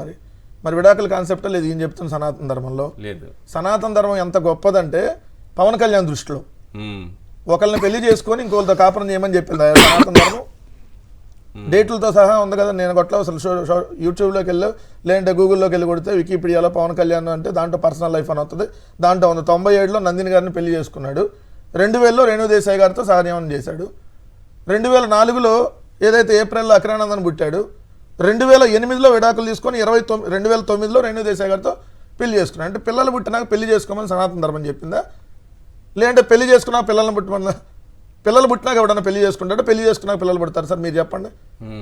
మరి విడాకుల కాన్సెప్టే లేదు ఈయన చెప్తున్న సనాతన ధర్మంలో లేదు. సనాతన ధర్మం ఎంత గొప్పదంటే పవన్ కళ్యాణ్ దృష్టిలో ఒకళ్ళని పెళ్లి చేసుకొని ఇంకొకరితో కాపురం చేయమని చెప్పింది సనాతన ధర్మం. డేట్లతో సహా ఉంది కదా. నేను కొట్ల అసలు యూట్యూబ్లోకి వెళ్ళి లేదంటే గూగుల్లోకి వెళ్ళి కొడితే వికీపీడియాలో పవన్ కళ్యాణ్ అంటే దాంట్లో పర్సనల్ లైఫ్ అని వస్తుంది. దాంట్లో ఉంది 97లో నందిని గారిని పెళ్లి చేసుకున్నాడు, 2000లో రేణు దేశాయ్ గారితో సహజీవనం చేశాడు. 2004లో ఏదైతే ఏప్రిల్లో అఖిరానందన్ పుట్టాడు, 2008లో విడాకులు తీసుకొని 2009లో రేణు దేశాయ్ గారితో పెళ్లి చేసుకున్నాడు. అంటే పిల్లలు పుట్టినాక పెళ్లి చేసుకోమని సనాతన ధర్మం చెప్పిందా? లేదంటే పెళ్లి చేసుకున్నాక పిల్లల్ని పుట్టమన్నా? పిల్లలు పుట్టినాక ఎవడన్నా పెళ్లి చేసుకుంటాడు, పెళ్లి చేసుకున్నాక పిల్లలు పుడతారు సార్? మీరు చెప్పండి.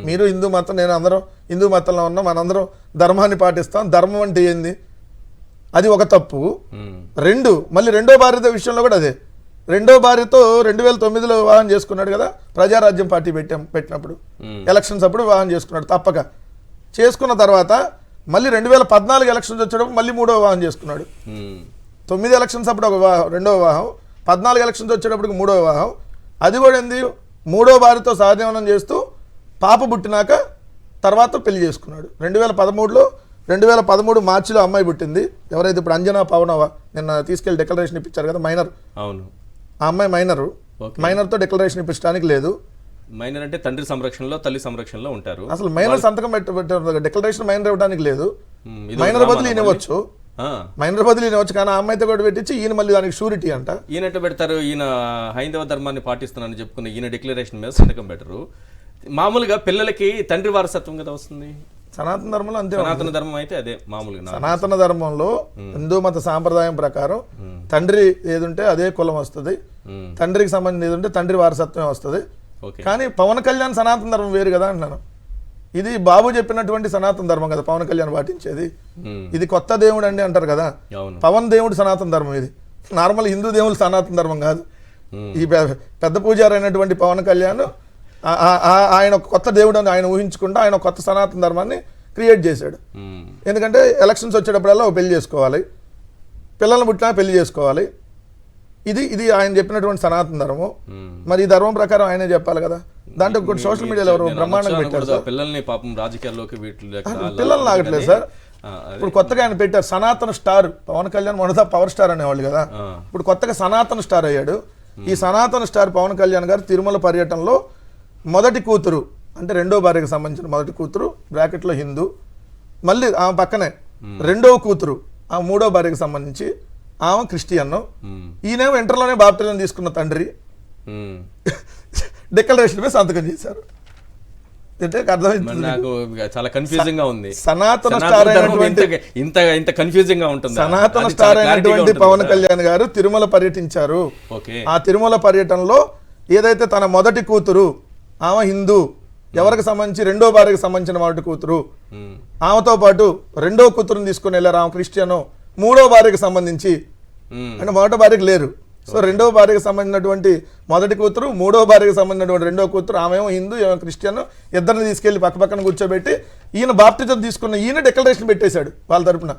మీరు హిందూ మతం, నేను అందరం హిందూ మతంలో ఉన్నాం, మనందరం ధర్మాన్ని పాటిస్తాం. ధర్మం అంటే ఏంది? అది ఒక తప్పు. మళ్ళీ రెండో భార్య విషయంలో కూడా అదే. రెండో భార్యతో 2009లో వివాహం చేసుకున్నాడు కదా, ప్రజారాజ్యం పార్టీ పెట్టినప్పుడు ఎలక్షన్స్ అప్పుడు వివాహం చేసుకున్నాడు తప్పక. చేసుకున్న తర్వాత మళ్ళీ 2014 ఎలక్షన్స్ వచ్చేటప్పుడు మళ్ళీ మూడో వివాహం చేసుకున్నాడు. 9 ఎలక్షన్స్ అప్పుడు ఒక వివాహం, రెండో వివాహం. 14 ఎలక్షన్స్ వచ్చేటప్పటికి మూడో వివాహం. అది కూడా ఏంది, మూడో భార్యతో సహజీవనం చేస్తూ పాప పుట్టినాక తర్వాత పెళ్లి చేసుకున్నాడు. 2013 మార్చిలో అమ్మాయి పుట్టింది. ఎవరైతే ఇప్పుడు అంజనా పవనవ నిన్న తీసుకెళ్లి డిక్లరేషన్ ఇప్పించారు కదా, మైనర్. అవును, ఆ అమ్మాయి మైనర్తో డిక్లరేషన్ ఇప్పించడానికి లేదు. మైనర్ అంటే తండ్రి సంరక్షణలో తల్లి సంరక్షణలో ఉంటారు. అసలు మైనర్ సంతకం డిక్లరేషన్ మైనర్ ఇవ్వడానికి లేదు. మైనర్ బదులు ఈయన ఇవ్వచ్చు, కానీ ఆ అమ్మాయితో కూడా పెట్టించి ఈయన మళ్ళీ దానికి షూరిటీ అంట. ఈయన ఎట్లా పెడతారు? ఈయన హైందవ ధర్మాన్ని పాటిస్తున్నానని చెప్పుకున్న ఈయన డిక్లరేషన్ మీద సంతకం పెట్టరు. మామూలుగా పిల్లలకి తండ్రి వారసత్వం కదా వస్తుంది. సనాతన ధర్మంలో అంతే. సనాతన ధర్మం అయితే అదే మామూలుగా. సనాతన ధర్మంలో హిందూ మత సాంప్రదాయం ప్రకారం తండ్రి ఏదుంటే అదే కులం వస్తుంది, తండ్రికి సంబంధించి ఏదుంటే తండ్రి వారసత్వం వస్తుంది. కానీ పవన్ కళ్యాణ్ సనాతన ధర్మం వేరు కదా అంటున్నాను. ఇది బాబు చెప్పినటువంటి సనాతన ధర్మం కదా పవన్ కళ్యాణ్ పాటించేది. ఇది కొత్త దేవుడు అండి అంటారు కదా, పవన్ దేవుడు సనాతన ధర్మం. ఇది నార్మల్ హిందూ దేవుడు సనాతన ధర్మం కాదు. ఈ పెద్ద పూజారి అయినటువంటి పవన్ కళ్యాణ్ ఆయన ఒక కొత్త దేవుడు అని ఆయన ఊహించుకుంటూ ఆయన కొత్త సనాతన ధర్మాన్ని క్రియేట్ చేశాడు. ఎందుకంటే ఎలక్షన్స్ వచ్చేటప్పుడల్లా ఒక పెళ్లి చేసుకోవాలి, పిల్లల్ని పుట్టినా పెళ్లి చేసుకోవాలి. ఇది ఆయన చెప్పినటువంటి సనాతన ధర్మం. మరి ఈ ధర్మం ప్రకారం ఆయనే చెప్పాలి కదా. దాంట్లో ఒకటి సోషల్ మీడియాలో ఎవరు బ్రహ్మాండంగా పెట్టారు సార్. పిల్లల్ని పాపం రాజకీయాల్లోకి పిల్లల్ని ఆగట్లేదు సార్. ఇప్పుడు కొత్తగా ఆయన పెట్టారు సనాతన స్టార్. పవన్ కళ్యాణ్ మొదట పవర్ స్టార్ అనేవాళ్ళు కదా, ఇప్పుడు కొత్తగా సనాతన స్టార్ అయ్యాడు. ఈ సనాతన స్టార్ పవన్ కళ్యాణ్ గారు తిరుమల పర్యటనలో మొదటి కూతురు అంటే రెండో భార్యకు సంబంధించిన మొదటి కూతురు బ్రాకెట్లో హిందూ, మళ్ళీ ఆమె పక్కనే రెండవ కూతురు ఆ మూడో భార్యకు సంబంధించి ఆమె క్రిస్టియన్. ఈయనేమో ఇంటర్లోనే బాప్టిజం తీసుకున్న తండ్రి డిక్లరేషన్ మీద సంతకం చేశారు. చాలా కన్ఫ్యూజింగ్ గా ఉంది. సనాతన స్టార్ అయినటువంటి ఇంత కన్ఫ్యూజింగ్ గా ఉంటుంది. సనాతన స్టార్ అయినటువంటి పవన్ కళ్యాణ్ గారు తిరుమల పర్యటించారు. ఆ తిరుమల పర్యటనలో ఏదైతే తన మొదటి కూతురు ఆమె హిందూ, ఎవరికి సంబంధించి రెండో భార్యకు సంబంధించిన మొదటి కూతురు, ఆమెతో పాటు రెండో కూతురుని తీసుకుని వెళ్ళారు ఆమె క్రిస్టియను. మూడో భార్యకు సంబంధించి అంటే మొదటి భార్యకు లేరు, సో రెండో భార్యకు సంబంధించినటువంటి మొదటి కూతురు, మూడో భార్యకు సంబంధించినటువంటి రెండో కూతురు, ఆమెమో హిందూ ఏమో క్రిస్టియన్, ఇద్దరిని తీసుకెళ్లి పక్క పక్కన కూర్చోబెట్టి ఈయన బాప్టిజం తీసుకున్న ఈయన డిక్లరేషన్ పెట్టేశాడు వాళ్ళ తరపున.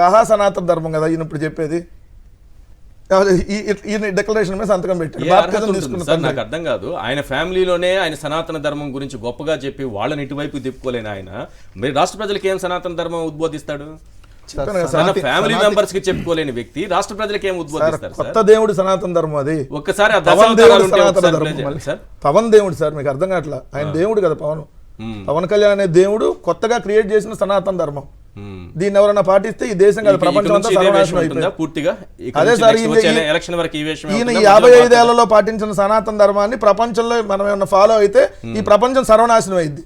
ఆహా సనాతన ధర్మం కదా ఈయన ఇప్పుడు చెప్పేది. ఈయన డిక్లరేషన్ మీద సంతకం పెట్టాడు. నాకు అర్థం కాదు, ఆయన ఫ్యామిలీలోనే ఆయన సనాతన ధర్మం గురించి గొప్పగా చెప్పి వాళ్ళని ఇటువైపు తిప్పుకోలేని ఆయన మరి రాష్ట్ర ప్రజలకి ఏం సనాతన ధర్మం ఉద్బోధిస్తాడు? ఫ్యామిలీ మెంబర్స్ కి చెప్పుకోలేని వ్యక్తి రాష్ట్ర ప్రజలకి ఏం ఉద్బోధిస్తారు? కొత్త దేవుడు సనాతన ధర్మం అది. ఒక్కసారి పవన్ దేవుడు సార్, మీకు అర్థం కావట్లా. ఆయన దేవుడు కదా పవన్ కళ్యాణ్ అనే దేవుడు కొత్తగా క్రియేట్ చేసిన సనాతన ధర్మం. దీన్ని ఎవరైనా పాటిస్తే ఈ దేశం కాదు ప్రపంచం అంతా సర్వనాశనం అయిపోయింది. అదే సార్ ఈయన 55 ఏళ్లలో పాటించిన సనాతన ధర్మాన్ని ప్రపంచంలో మనం ఏమన్నా ఫాలో అయితే ఈ ప్రపంచం సర్వనాశనం అయింది.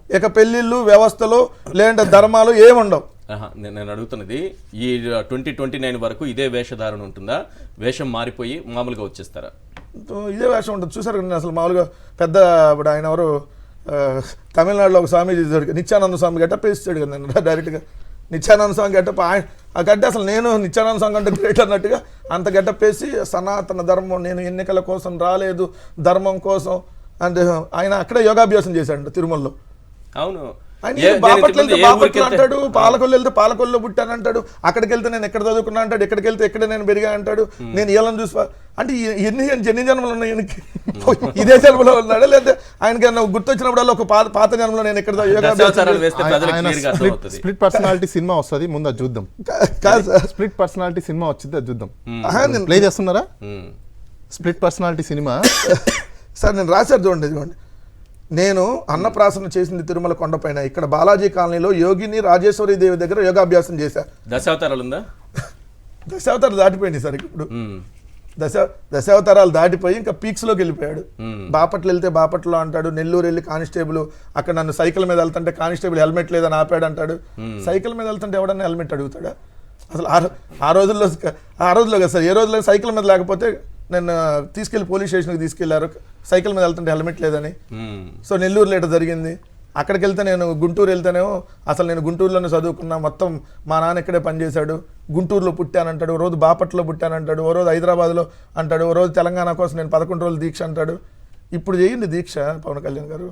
ఇక పెళ్లిళ్ళు వ్యవస్థలు లేదంటే ధర్మాలు ఏముండవు. నేను అడుగుతున్నది ఈ 2029 వరకు ఇదే వేషధారణ ఉంటుందా? వేషం మారిపోయి మామూలుగా వచ్చేస్తారా? ఇదే వేషం ఉంటుంది. చూసారు కదా అసలు మామూలుగా పెద్ద ఇప్పుడు ఆయన ఎవరు తమిళనాడులో ఒక స్వామి నిత్యానంద స్వామి గెటప్ వేస్తాడు కదా నేను డైరెక్ట్గా. నిత్యానంద స్వామి గెటప్ ఆ గడ్డ అసలు నేను నిత్యానంద స్వామి అంటే గ్రేట్ అన్నట్టుగా అంత గెటప్ వేసి సనాతన ధర్మం, నేను ఎన్నికల కోసం రాలేదు ధర్మం కోసం అంటే ఆయన అక్కడే యోగాభ్యాసం చేశాడు తిరుమలలో. అవును, బాపట్ల వెళ్తే బాపట్ల అంటాడు, పాలకొల్లు వెళ్తే పాలకొల్లు పుట్టానంటాడు, అక్కడికి వెళ్తే నేను ఎక్కడ చదువుకున్నా అంటాడు, ఎక్కడికి వెళ్తే ఎక్కడ నేను పెరిగా అంటాడు, నేను వీళ్ళని చూసి అంటే ఎన్ని జన్మలు ఉన్నాయి ఈయనకి? ఇదే జన్మలో ఉన్నాడు లేదా ఆయనకి గుర్తొచ్చినప్పుడల్లా ఒక పాత జన్మలో నేను ఎక్కడ స్ప్లిట్ పర్సనాలిటీ సినిమా వస్తుంది ముందు అది చూద్దాం. స్ప్లిట్ పర్సనాలిటీ సినిమా వచ్చింది అది చూద్దాం. ప్లే చేస్తున్నారా స్ప్లిట్ పర్సనాలిటీ సినిమా? సార్ నేను రాశారు చూడండి. నేను అన్నప్రాసన చేసింది తిరుమల కొండపైన, ఇక్కడ బాలాజీ కాలనీలో యోగిని రాజేశ్వరి దేవి దగ్గర యోగాభ్యాసం చేశా. దశావతారాలు ఉందా? దశావతారాలు దాటిపోయింది సార్ ఇప్పుడు. దశావతారాలు దాటిపోయి ఇంకా పీక్స్లోకి వెళ్ళిపోయాడు. బాపట్ల వెళ్తే బాపట్లో అంటాడు, నెల్లూరు వెళ్ళి కానిస్టేబుల్ అక్కడ నన్ను సైకిల్ మీద వెళ్తుంటే కానిస్టేబుల్ హెల్మెట్ లేదని ఆపాడు అంటాడు. సైకిల్ మీద వెళ్తుంటే ఎవడన్నా హెల్మెట్ అడుగుతాడా? అసలు ఆ రోజుల్లో కదా సార్, ఏ రోజుల్లో సైకిల్ మీద లేకపోతే నేను తీసుకెళ్లి పోలీస్ స్టేషన్కి తీసుకెళ్లారు, సైకిల్ మీద వెళ్తుంటే హెల్మెట్ లేదని. సో నెల్లూరులో ఇట్లా జరిగింది. అక్కడికి వెళ్తే నేను గుంటూరు వెళ్తేనేమో అసలు నేను గుంటూరులోనే చదువుకున్నా, మొత్తం మా నాన్న ఇక్కడే పనిచేశాడు, గుంటూరులో పుట్టానంటాడు, ఓ రోజు బాపట్లో పుట్టానంటాడు, ఓ రోజు హైదరాబాద్లో అంటాడు, ఓ రోజు తెలంగాణ కోసం నేను 11 రోజులు దీక్ష అంటాడు. ఇప్పుడు చేయండి దీక్ష పవన్ కళ్యాణ్ గారు,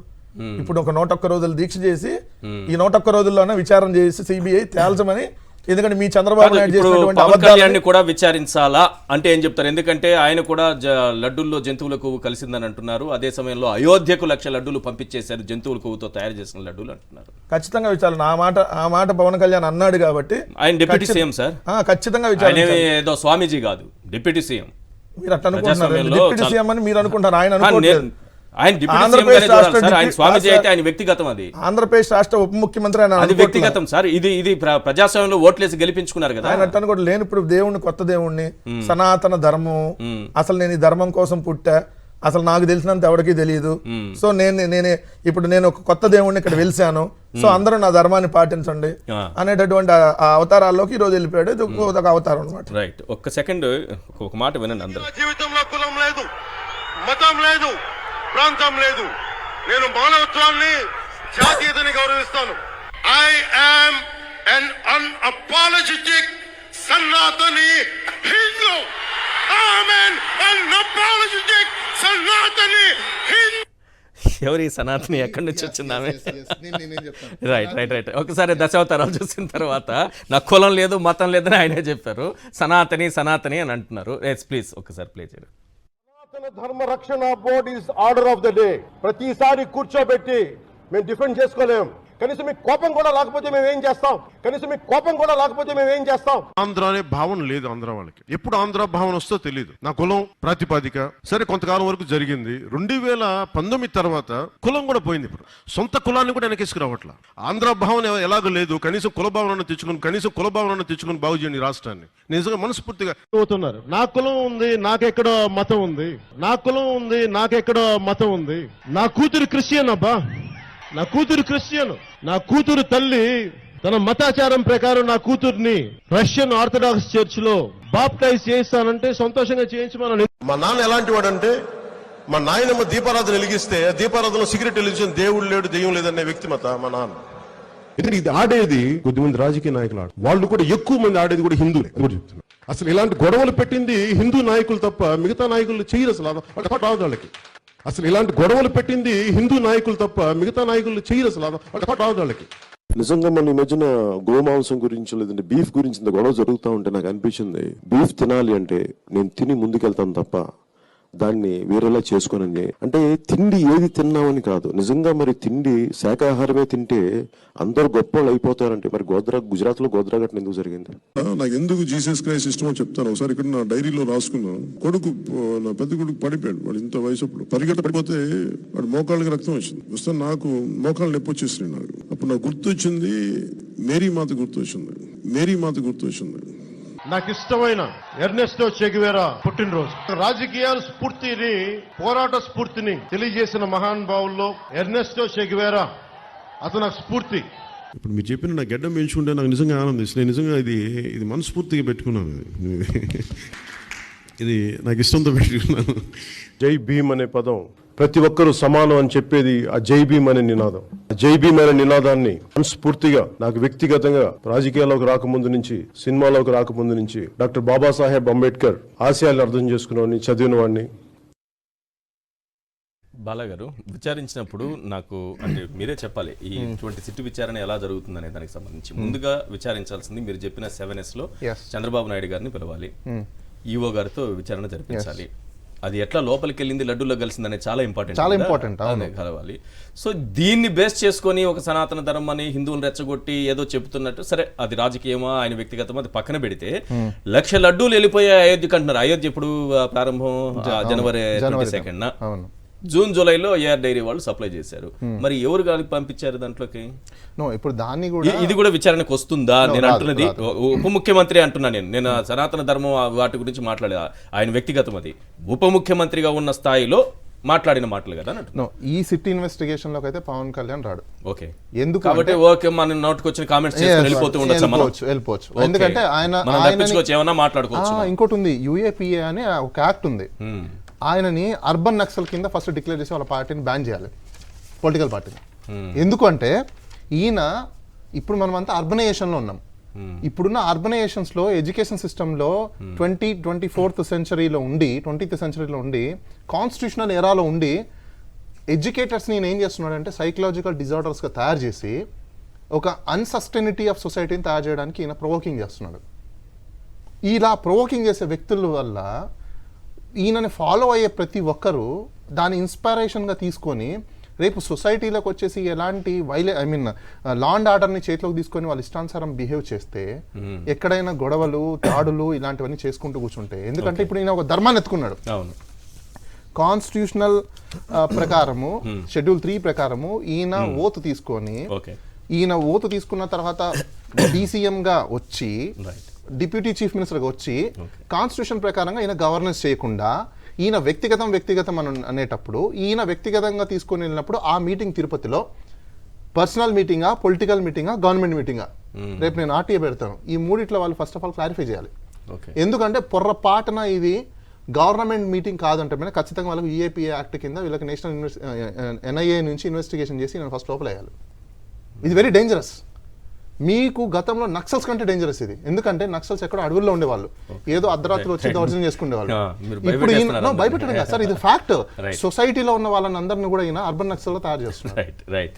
ఇప్పుడు ఒక 101 రోజులు దీక్ష చేసి ఈ 101 రోజుల్లోనే విచారణ చేసి సిబిఐ తేల్చమని. ఎందుకంటే మీ చంద్రబాబు నాయుడు చేసినటువంటి పవన్ కళ్యాణ్ కూడా విచారించాలా అంటే ఏం చెప్తారు? ఎందుకంటే ఆయన కూడా లడ్డూల్లో జంతువుల కొవ్వు కలిసిందని అంటున్నారు. అదే సమయంలో అయోధ్యకు 1,00,000 లడ్డూలు పంపించేశారు జంతువుల కొవ్వుతో తయారు చేసిన లడ్డూలు అంటున్నారు. ఖచ్చితంగా విచారణ. ఆ మాట పవన్ కళ్యాణ్ అన్నాడు కాబట్టి ఆయన డిప్యూటీ సీఎం సార్, ఖచ్చితంగా విచారణ. ఏదో స్వామీజీ కాదు, డిప్యూటీ సీఎం. మీరు అట్లా అనుకుంటున్నారు, డిప్యూటీ సీఎం అని మీరు అనుకుంటారు, ఆయన అనుకోవట్లేదు. ఆంధ్రప్రదేశ్ రాష్ట్ర ఉప ముఖ్యమంత్రి అది వ్యక్తిగతం సార్. ఇది ప్రజాస్వామ్యంలో ఓట్లేసి గెలిపించుకున్నారు కదా. ఆయన అట్లా కూడా లేని ఇప్పుడు దేవుణ్ణి, కొత్త దేవుణ్ణి, సనాతన ధర్మం, అసలు నేను ఈ ధర్మం కోసం పుట్టా, అసలు నాకు తెలిసినంత ఎవరికీ తెలియదు. సో నేను ఒక కొత్త దేవుణ్ణి ఇక్కడ వెలిసాను, సో అందరూ నా ధర్మాన్ని పాటించండి అనేటటువంటి ఆ అవతారాల్లోకి ఈ రోజు వెళ్ళిపోయాడు. ఇది ఒక అవతారం అనమాట. రైట్, ఒక్క సెకండ్ ఒక మాట వినండి అందరూ. జీవితంలో కులం లేదు, మతం లేదు, ప్రాంతం లేదు. నేను మానవత్వాన్ని, జాతీయతని గౌరవిస్తాను. I am an unapologetic Sanatani Hindu. I am an unapologetic Sanatani Hindu. ఎవరి సనాతని ఎక్కడి నుంచి వచ్చింది ఆమె? రైట్. ఒకసారి దశావతారాలు చూసిన తర్వాత నాకు కులం లేదు, మతం లేదని ఆయనే చెప్పారు. సనాతని అని అంటున్నారు. ప్లీజ్ ఒకసారి ప్లే చేయండి. ధర్మ రక్షణ board is order of the day. ప్రతిసారి కూర్చోబెట్టి మేము డిఫెండ్ చేసుకోలేం. కనీసం మీకు కోపం కూడా లేకపోతే మేము ఏం చేస్తాం? ఆంధ్ర అనే భావన లేదు ఆంధ్ర వాళ్ళకి. ఎప్పుడు ఆంధ్ర భావన వస్తో తెలియదు. నా కులం ప్రాతిపాదిక సరే కొంతకాలం వరకు జరిగింది. 2019 తర్వాత కులం కూడా పోయింది. ఇప్పుడు సొంత కులాన్ని కూడా వెనకేసుకురావట్లా. ఆంధ్ర భావన ఎలాగో లేదు. కనీసం కుల భావనను తెచ్చుకుని బాగు చేయండి రాష్ట్రాన్ని. నిజంగా మనస్ఫూర్తిగా అవుతున్నారు. నా కులం ఉంది, నాకెక్కడో మతం ఉంది. నా కూతురు క్రిస్టియన్ అబ్బా, నా కూతురు తల్లి తన మతాచారం ప్రకారం నా కూతుర్ని రష్యన్ ఆర్థడాక్స్ చర్చ్ లో బాప్టైజ్ చేయిస్తానంటే సంతోషంగా చేయించమని. మా నాన్న ఎలాంటి వాడంటే, మా నాయనమ్మ దీపారాధన వెలిగిస్తే దీపారాధనలో సిగరెట్ వెలిగించిన దేవుడు లేడు, దెయ్యం లేదనే వ్యక్తిమత మా నాన్న. ఎందుకంటే ఇది ఆడేది కొద్దిమంది రాజకీయ నాయకులు వాళ్ళు కూడా ఎక్కువ మంది ఆడేది కూడా హిందువులే చెప్తున్నారు. అసలు ఇలాంటి గొడవలు పెట్టింది హిందూ నాయకులు తప్ప మిగతా నాయకులు చేయరు. అసలు రాదు వాళ్ళకి. నిజంగా మన ఈ మధ్యన గోమాంసం గురించి లేదంటే బీఫ్ గురించి ఇంత గొడవ జరుగుతూ ఉంటే నాకు అనిపించింది, బీఫ్ తినాలి అంటే నేను తిని ముందుకెళ్తాను తప్ప దాన్ని వేరేలా చేసుకోనని. అంటే తిండి ఏది తిన్నామని కాదు, నిజంగా మరి తిండి శాకాహారమే తింటే అందరూ గొప్ప వాళ్ళు అయిపోతారంటే మరి గుజరాత్ లో గోద్రా ఘటన ఎందుకు జరిగింది? నాకు ఎందుకు జీసస్ క్రైస్ట్ ఇష్టమో చెప్తాను. ఒకసారి ఇక్కడ నా డైరీలో రాసుకున్నాను. నా పెద్ద కొడుకు పడిపోయాడు. వాడు ఇంత వయసు పడిపోతే వాడు మోకాళ్ళకి రక్తం వచ్చింది. వస్తే నాకు మోకాళ్ళు నొప్పి వచ్చేసినాయి. నాకు అప్పుడు నాకు గుర్తొచ్చింది మేరీ మాత గుర్తొచ్చింది. నాకు ఇష్టమైన ఎర్నెస్టో చే గెవేరా పుట్టినరోజు. రాజకీయాల స్ఫూర్తిని, పోరాట స్ఫూర్తిని తెలియజేసిన మహానుభావుల్లో ఎర్నెస్టో చే గెవేరా అతను నాకు స్ఫూర్తి. ఇప్పుడు మీరు చెప్పిన నా గడ్డం పెంచుకుంటే నాకు నిజంగా ఆనందిస్తుంది. నేను నిజంగా ఇది మనస్ఫూర్తిగా పెట్టుకున్నాను. ఇది నాకు ఇష్టంతో పెట్టుకున్నాను. జై భీమ్ అనే పదం ప్రతి ఒక్కరూ సమానం అని చెప్పేది ఆ జై భీమ్ అనే నినాదం. జై భీమ్ అనే నినాదాన్ని మనస్ఫూర్తిగా నాకు వ్యక్తిగతంగా రాజకీయాల్లోకి రాకముందు నుంచి, సినిమాలోకి రాకముందు నుంచి డాక్టర్ బాబాసాహెబ్ అంబేద్కర్ ఆశయాలు అర్థం చేసుకున్నవాడిని, చదివిన వాడిని. బాలాగారు విచారించినప్పుడు నాకు అంటే మీరే చెప్పాలి ఇటువంటి సిట్టు విచారణ ఎలా జరుగుతుందనే దానికి సంబంధించి ముందుగా విచారించాల్సింది మీరు చెప్పిన 7S లో చంద్రబాబు నాయుడు గారిని పిలవాలి, ఈఓ గారితో విచారణ జరిపించాలి. అది ఎట్లా లోపలికి వెళ్ళింది, లడ్డూలో కలిసిందనే చాలా ఇంపార్టెంట్ కలవాలి. సో దీన్ని బేస్ చేసుకొని ఒక సనాతన ధర్మాన్ని హిందువులు రెచ్చగొట్టి ఏదో చెబుతున్నట్టు, సరే అది రాజకీయమా ఆయన వ్యక్తిగతమా అది పక్కన పెడితే 1,00,000 లడ్డూలు వెళ్ళిపోయే అయోధ్యకు అంటున్నారు. అయోధ్య ఇప్పుడు ప్రారంభం జనవరి 22న. జూన్ జూలైలో ఏఆర్ డైరీ వాళ్ళు సప్లై చేశారు. మరి ఎవరు గాలికి పంపించారు దాంట్లోకి? నో ఇప్పుడు దాన్ని కూడా ఇది కూడా విచారణకు వస్తుందా? నేను అంటున్నది ఉప ముఖ్యమంత్రి అంటున్నా. నేను సనాతన ధర్మం వాటి గురించి మాట్లాడే ఆయన వ్యక్తిగతం, అది ఉప ముఖ్యమంత్రిగా ఉన్న స్థాయిలో మాట్లాడిన మాటలు కదా. నో ఈ సిటీ ఇన్వెస్టిగేషన్ లోకి అయితే పవన్ కళ్యాణ్ రాడు. ఓకే, ఎందుకు కాబట్టి ఓకే మన నోటికి వచ్చిన కామెంట్స్ చేసుకొని వెళ్ళిపోతూ ఉండొచ్చు మనం. వెళ్ళిపోవచ్చు. ఎందుకంటే మనం తప్పించుకోవచ్చు, ఏమన్నా మాట్లాడుకోవచ్చు. ఇంకోటి ఉంది, యుఏపిఏ అనే ఒక యాక్ట్ ఉంది. ఆయనని అర్బన్ నక్సల్ కింద ఫస్ట్ డిక్లేర్ చేసి వాళ్ళ పార్టీని బ్యాన్ చేయాలి, పొలిటికల్ పార్టీని. ఎందుకంటే ఈయన ఇప్పుడు మనం అంతా అర్బనైజేషన్లో ఉన్నాం. ఇప్పుడున్న అర్బనైజేషన్స్లో ఎడ్యుకేషన్ సిస్టంలో 20th సెంచరీలో ఉండి 20th సెంచరీలో ఉండి కాన్స్టిట్యూషనల్ ఎరాలో ఉండి ఎడ్యుకేటర్స్ని నేను ఏం చేస్తున్నాడంటే సైకలాజికల్ డిజార్డర్స్గా తయారు చేసి ఒక అన్సస్టైనిటీ ఆఫ్ సొసైటీని తయారు చేయడానికి ఈయన ప్రొవోకింగ్ చేస్తున్నాడు. ఇలా ప్రొవోకింగ్ చేసే వ్యక్తుల వల్ల ఈయనని ఫాలో అయ్యే ప్రతి ఒక్కరూ దాని ఇన్స్పిరేషన్గా తీసుకొని రేపు సొసైటీలోకి వచ్చేసి ఎలాంటి లా అండ్ ఆర్డర్ని చేతిలోకి తీసుకొని వాళ్ళు ఇష్టానుసారం బిహేవ్ చేస్తే ఎక్కడైనా గొడవలు తాడులు ఇలాంటివన్నీ చేసుకుంటూ కూర్చుంటే, ఎందుకంటే ఇప్పుడు ఈయన ఒక ధర్మాన్ని ఎత్తుకున్నాడు. కాన్స్టిట్యూషనల్ ప్రకారము షెడ్యూల్ 3 ప్రకారము ఈయన ఓతు తీసుకొని ఈయన ఓతు తీసుకున్న తర్వాత డీసీఎంగా వచ్చి డిప్యూటీ చీఫ్ మినిస్టర్గా వచ్చి కాన్స్టిట్యూషన్ ప్రకారంగా ఈయన గవర్నెన్స్ చేయకుండా ఈయన వ్యక్తిగతం అని అనేటప్పుడు ఈయన వ్యక్తిగతంగా తీసుకొని వెళ్ళినప్పుడు ఆ మీటింగ్ తిరుపతిలో పర్సనల్ మీటింగా, పొలిటికల్ మీటింగా, గవర్నమెంట్ మీటింగా, రేపు నేను ఆర్టీఏ పెడతాను. ఈ మూడిట్లో వాళ్ళు ఫస్ట్ ఆఫ్ ఆల్ క్లారిఫై చేయాలి. ఎందుకంటే పొర్రపాటున ఇది గవర్నమెంట్ మీటింగ్ కాదంటే మీద ఖచ్చితంగా వాళ్ళకి యూఏపీఏ యాక్ట్ కింద వీళ్ళకి నేషనల్ ఎన్ఐఏ నుంచి ఇన్వెస్టిగేషన్ చేసి నేను ఫస్ట్ లోపల వేయాలి. ఇది వెరీ డేంజరస్. మీకు గతంలో నక్సల్స్ కంటే డేంజరస్ ఇది. ఎందుకంటే నక్సల్స్ ఎక్కడో అడవుల్లో ఉండేవాళ్ళు, ఏదో అర్ధరాత్రులు వచ్చి దౌర్జన్యం చేసుకునేవాళ్ళు. ఇప్పుడు ఈయన భయపెట్టడం కదా సార్, ఇది ఫ్యాక్ట్. సొసైటీలో ఉన్న వాళ్ళని అందరినీ కూడా ఈయన అర్బన్ నక్సల్ లో తయారు చేస్తున్నారు.